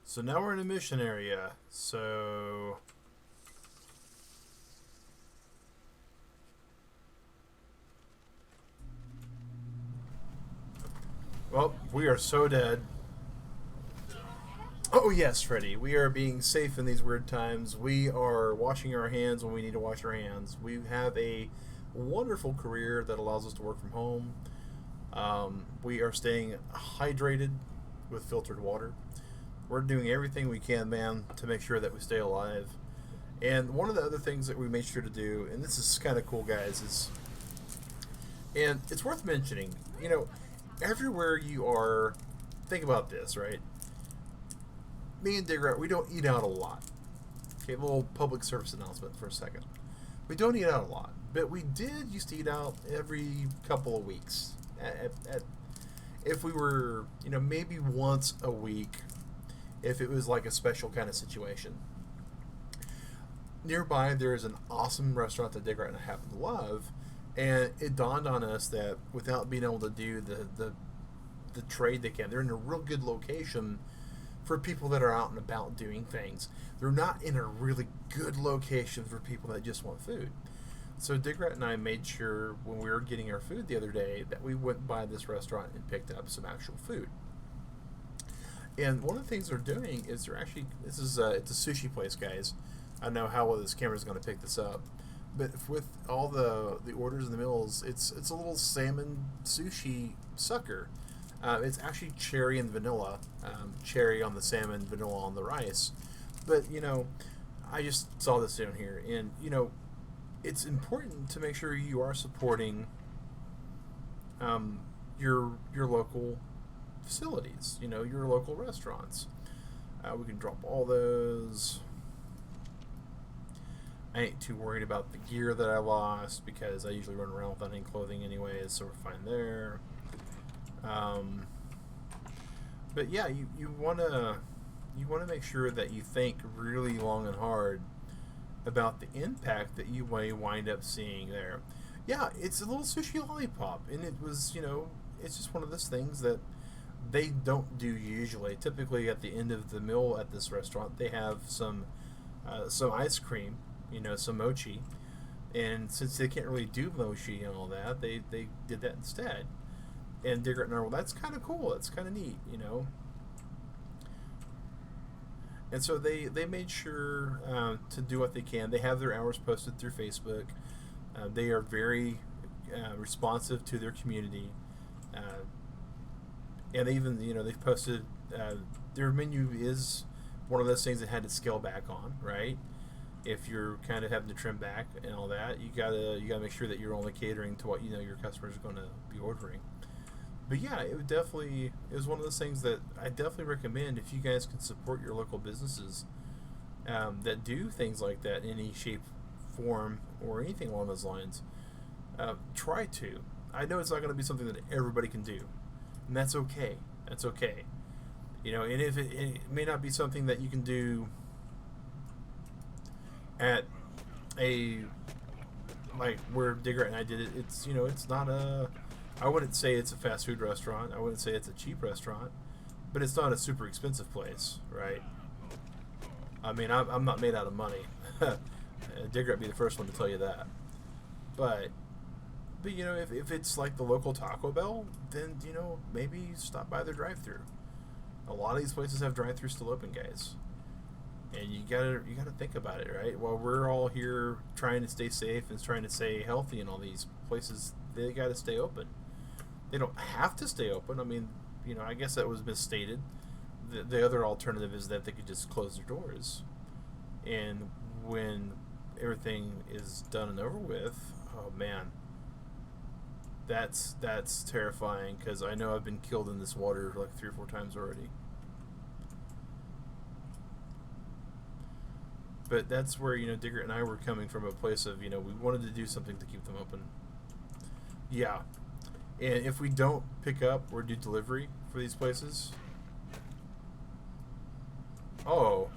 So now we're in a mission area. So... Well, we are so dead. Oh yes, Freddie. We are being safe in these weird times. We are washing our hands when we need to wash our hands. We have a wonderful career that allows us to work from home. We are staying hydrated with filtered water. We're doing everything we can, man, to make sure that we stay alive. And one of the other things that we made sure to do, and this is kind of cool, guys, is, and it's worth mentioning, everywhere you are, think about this, right? Me and Digger, we don't eat out a lot. Okay, a little public service announcement for a second. We don't eat out a lot, but we did used to eat out every couple of weeks. If we were, maybe once a week, if it was like a special kind of situation. Nearby, there is an awesome restaurant that Digger and I happen to love, and it dawned on us that without being able to do the trade they can, they're in a real good location for people that are out and about doing things. They're not in a really good location for people that just want food. So Digrat and I made sure when we were getting our food the other day that we went by this restaurant and picked up some actual food. And one of the things they're doing is it's a sushi place, guys. I don't know how well this camera is going to pick this up, but with all the orders in the meals, it's a little salmon sushi sucker. It's actually cherry and vanilla. Cherry on the salmon, vanilla on the rice. But, I just saw this down here. And, it's important to make sure you are supporting your local facilities, your local restaurants. We can drop all those. I ain't too worried about the gear that I lost because I usually run around without any clothing anyways, so we're fine there. But yeah, you wanna make sure that you think really long and hard about the impact that you may wind up seeing there. Yeah, it's a little sushi lollipop, and it was, it's just one of those things that they don't do usually. Typically, at the end of the meal at this restaurant, they have some ice cream, some mochi, and since they can't really do mochi and all that, they did that instead. And Digger and I, well, that's kind of cool. That's kind of neat, And so they made sure to do what they can. They have their hours posted through Facebook. They are very responsive to their community. And they even, they've posted, their menu is one of those things that had to scale back on, right? If you're kind of having to trim back and all that, you gotta make sure that you're only catering to what your customers are going to be ordering. But yeah, it was one of those things that I definitely recommend if you guys can support your local businesses that do things like that in any shape, form, or anything along those lines. Try to. I know it's not going to be something that everybody can do, and that's okay. That's okay. And if it may not be something that you can do at like where Digger and I did it, it's it's not I wouldn't say it's a fast food restaurant. I wouldn't say it's a cheap restaurant, but it's not a super expensive place, right? I mean, I'm not made out of money. Digger would be the first one to tell you that. But if it's like the local Taco Bell, then maybe stop by their drive-thru. A lot of these places have drive-thrus still open, guys. And you gotta think about it, right? While we're all here trying to stay safe and trying to stay healthy in all these places, they gotta stay open. They don't have to stay open. I mean, I guess that was misstated. The other alternative is that they could just close their doors. And when everything is done and over with, oh man, that's terrifying because I know I've been killed in this water like 3 or 4 times already. But that's where, Digger and I were coming from a place of, we wanted to do something to keep them open. Yeah. And if we don't pick up or do delivery for these places... Oh.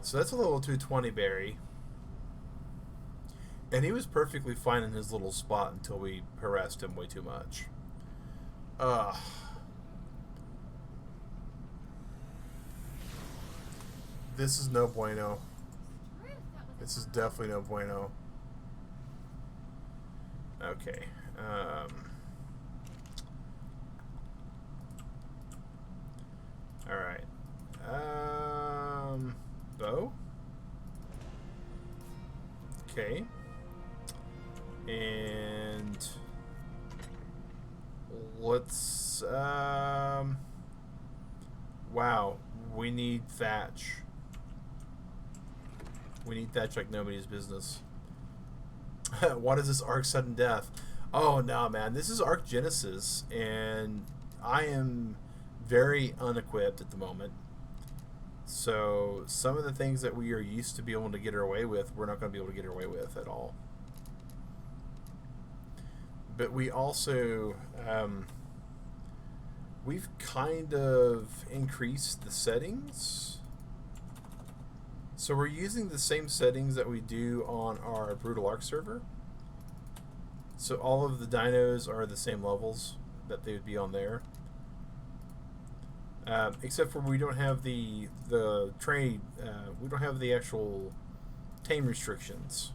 So that's a level 220 berry. And he was perfectly fine in his little spot until we harassed him way too much. This is no bueno. This is definitely no bueno. Okay. All right. Bow. Okay. And let's wow, we need thatch. We need thatch like nobody's business. What is this Arc Sudden Death? Oh no, man, this is Arc Genesis, and I am very unequipped at the moment. So some of the things that we are used to be able to get away with, we're not going to be able to get away with at all. But we also we've kind of increased the settings. So we're using the same settings that we do on our Brutal Arc server. So all of the dinos are the same levels that they would be on there. Except for we don't have the trade, we don't have the actual tame restrictions.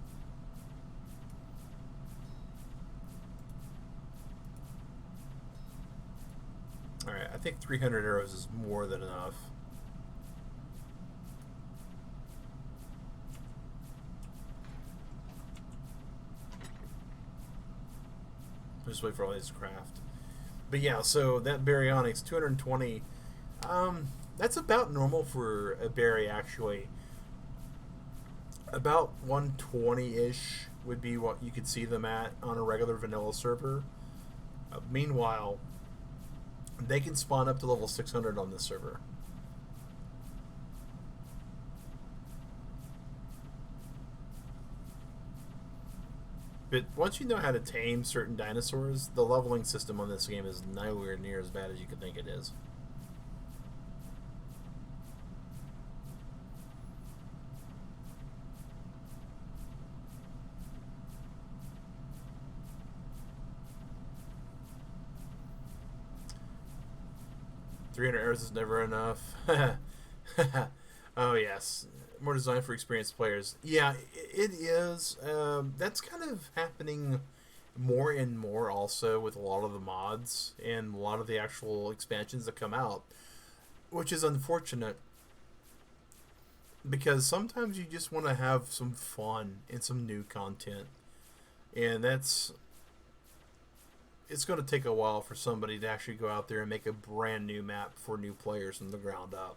Alright, I think 300 arrows is more than enough. Just wait for all these to craft. But yeah, so that baryonyx, 220. That's about normal for a berry, actually. About 120-ish would be what you could see them at on a regular vanilla server. Meanwhile, they can spawn up to level 600 on this server. But once you know how to tame certain dinosaurs, the leveling system on this game is nowhere near as bad as you could think it is. "300 arrows is never enough." Oh yes, more designed for experienced players. Yeah, it is. That's kind of happening more and more also with a lot of the mods and a lot of the actual expansions that come out, which is unfortunate because sometimes you just want to have some fun and some new content, and it's going to take a while for somebody to actually go out there and make a brand new map for new players from the ground up.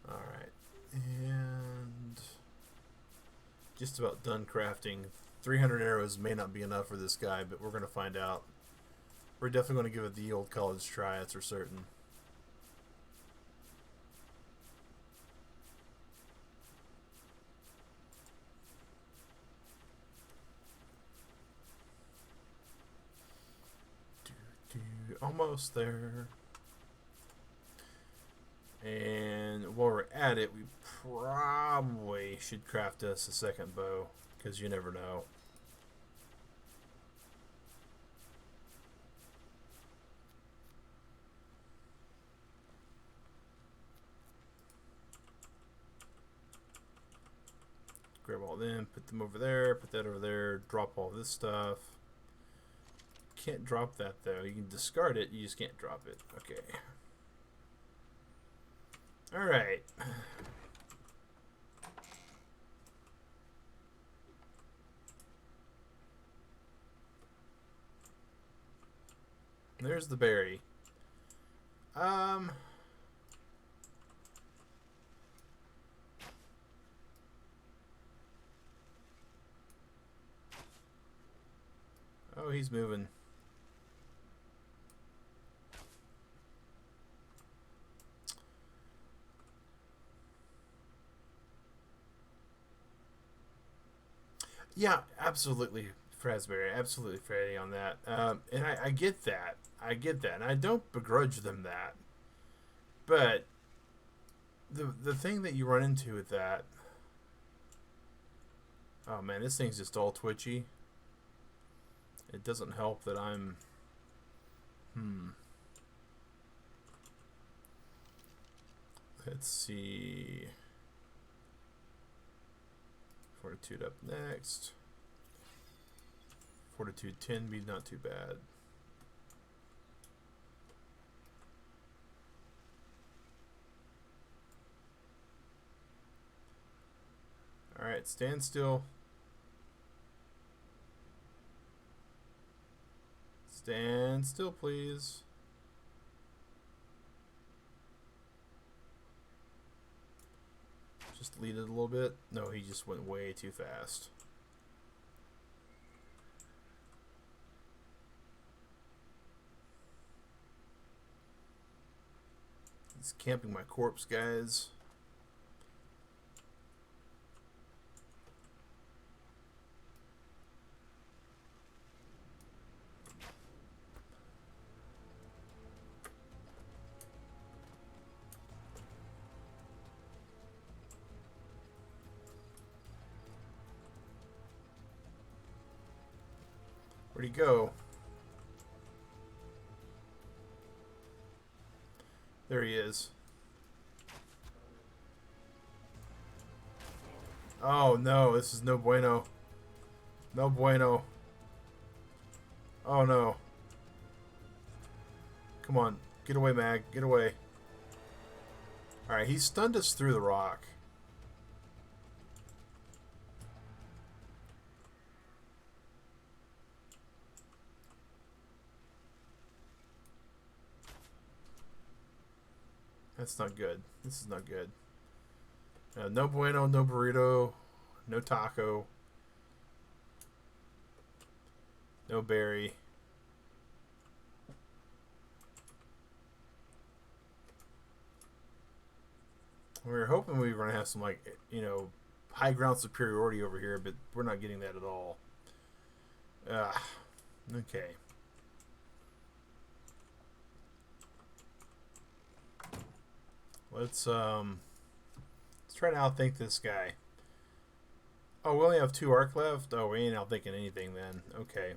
Alright, and just about done crafting. 300 arrows may not be enough for this guy, but we're going to find out. We're definitely going to give it the old college try, that's for certain. Almost there. And while we're at it, we probably should craft us a second bow, because you never know. Grab all them, put them over there, put that over there, drop all this stuff. Can't drop that though. You can discard it, you just can't drop it. Okay. Alright. There's the berry. Oh, he's moving. Yeah, absolutely, Frasberry. Absolutely, Freddy, on that. And I get that. I get that. And I don't begrudge them that. But the thing that you run into with that... Oh, man, this thing's just all twitchy. It doesn't help that I'm... Let's see. Fortitude up next. Fortitude 10 be not too bad. Alright, stand still. Stand still, please. Just lead it a little bit. No, he just went way too fast. He's camping my corpse, guys. Where'd he go? There he is. Oh no, this is no bueno. No bueno. Oh no. Come on. Get away, Mag. Get away. Alright, he stunned us through the rock. That's not good. This is not good. No bueno, no burrito, no taco, no berry. We were hoping we were going to have some, like, you know, high ground superiority over here, but we're not getting that at all. Okay. Let's try to outthink this guy. Oh, we only have 2 arc left? Oh, we ain't outthinking anything then. Okay.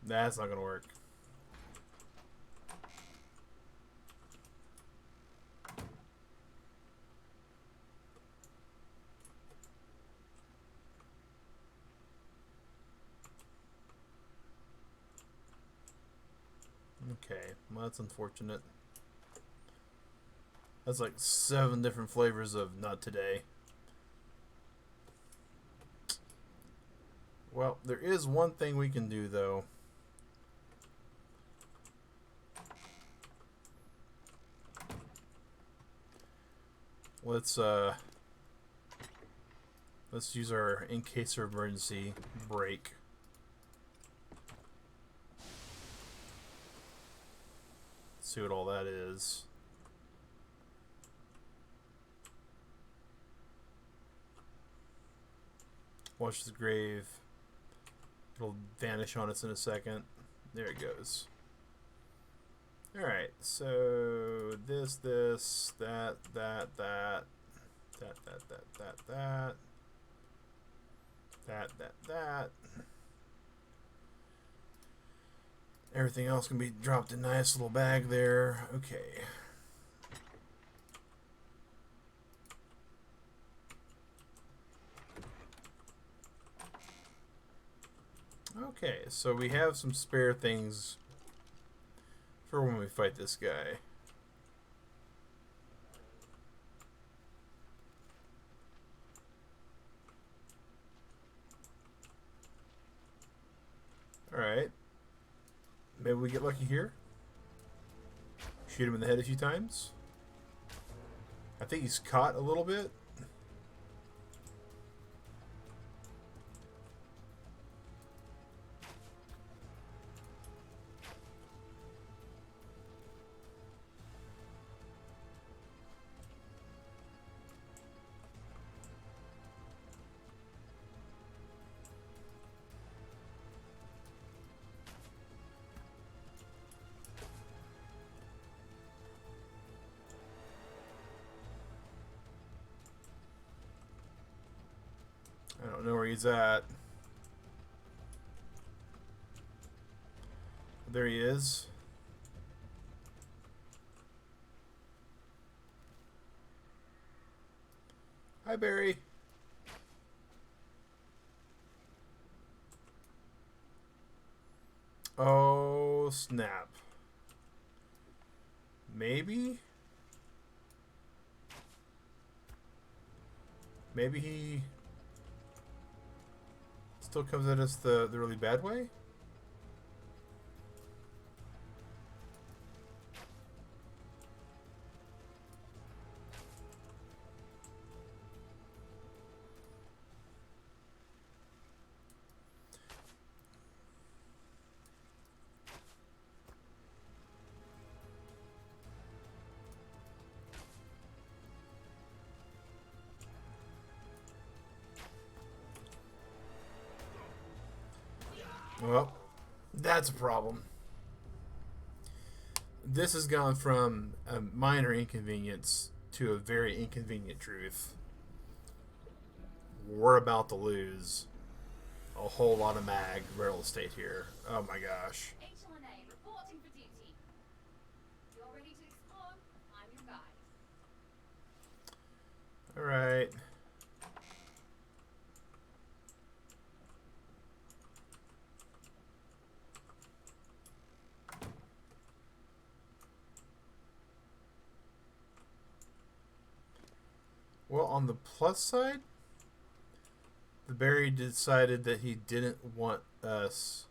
That's not gonna work. Okay, well, that's unfortunate. That's like 7 different flavors of not today. Well, there is one thing we can do, though. Let's use our in case of emergency break. See what all that is. Watch the grave. It'll vanish on us in a second. There it goes. Alright, so this, that. Everything else can be dropped in a nice little bag there. Okay. Okay, so we have some spare things for when we fight this guy. Alright. Maybe we get lucky here. Shoot him in the head a few times. I think he's caught a little bit. I don't know where he's at. There he is. Hi, Barry. Oh, snap. Maybe? Maybe he still comes at us the really bad way? Well, that's a problem. This has gone from a minor inconvenience to a very inconvenient truth. We're about to lose a whole lot of mag real estate here. Oh my gosh. HLNA reporting for duty. You're ready to explore? I'm your guide. Alright. Well, on the plus side, the Barry decided that he didn't want us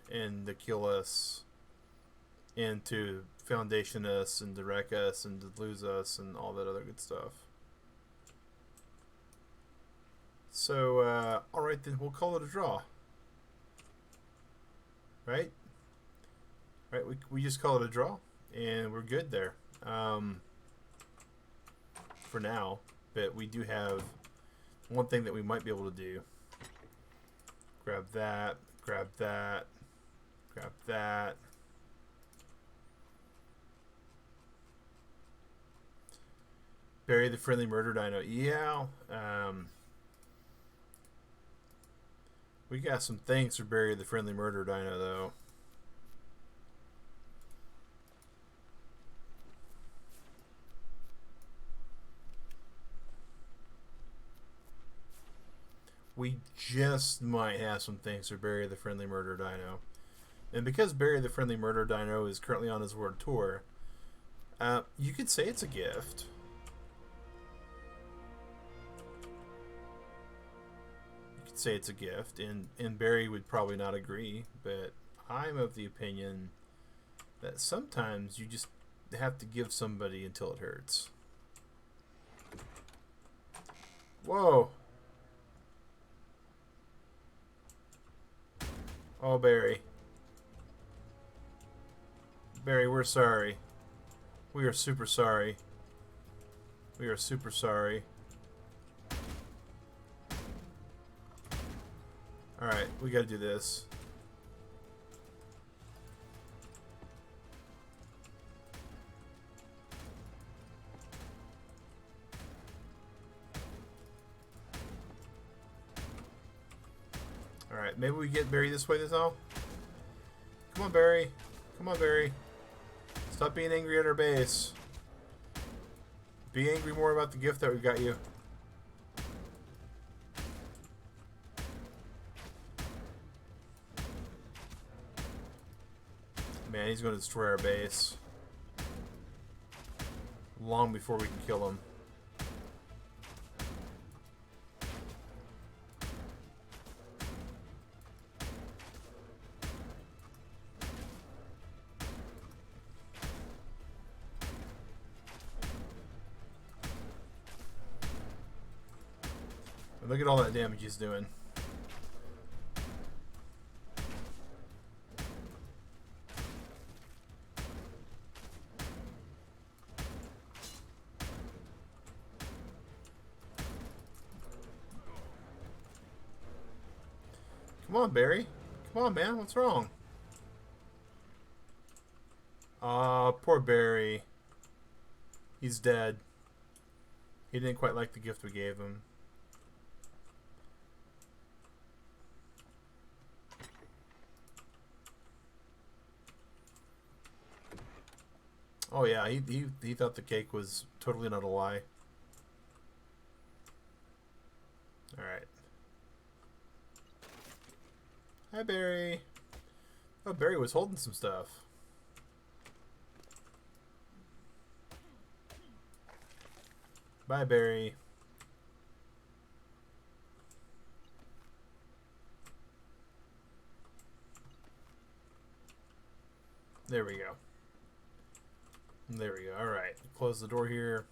and to kill us and to foundation us and to wreck us and to lose us and all that other good stuff. So, alright then, we'll call it a draw. Right? Right, we just call it a draw and we're good there. For now, but we do have one thing that we might be able to do. Grab that, grab that, grab that. Bury the friendly murder dino. Yeah. We got some things for bury the friendly murder dino though. We just might have some things for bury the friendly murder dino. And because Bury the Friendly Murder Dino is currently on his world tour, you could say it's a gift. You could say it's a gift, and Barry would probably not agree, but I'm of the opinion that sometimes you just have to give somebody until it hurts. Whoa. Oh, Barry. Barry, we're sorry. We are super sorry. We are super sorry. Alright, we gotta do this. Alright, maybe we get Barry this way this all. Come on, Barry. Come on, Barry. Stop being angry at our base. Be angry more about the gift that we got you. Man, he's going to destroy our base. Long before we can kill him. And look at all that damage he's doing. Come on, Barry. Come on, man. What's wrong? Aw, poor Barry. He's dead. He didn't quite like the gift we gave him. Oh yeah, he thought the cake was totally not a lie. Hi, Barry. Oh, Barry was holding some stuff. Bye, Barry. There we go. There we go. All right. Close the door here.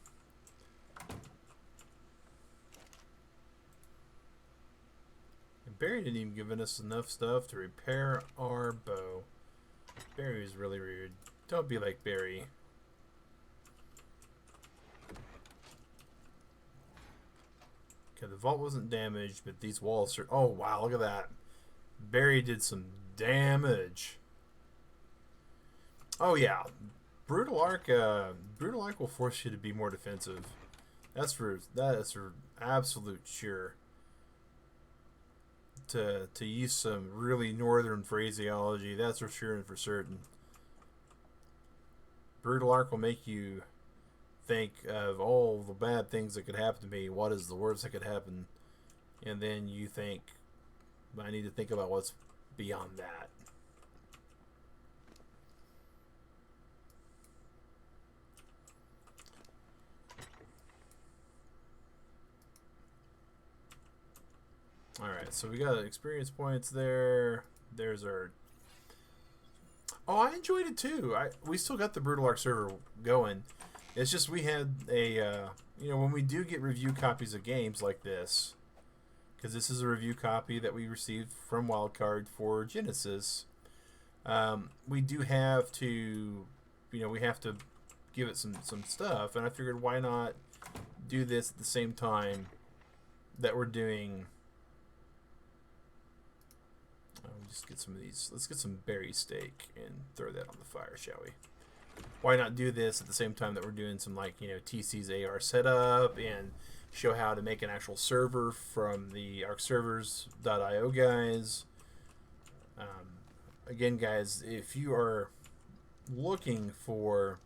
And Barry didn't even give us enough stuff to repair our bow. Barry was really rude. Don't be like Barry. Okay, the vault wasn't damaged, but these walls are... Oh, wow, look at that. Barry did some damage. Oh, yeah. Brutal Arc will force you to be more defensive. That is for absolute sure. To use some really northern phraseology, that's for sure and for certain. Brutal Arc will make you think of all the bad things that could happen to me. What is the worst that could happen? And then you think, I need to think about what's beyond that. Alright, so we got experience points there. There's our... Oh, I enjoyed it too. We still got the Brutal Arc server going. It's just we had a... when we do get review copies of games like this, because this is a review copy that we received from Wildcard for Genesis, we do have to... we have to give it some stuff, and I figured why not do this at the same time that we're doing... just get some of these. Let's get some berry steak and throw that on the fire, shall we? Why not do this at the same time that we're doing some TCsAR setup and show how to make an actual server from the arcservers.io guys. Again, guys, if you are looking for,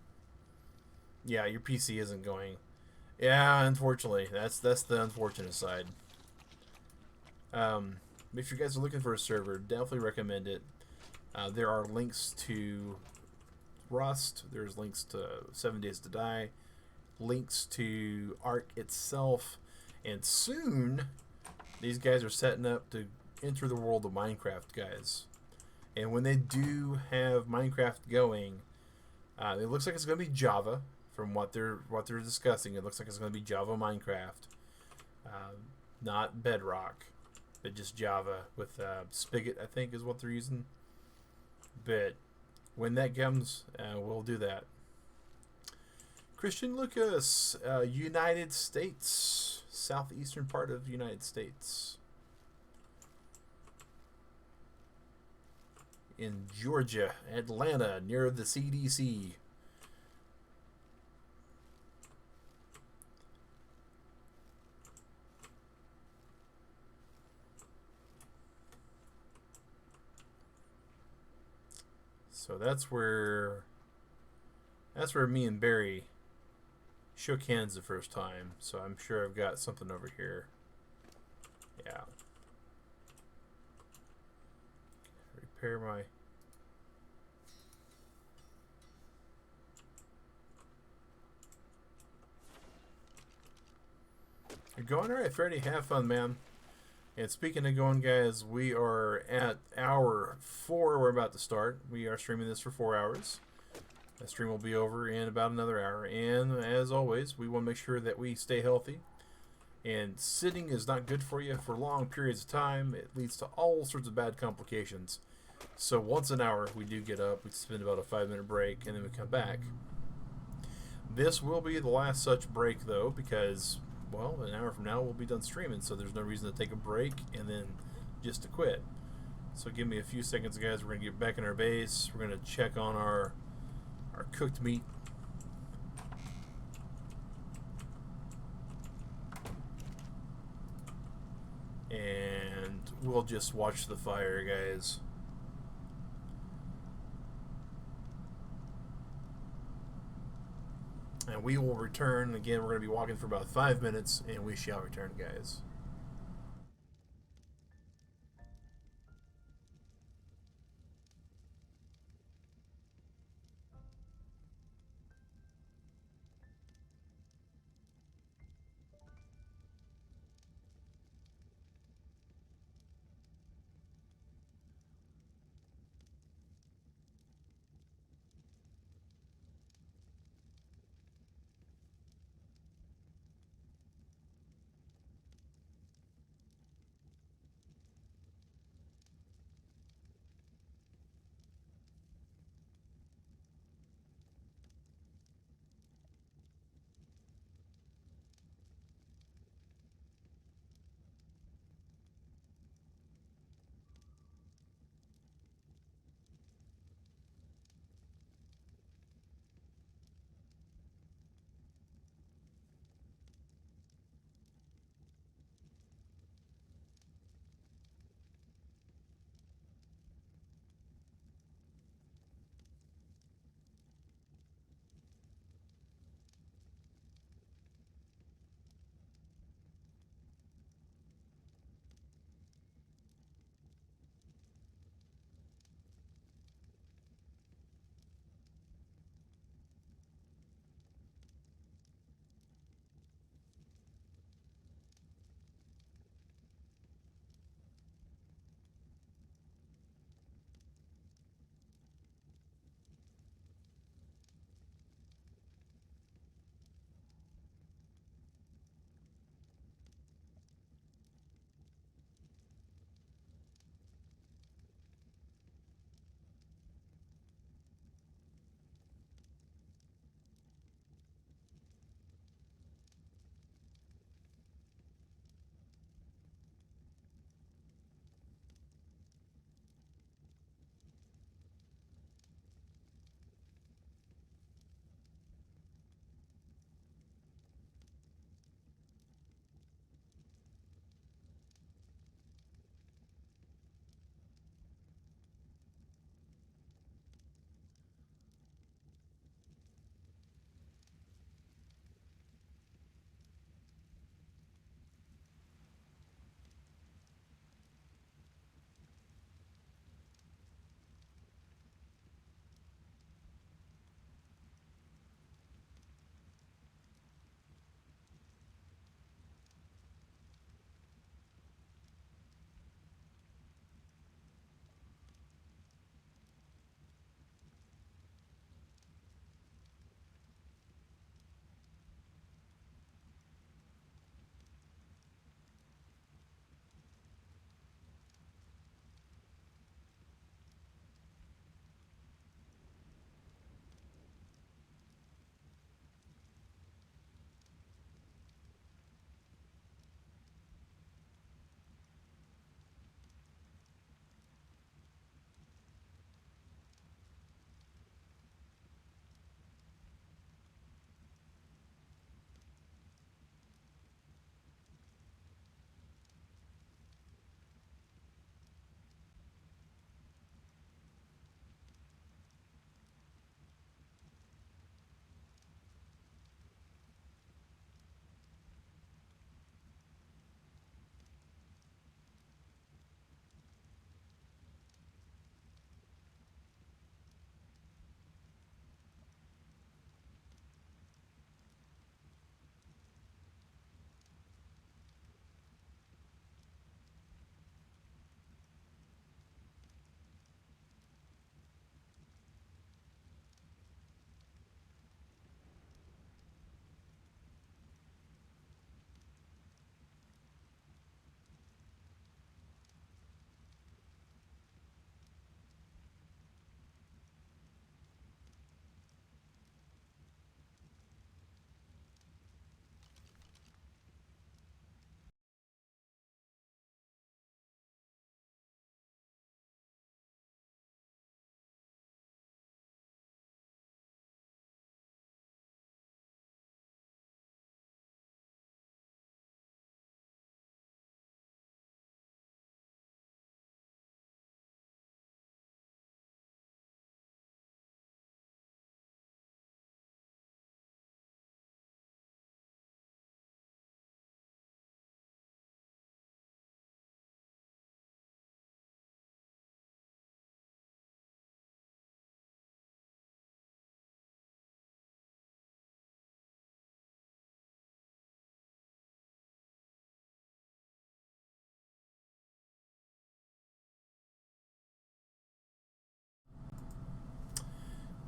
your PC isn't going. Yeah, unfortunately, that's the unfortunate side. If you guys are looking for a server, definitely recommend it. There are links to Rust. There's links to 7 Days to Die. Links to Ark itself. And soon, these guys are setting up to enter the world of Minecraft, guys. And when they do have Minecraft going, it looks like it's going to be Java. From what they're discussing, it looks like it's going to be Java Minecraft, not Bedrock. But just Java with Spigot, I think, is what they're using. But when that comes, we'll do that. Christian Lucas, United States, southeastern part of the United States. In Georgia, Atlanta, near the CDC. So that's where me and Barry shook hands the first time. So I'm sure I've got something over here. Yeah. Repair my... You're going alright, Freddy. Have fun, man. And speaking of going, guys, we are at hour 4. We're about to start. We are streaming this for 4 hours. The stream will be over in about another hour. And as always, we want to make sure that we stay healthy. And sitting is not good for you for long periods of time. It leads to all sorts of bad complications. So once an hour, we do get up. We spend about a 5-minute break, and then we come back. This will be the last such break, though, because... well, an hour from now we'll be done streaming, so there's no reason to take a break and then just to quit. So give me a few seconds, guys. We're going to get back in our base. We're going to check on our cooked meat. And we'll just watch the fire, guys. And we will return. Again, we're going to be walking for about 5 minutes, and we shall return, guys.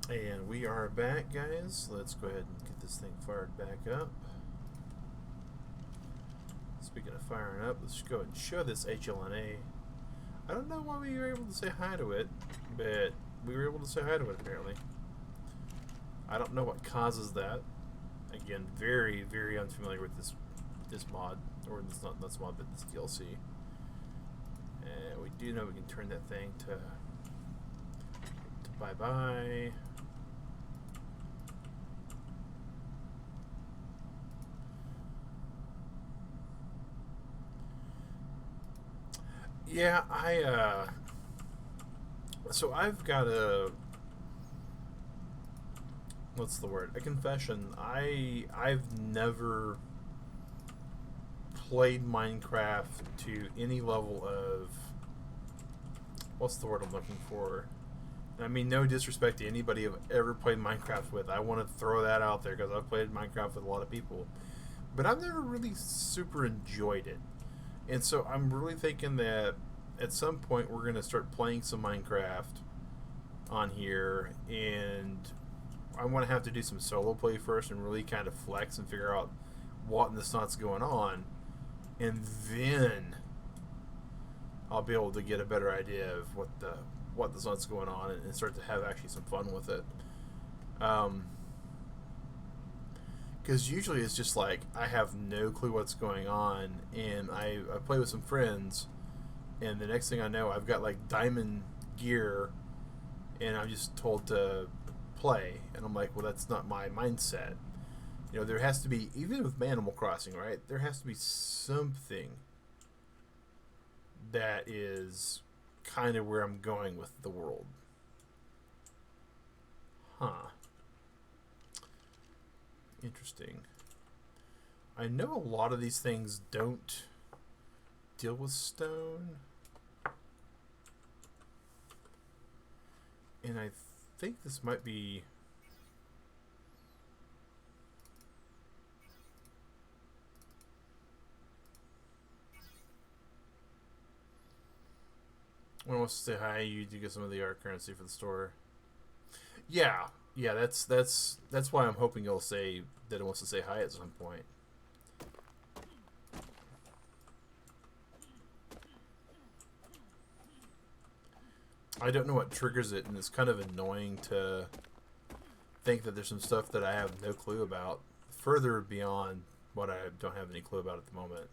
And we are back, guys. Let's go ahead and get this thing fired back up. Speaking of firing up, let's go ahead and show this HLNA. I don't know why we were able to say hi to it, but we were able to say hi to it apparently. I don't know what causes that. Again, very, very unfamiliar with this mod, or this not this mod, but this DLC. And we do know we can turn that thing to bye bye. Yeah, so I've got what's the word? A confession. I've never played Minecraft to any level of, what's the word I'm looking for? I mean, no disrespect to anybody I've ever played Minecraft with. I want to throw that out there because I've played Minecraft with a lot of people, but I've never really super enjoyed it. And so I'm really thinking that at some point we're going to start playing some Minecraft on here, and I want to have to do some solo play first and really kind of flex and figure out what in the snot's going on, and then I'll be able to get a better idea of what the snot's going on and start to have actually some fun with it. Because usually it's just like I have no clue what's going on, and I play with some friends, and the next thing I know I've got like diamond gear, and I'm just told to play, and I'm like, well, that's not my mindset. You know, there has to be, even with Animal Crossing, right? There has to be something that is kind of where I'm going with the world. Huh. Interesting. I know a lot of these things don't deal with stone, and I think this might be when I want to say hi, you do get some of the art currency for the store. Yeah, that's why I'm hoping you'll say that it wants to say hi at some point. I don't know what triggers it, and it's kind of annoying to think that there's some stuff that I have no clue about, further beyond what I don't have any clue about at the moment.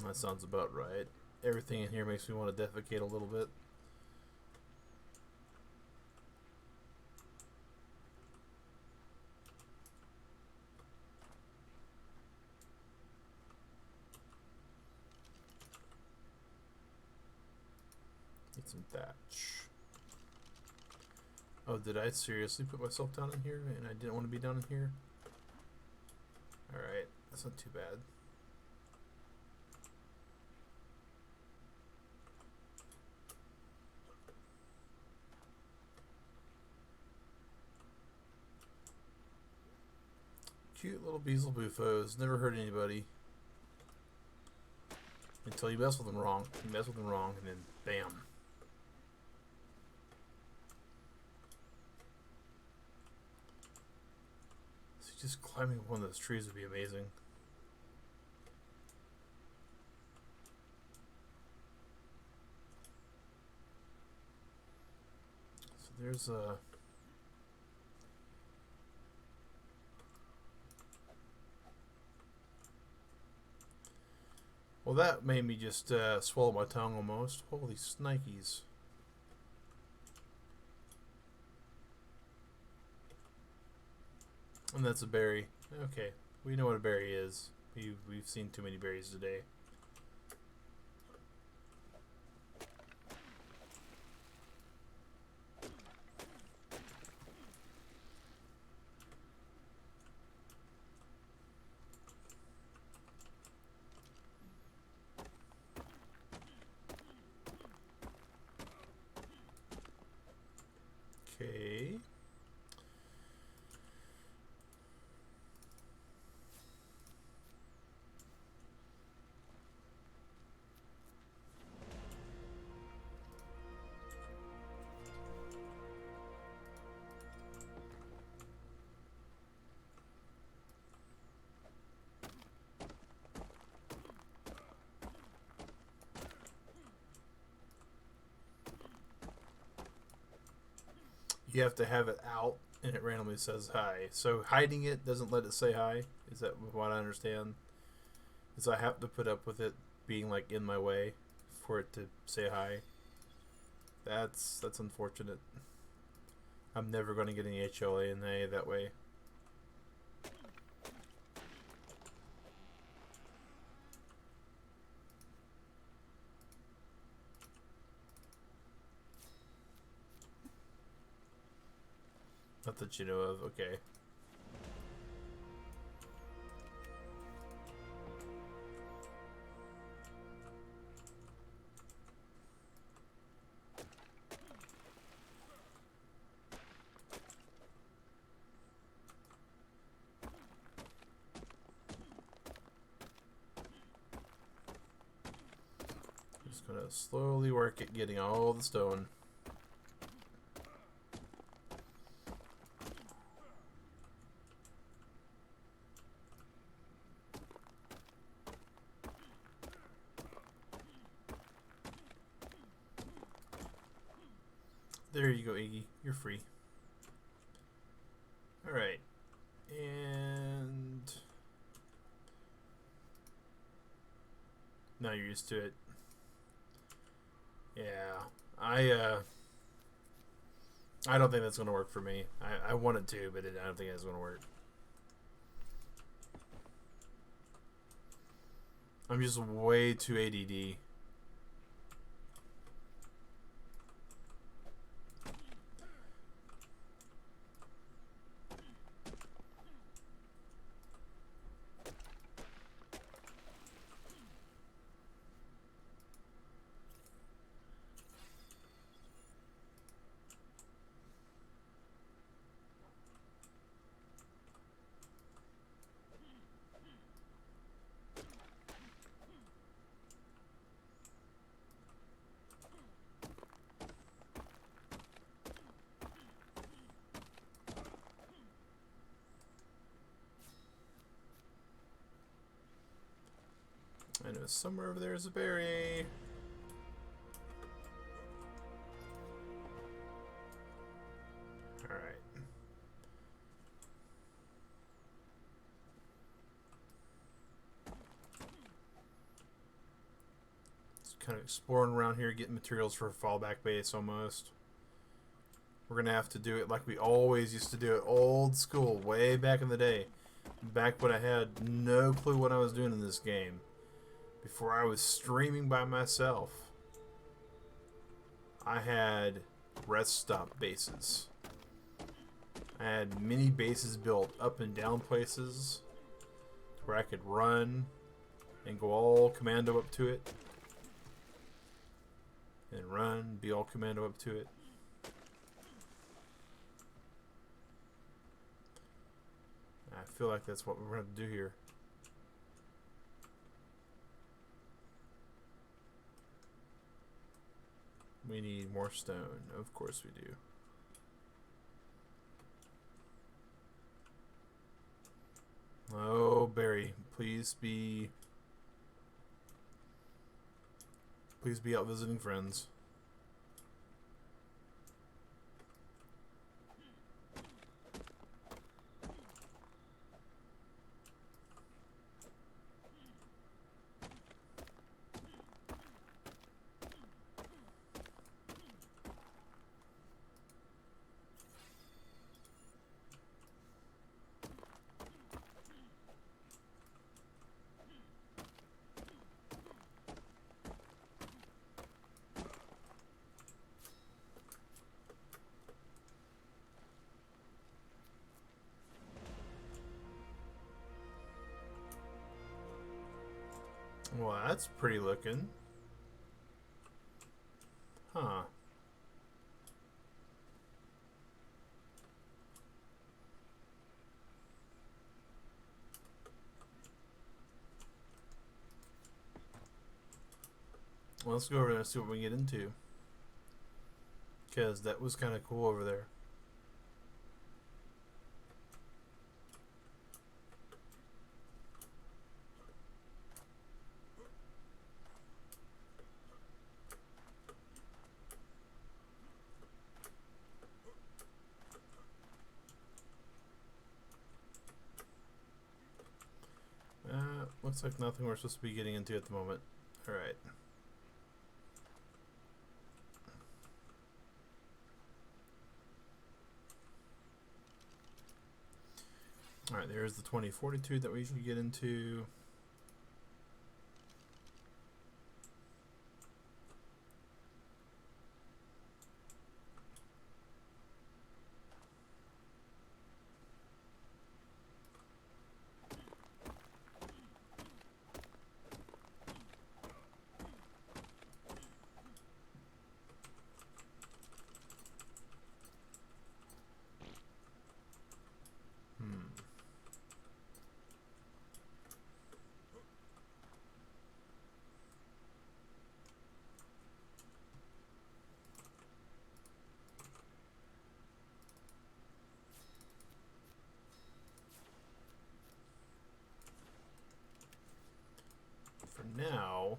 That sounds about right. Everything in here makes me want to defecate a little bit. Get some thatch. Oh, did I seriously put myself down in here and I didn't want to be down in here? Alright, that's not too bad. Cute little Beelzebufos. Never hurt anybody. Until you mess with them wrong. You mess with them wrong, and then bam. So just climbing up one of those trees would be amazing. So there's a... Well, that made me just swallow my tongue almost. Holy snikes. And that's a berry. Okay, we know what a berry is. We've seen too many berries today. Okay. You have to have it out and it randomly says hi. So hiding it doesn't let it say hi. Is that what I understand? Is I have to put up with it being like in my way for it to say hi. That's unfortunate. I'm never going to get any HLA in A that way. Not that you know of. Okay. Just gonna slowly work at getting all the stone. There you go, Iggy. You're free. Alright. And now you're used to it. Yeah. I don't think that's gonna work for me. I want it to, but I don't think it's gonna work. I'm just way too ADD. I know somewhere over there is a berry. Alright. Just kind of exploring around here, getting materials for a fallback base almost. We're going to have to do it like we always used to do it, old school, way back in the day. Back when I had no clue what I was doing in this game. Before I was streaming by myself, I had rest stop bases. I had mini bases built up and down places where I could run and go all commando up to it. And run, be all commando up to it. I feel like that's what we're going to have to do here. We need more stone. Of course we do. Oh, Barry, please be out visiting friends. Well, that's pretty looking. Huh. Well, let's go over there and see what we can get into. Because that was kind of cool over there. Looks like nothing we're supposed to be getting into at the moment. Alright. Alright, there's the 2042 that we usually get into. For now,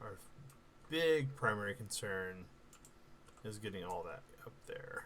our big primary concern is getting all that up there.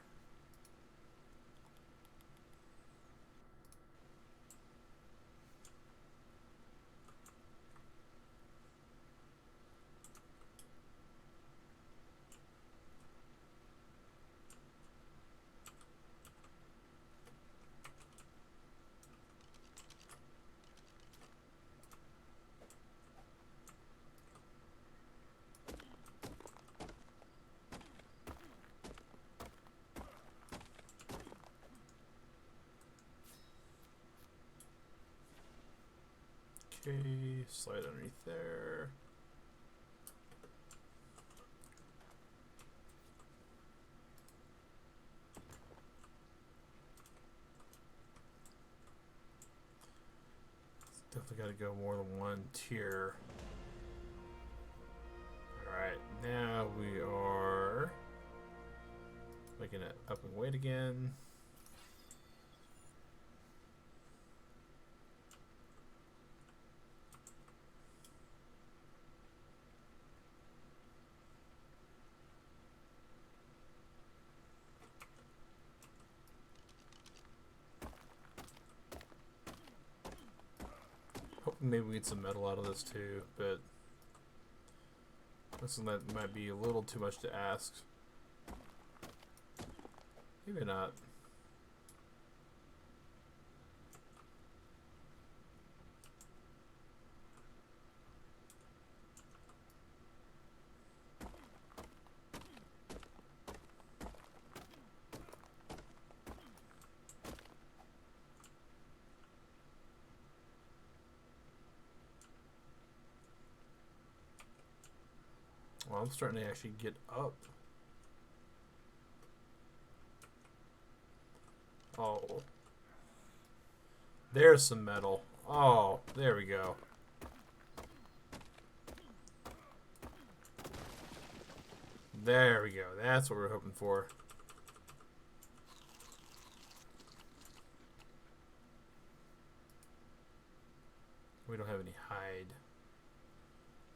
Okay, slide underneath there. Definitely got to go more than one tier. Alright, now we are making it up and weight again. Hoping maybe we get some metal out of this too, but listen, that might be a little too much to ask. Maybe not. Well, I'm starting to actually get up. Oh. There's some metal. Oh, there we go. There we go. That's what we're hoping for. We don't have any hide.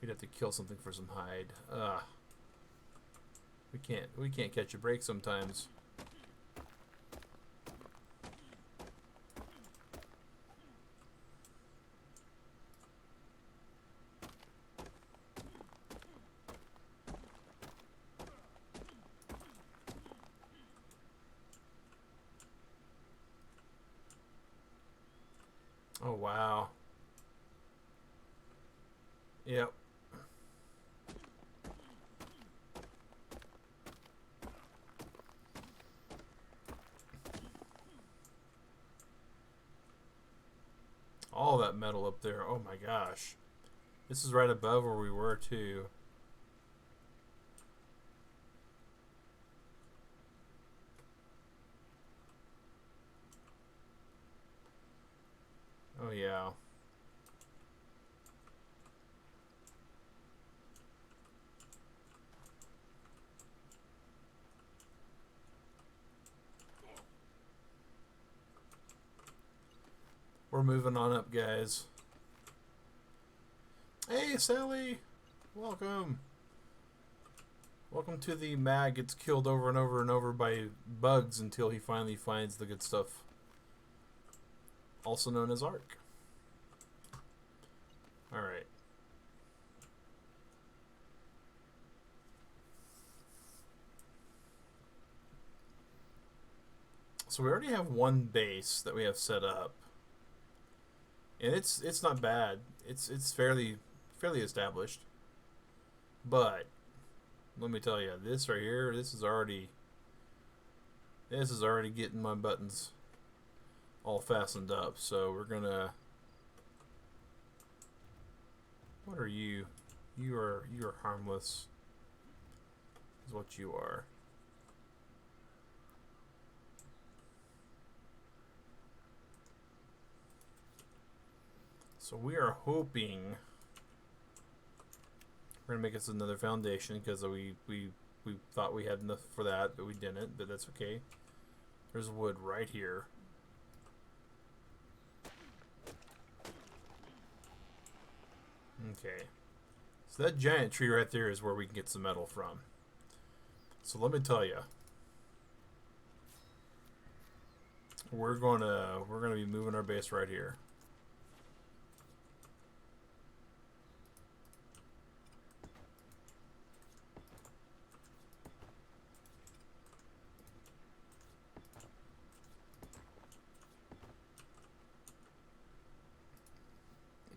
We'd have to kill something for some hide. Ugh. We can't catch a break sometimes. Oh wow. Yep. All that metal up there. Oh my gosh. This is right above where we were too. Oh yeah. We're moving on up, guys. Hey, Sally! Welcome. Welcome to the mag gets killed over and over and over by bugs until he finally finds the good stuff. Also known as Ark. Alright. So we already have one base that we have set up. And it's not bad. It's fairly established. But let me tell you, this right here, this is already getting my buttons all fastened up. So we're gonna. What are you? You are harmless. Is what you are. So we are hoping we're gonna make us another foundation because we thought we had enough for that, but we didn't. But that's okay. There's wood right here. Okay. So that giant tree right there is where we can get some metal from. So let me tell you, we're gonna be moving our base right here.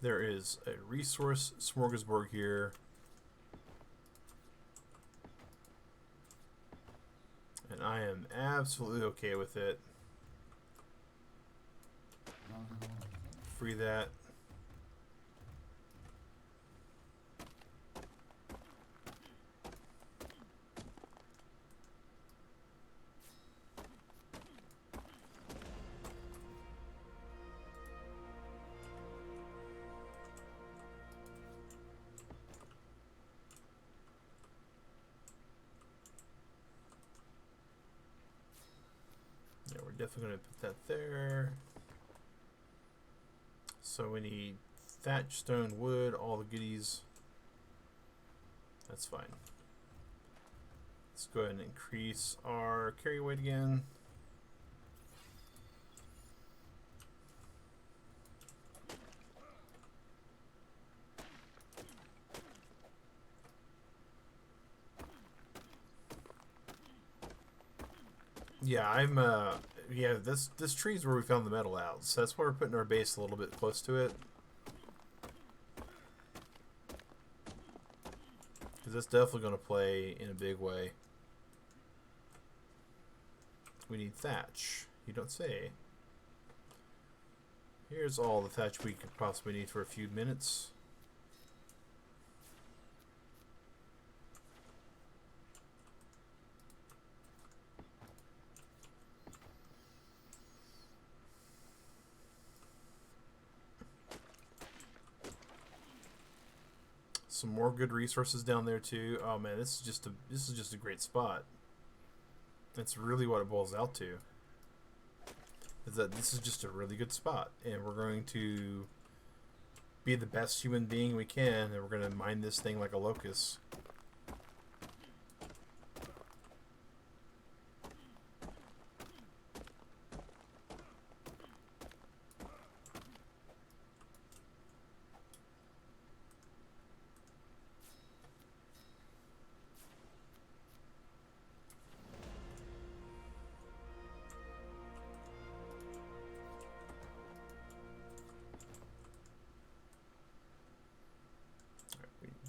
There is a resource smorgasbord here. And I am absolutely okay with it. Free that. Yeah, we're definitely going to put that there. So we need thatch, stone, wood, all the goodies. That's fine. Let's go ahead and increase our carry weight again. Yeah, yeah, this tree is where we found the metal out, so that's why we're putting our base a little bit close to it. Because that's definitely going to play in a big way. We need thatch. You don't say. Here's all the thatch we could possibly need for a few minutes. Some more good resources down there too. Oh man, this is just a great spot. That's really what it boils out to. Is that this is just a really good spot, and we're going to be the best human being we can, and we're going to mine this thing like a locust.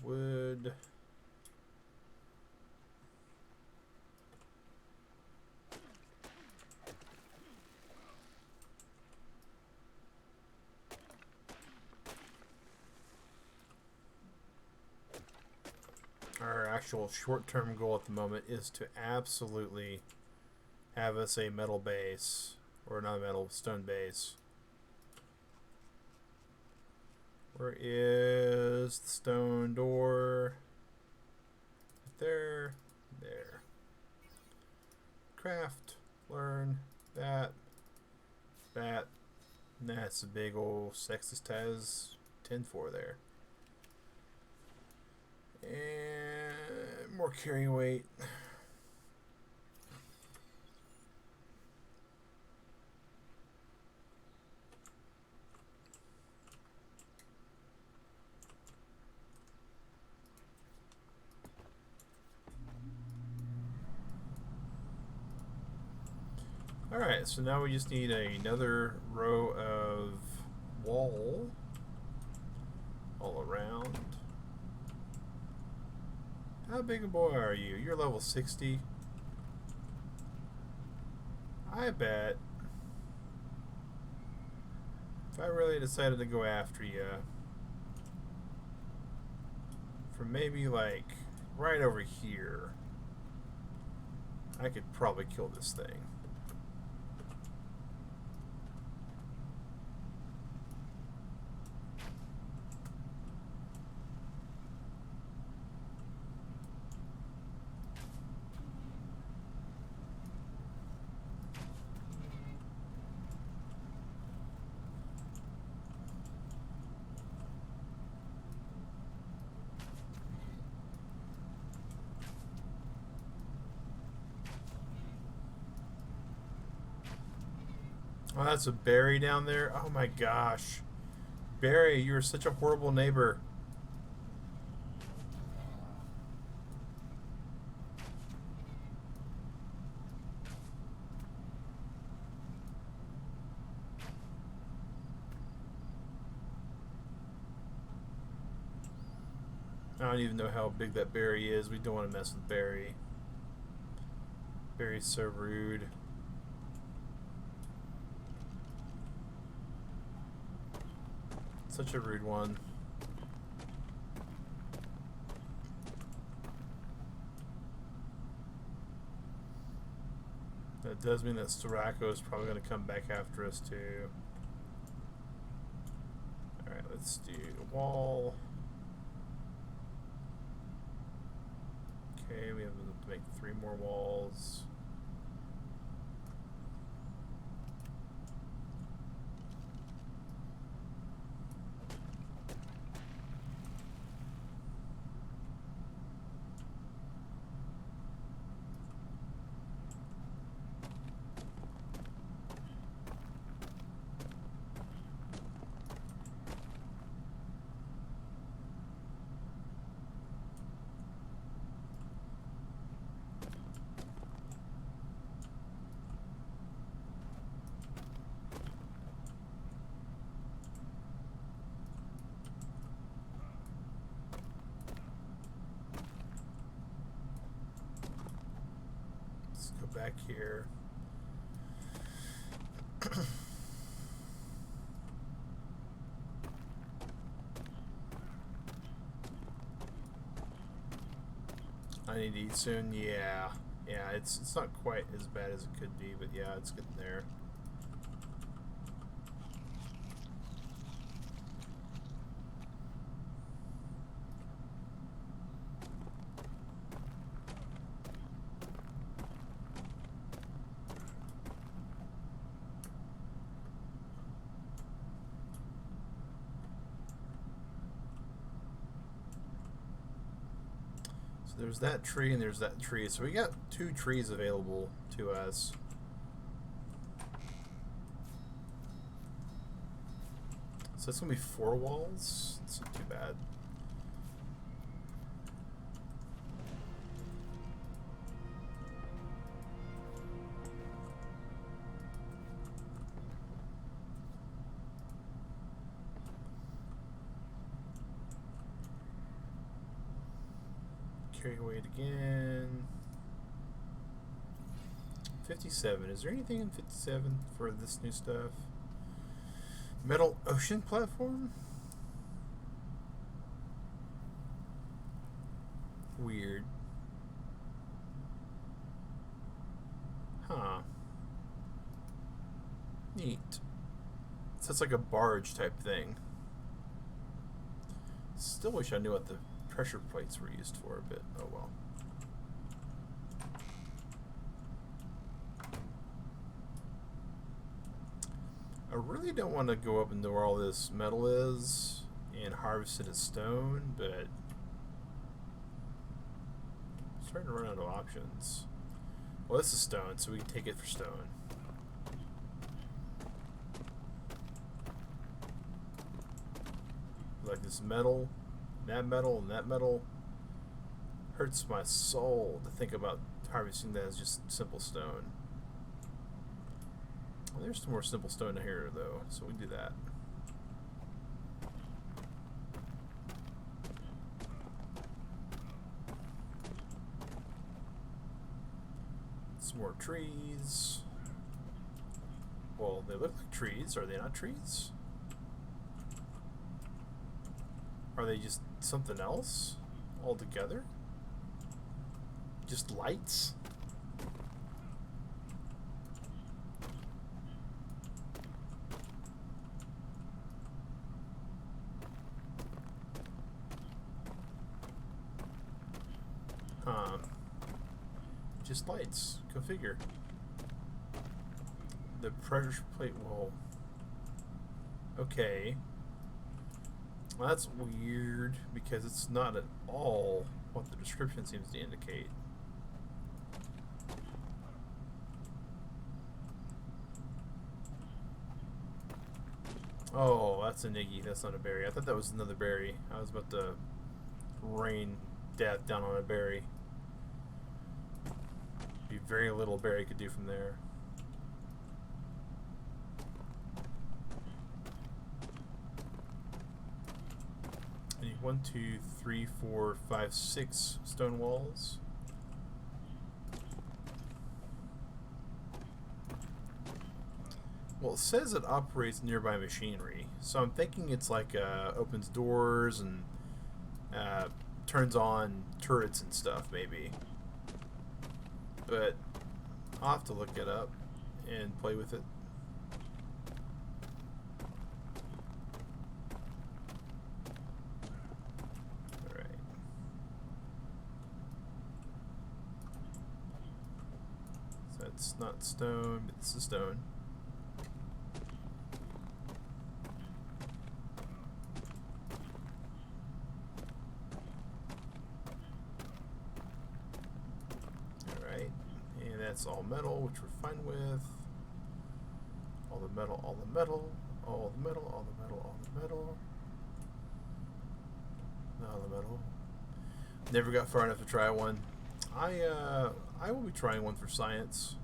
Wood. Our actual short-term goal at the moment is to absolutely have us a metal base, or not a metal, stone base. Where is the stone door? There. There. Craft. Learn. That. That. That's a big old sexist Taz 10-4 there. And more carry weight. Alright, so now we just need another row of wall all around. How big a boy are you? You're level 60. I bet if I really decided to go after you from maybe like right over here, I could probably kill this thing. Oh, that's a Barry down there. Oh my gosh. Barry, you're such a horrible neighbor. I don't even know how big that Barry is. We don't want to mess with Barry. Barry's so rude. Such a rude one. That does mean that Storako is probably going to come back after us too. Alright, let's do a wall. Okay, we have to make 3 more walls. Back here. I need to eat soon. Yeah, it's not quite as bad as it could be, but yeah, it's getting there. There's that tree and there's that tree. So we got 2 trees available to us. So it's going to be 4 walls. It's not too bad. Carry weight again. 57. Is there anything in 57 for this new stuff? Metal ocean platform? Weird. Huh. Neat. So it's like a barge type thing. Still wish I knew what the pressure plates were used for, but oh well. I really don't want to go up into where all this metal is and harvest it as stone, but I'm starting to run out of options. Well, this is stone, so we can take it for stone. Like this metal, and that metal. Hurts my soul to think about harvesting that as just simple stone. Well, there's some more simple stone in here, though, so we can do that. Some more trees. Well, they look like trees. Are they not trees? Are they just something else altogether? Just lights? Just lights. Go figure. The pressure plate wall. Okay. Well, that's weird because it's not at all what the description seems to indicate. Oh, that's a Niggy. That's not a berry. I thought that was another berry. I was about to rain death down on a berry. Be very little berry could do from there. I need 1, 2, 3, 4, 5, 6 stone walls. Well, it says it operates nearby machinery, so I'm thinking it's like opens doors and turns on turrets and stuff, maybe. But I'll have to look it up and play with it. Alright. So it's not stone, but this is stone. That's all metal, which we're fine with. All the metal, all the metal, all the metal, all the metal, all the metal. All the metal. Never got far enough to try one. I will be trying one for science.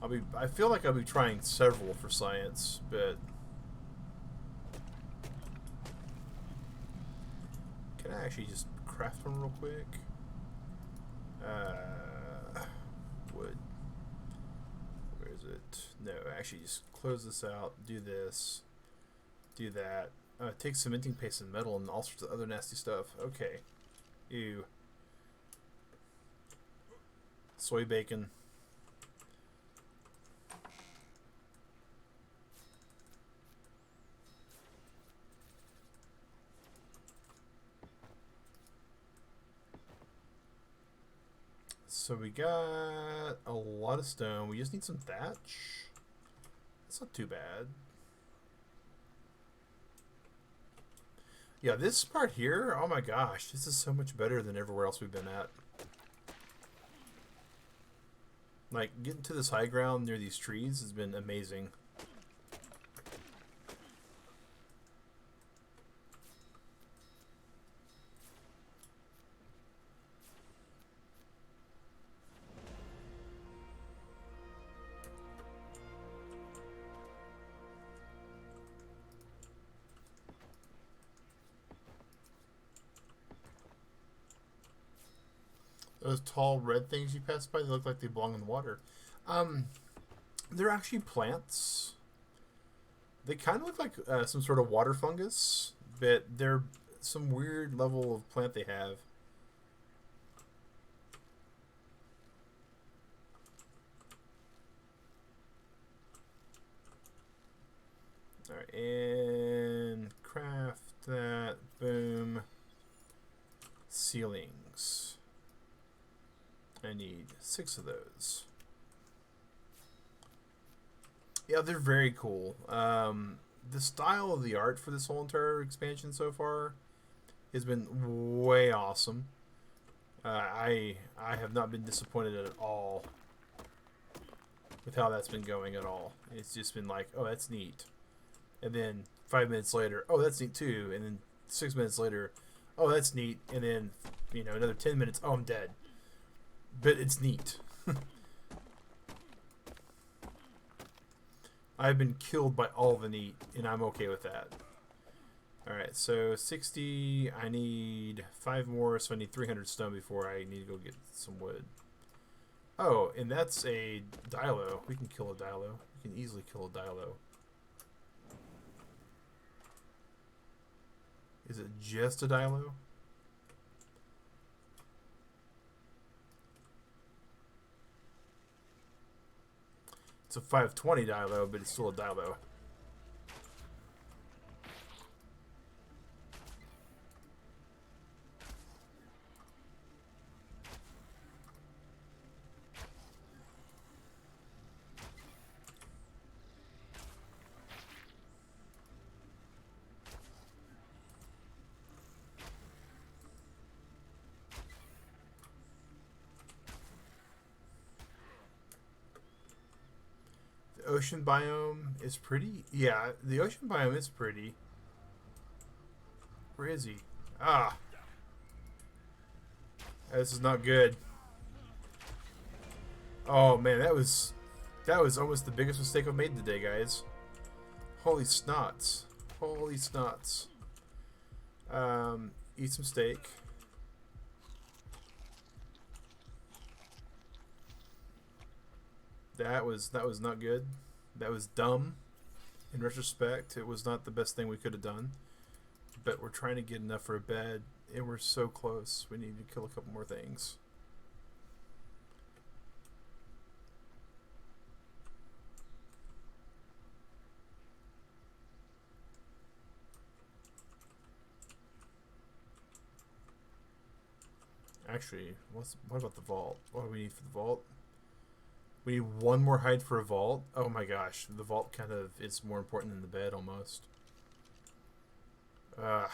I feel like I'll be trying several for science, but can I actually just craft one real quick? Wood. Where is it? No, actually just close this out, do this, do that. Take cementing paste and metal and all sorts of other nasty stuff. Okay. Ew. Soy bacon. So we got a lot of stone. We just need some thatch. That's not too bad. Yeah, this part here, oh my gosh, this is so much better than everywhere else we've been at. Like, getting to this high ground near these trees has been amazing. Those tall red things you pass by, they look like they belong in the water. They're actually plants. They kind of look like some sort of water fungus, but they're some weird level of plant they have. Alright, and craft that. Boom. Ceilings. I need 6 of those. Yeah, they're very cool. The style of the art for this whole entire expansion so far has been way awesome. I have not been disappointed at all with how that's been going at all. It's just been like, oh, that's neat, and then 5 minutes later, oh, that's neat too, and then 6 minutes later, oh, that's neat, and then another 10 minutes, oh, I'm dead. But it's neat. I've been killed by all the neat, and I'm okay with that. Alright, so 60, I need 5 more, so I need 300 stone before I need to go get some wood. Oh, and that's a Dilo. We can kill a Dilo. We can easily kill a Dilo. Is it just a Dilo? It's a 520 Dilo, but it's still a Dilo. The ocean biome is pretty. Yeah, the ocean biome is pretty. Where is he? Ah. This is not good. Oh man, that was almost the biggest mistake I've made today, guys. Holy snots. Holy snots. Eat some steak. That was not good. That was dumb. In retrospect, it was not the best thing we could have done. But we're trying to get enough for a bed, and we're so close. We need to kill a couple more things. Actually, what about the vault? What do we need for the vault? We need one more hide for a vault. Oh my gosh, the vault kind of is more important than the bed almost. Ugh.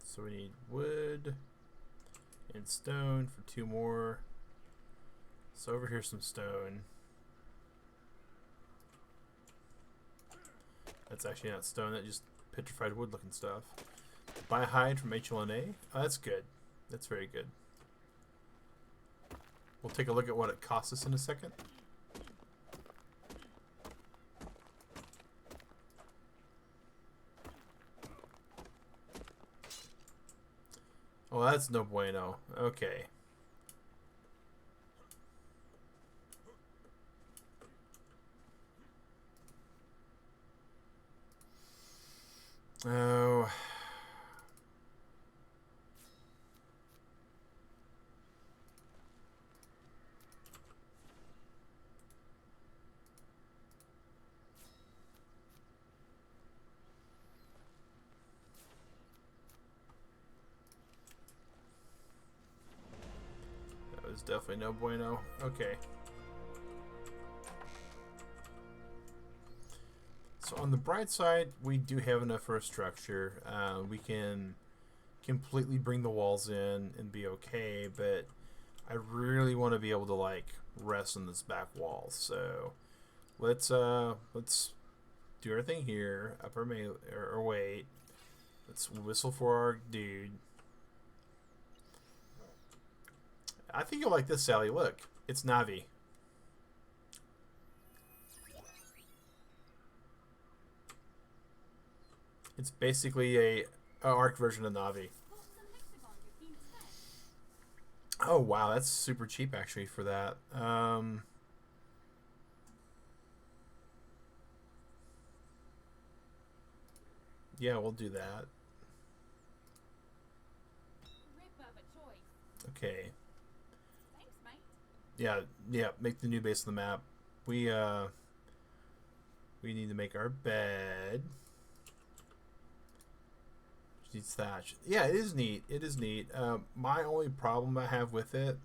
So we need wood and stone for 2 more. So over here's some stone. That's actually not stone, that's just petrified wood looking stuff. Buy a hide from HLNA. Oh, that's good. That's very good. We'll take a look at what it costs us in a second. Oh, that's no bueno. Okay. Oh. That was definitely no bueno. Okay. So on the bright side, we do have enough for a structure. We can completely bring the walls in and be okay, but I really want to be able to like rest on this back wall. So let's do our thing here. Up our or wait. Let's whistle for our dude. I think you'll like this, Sally. Look, it's Navi. It's basically a arc version of Navi. Oh wow, that's super cheap actually for that. Yeah, we'll do that. Ripper of a choice. Okay. Thanks, mate. Yeah, make the new base of the map. We need to make our bed. Needs thatch. Yeah, it is neat. It is neat. My only problem I have with it,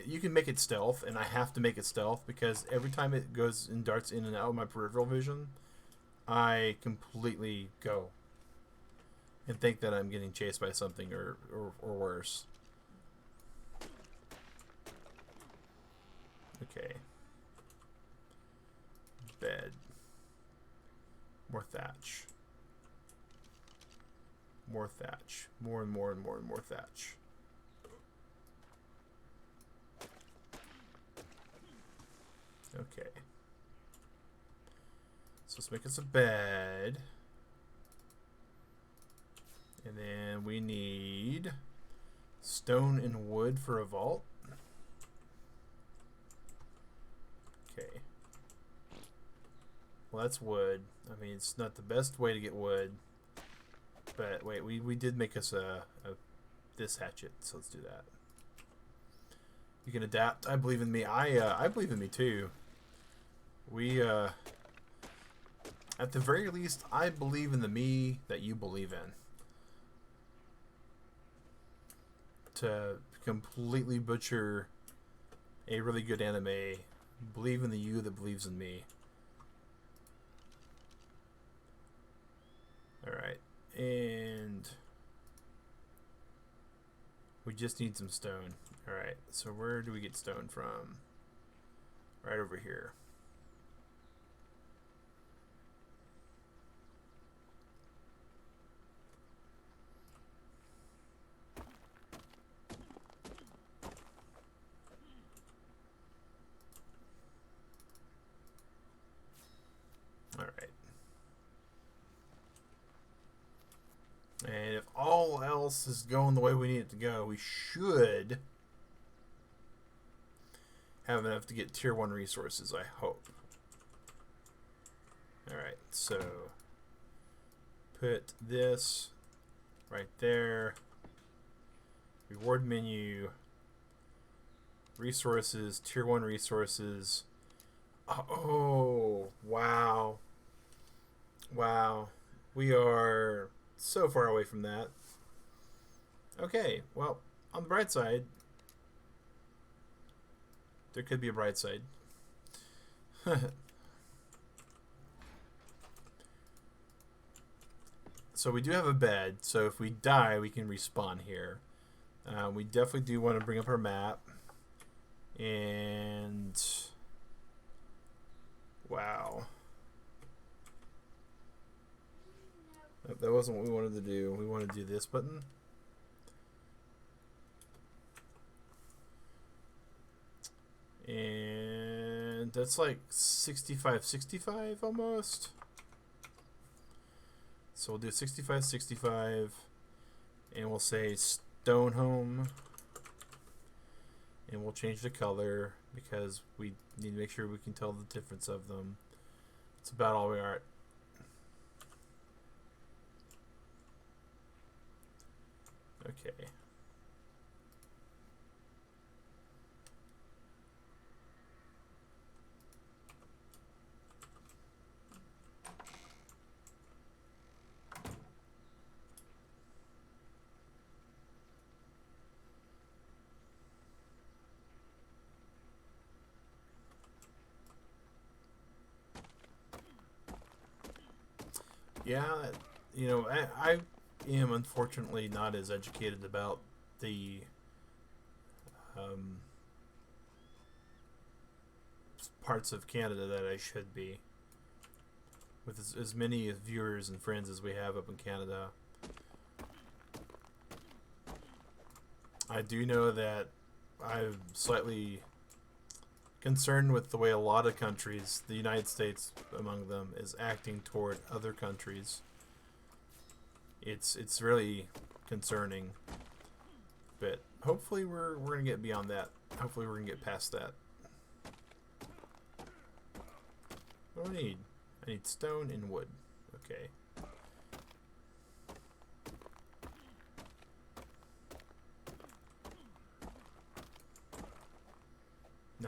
you can make it stealth, and I have to make it stealth because every time it goes and darts in and out of my peripheral vision, I completely go and think that I'm getting chased by something or worse. Okay. Bed. More thatch. More thatch. More and more and more and more thatch. Okay. So let's make us a bed. And then we need stone and wood for a vault. Okay. Well, that's wood. I mean, it's not the best way to get wood. But wait, we did make us this hatchet, so let's do that. You can adapt. I believe in me. I believe in me too. We at the very least, I believe in the me that you believe in. To completely butcher a really good anime, believe in the you that believes in me. Alright, and we just need some stone. Alright, so where do we get stone from? Right over here. Alright. And if all else is going the way we need it to go, we should have enough to get tier 1 resources, I hope. Alright, so put this right there. Reward menu. Resources, tier 1 resources. Oh, wow. Wow. We are so far away from that. Okay, well, on the bright side, there could be a bright side. So we do have a bed, so if we die, we can respawn here. We definitely do want to bring up our map. And wow. That wasn't what we wanted to do. We want to do this button. And that's like 65 almost. So we'll do 65 and we'll say stone home. And we'll change the color because we need to make sure we can tell the difference of them. It's about all we are. Okay. Yeah, you know, I am unfortunately not as educated about the parts of Canada that I should be. With as many viewers and friends as we have up in Canada, I do know that I'm slightly concerned with the way a lot of countries, the United States among them, is acting toward other countries. It's really concerning, but hopefully we're gonna get beyond that. Hopefully we're gonna get past that. What do I need? I need stone and wood. Okay.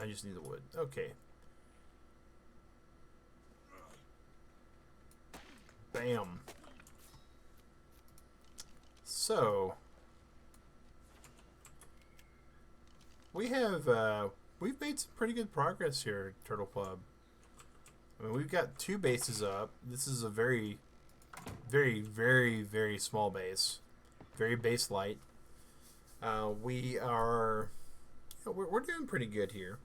I just need the wood. Okay. Bam. So we've made some pretty good progress here, Turtle Club. I mean, we've got 2 bases up. This is a very, very, very, very small base, very base light. We're doing pretty good here.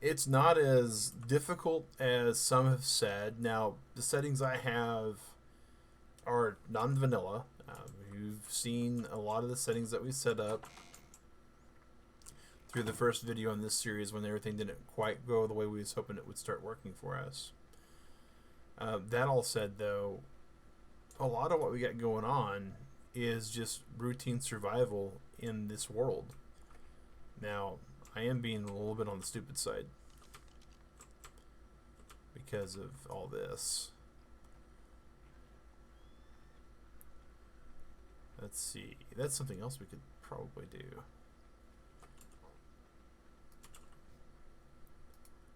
It's not as difficult as some have said. Now, the settings I have are non-vanilla. You've seen a lot of the settings that we set up through the first video in this series when everything didn't quite go the way we was hoping it would start working for us. That all said, though, a lot of what we got going on is just routine survival in this world. Now, I am being a little bit on the stupid side because of all this. Let's see. That's something else we could probably do.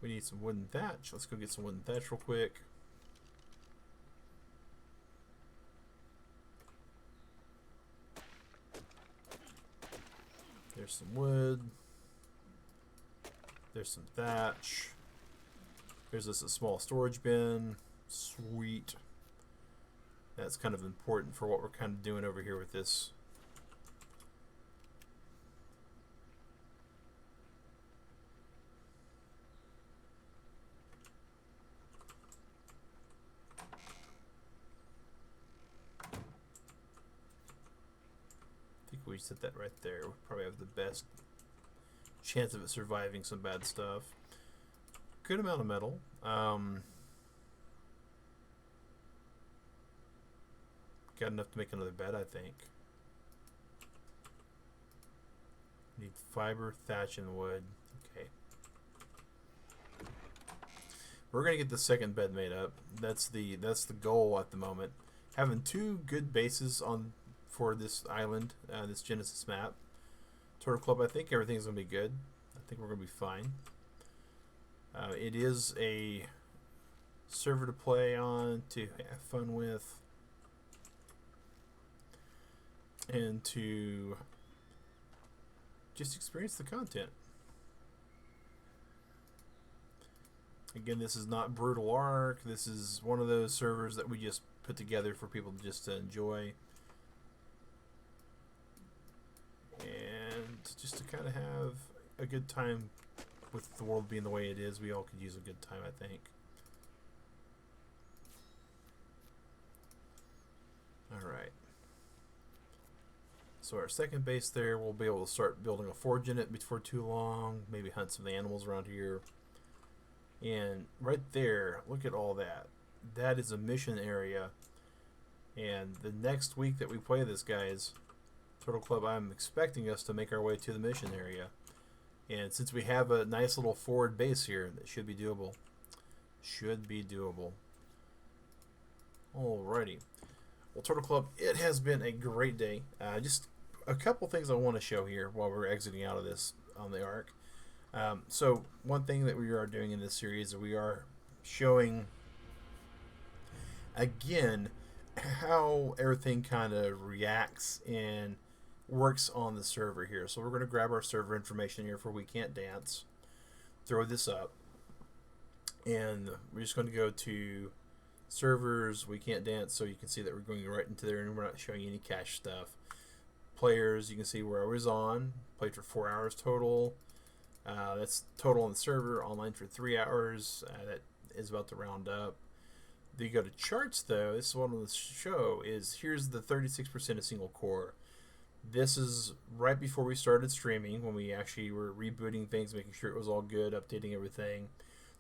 We need some wooden thatch. Let's go get some wooden thatch real quick. There's some wood. There's some thatch. There's a small storage bin. Sweet. That's kind of important for what we're kind of doing over here with this. I think we set that right there. We probably have the best chance of it surviving some bad stuff. Good amount of metal. Got enough to make another bed, I think. Need fiber, thatch, and wood. Okay. We're gonna get the second bed made up. That's the goal at the moment. Having 2 good bases on for this island, this Genesis map. Turtle Club, I think everything's gonna be good. I think we're gonna be fine. It is a server to play on, to have fun with, and to just experience the content. Again, this is not Brutal Arc. This is one of those servers that we just put together for people just to enjoy. And just to kind of have a good time with the world being the way it is. We all could use a good time, I think. Alright. So our second base there, we'll be able to start building a forge in it before too long. Maybe hunt some of the animals around here. And right there, look at all that. That is a mission area. And the next week that we play this, guys, Turtle Club, I'm expecting us to make our way to the mission area. And since we have a nice little forward base here, that should be doable. Should be doable. Alrighty. Well, Turtle Club, it has been a great day. Just a couple things I want to show here while we're exiting out of this on the arc. So one thing that we are doing in this series is we are showing again how everything kind of reacts and works on the server here. So we're going to grab our server information here for We Can't Dance, throw this up, and we're just going to go to servers, We Can't Dance, so you can see that we're going right into there and we're not showing any cache stuff. Players, you can see where I was on, played for 4 hours total. That's total on the server, online for 3 hours. That is about to round up. Then you go to charts, though. This is what I want to show is here's the 36% of single core. This is right before we started streaming, when we actually were rebooting things, making sure it was all good, updating everything.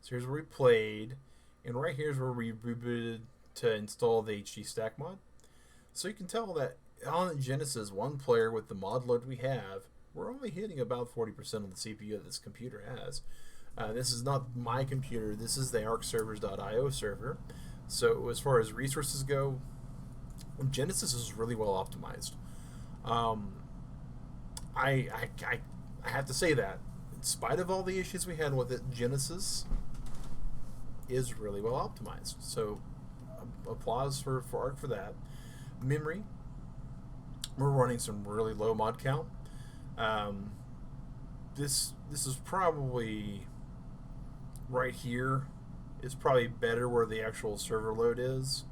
So here's where we played, and right here's where we rebooted to install the HD stack mod. So you can tell that on Genesis, one player with the mod load we have, we're only hitting about 40% of the CPU that this computer has. This is not my computer. This is the arcservers.io server. So as far as resources go, Genesis is really well optimized. I have to say that spite of all the issues we had with it, Genesis is really well optimized. So applause for ARC for that. Memory, we're running some really low mod count. This is probably right here. It's probably better where the actual server load is,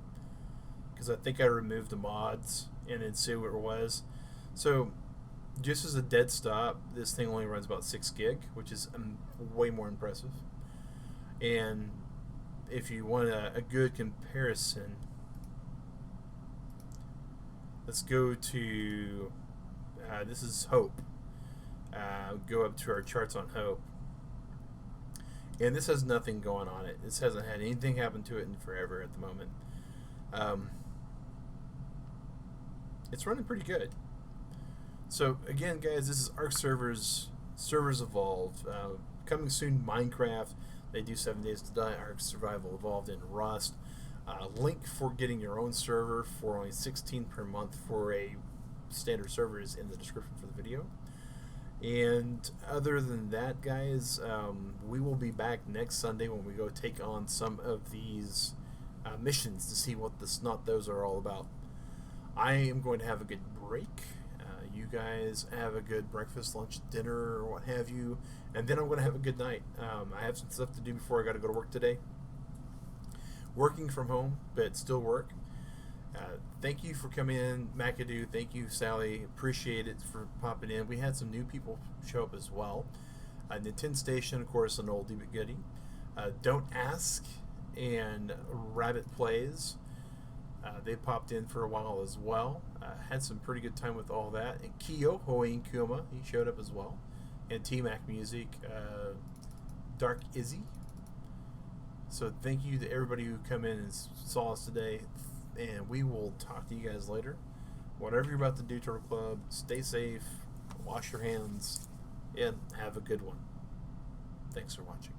because I think I removed the mods and then see what it was. So just as a dead stop, this thing only runs about 6 gig, which is way more impressive. And if you want a good comparison, let's go to this is Hope. Go up to our charts on Hope, and this has nothing going on it. This hasn't had anything happen to it in forever at the moment. It's running pretty good. So again, guys, this is ARC servers evolved. Coming soon, Minecraft. They do 7 Days to Die. ARC Survival Evolved in Rust. Link for getting your own server for only $16 per month for a standard server is in the description for the video. And other than that, guys, we will be back next Sunday when we go take on some of these missions to see what the Not Those are all about. I am going to have a good break. You guys have a good breakfast, lunch, dinner, or what have you, and then I'm going to have a good night. I have some stuff to do before I got to go to work today. Working from home, but still work. Thank you for coming in, McAdoo. Thank you, Sally. Appreciate it for popping in. We had some new people show up as well. Nintendo Station, of course, an oldie but goodie. Don't Ask and Rabbit Plays. They popped in for a while as well. Had some pretty good time with all that. And Kyo Hoing Kuma, he showed up as well. And T-Mac Music, Dark Izzy. So thank you to everybody who come in and saw us today. And we will talk to you guys later. Whatever you're about to do, Turtle Club, stay safe, wash your hands, and have a good one. Thanks for watching.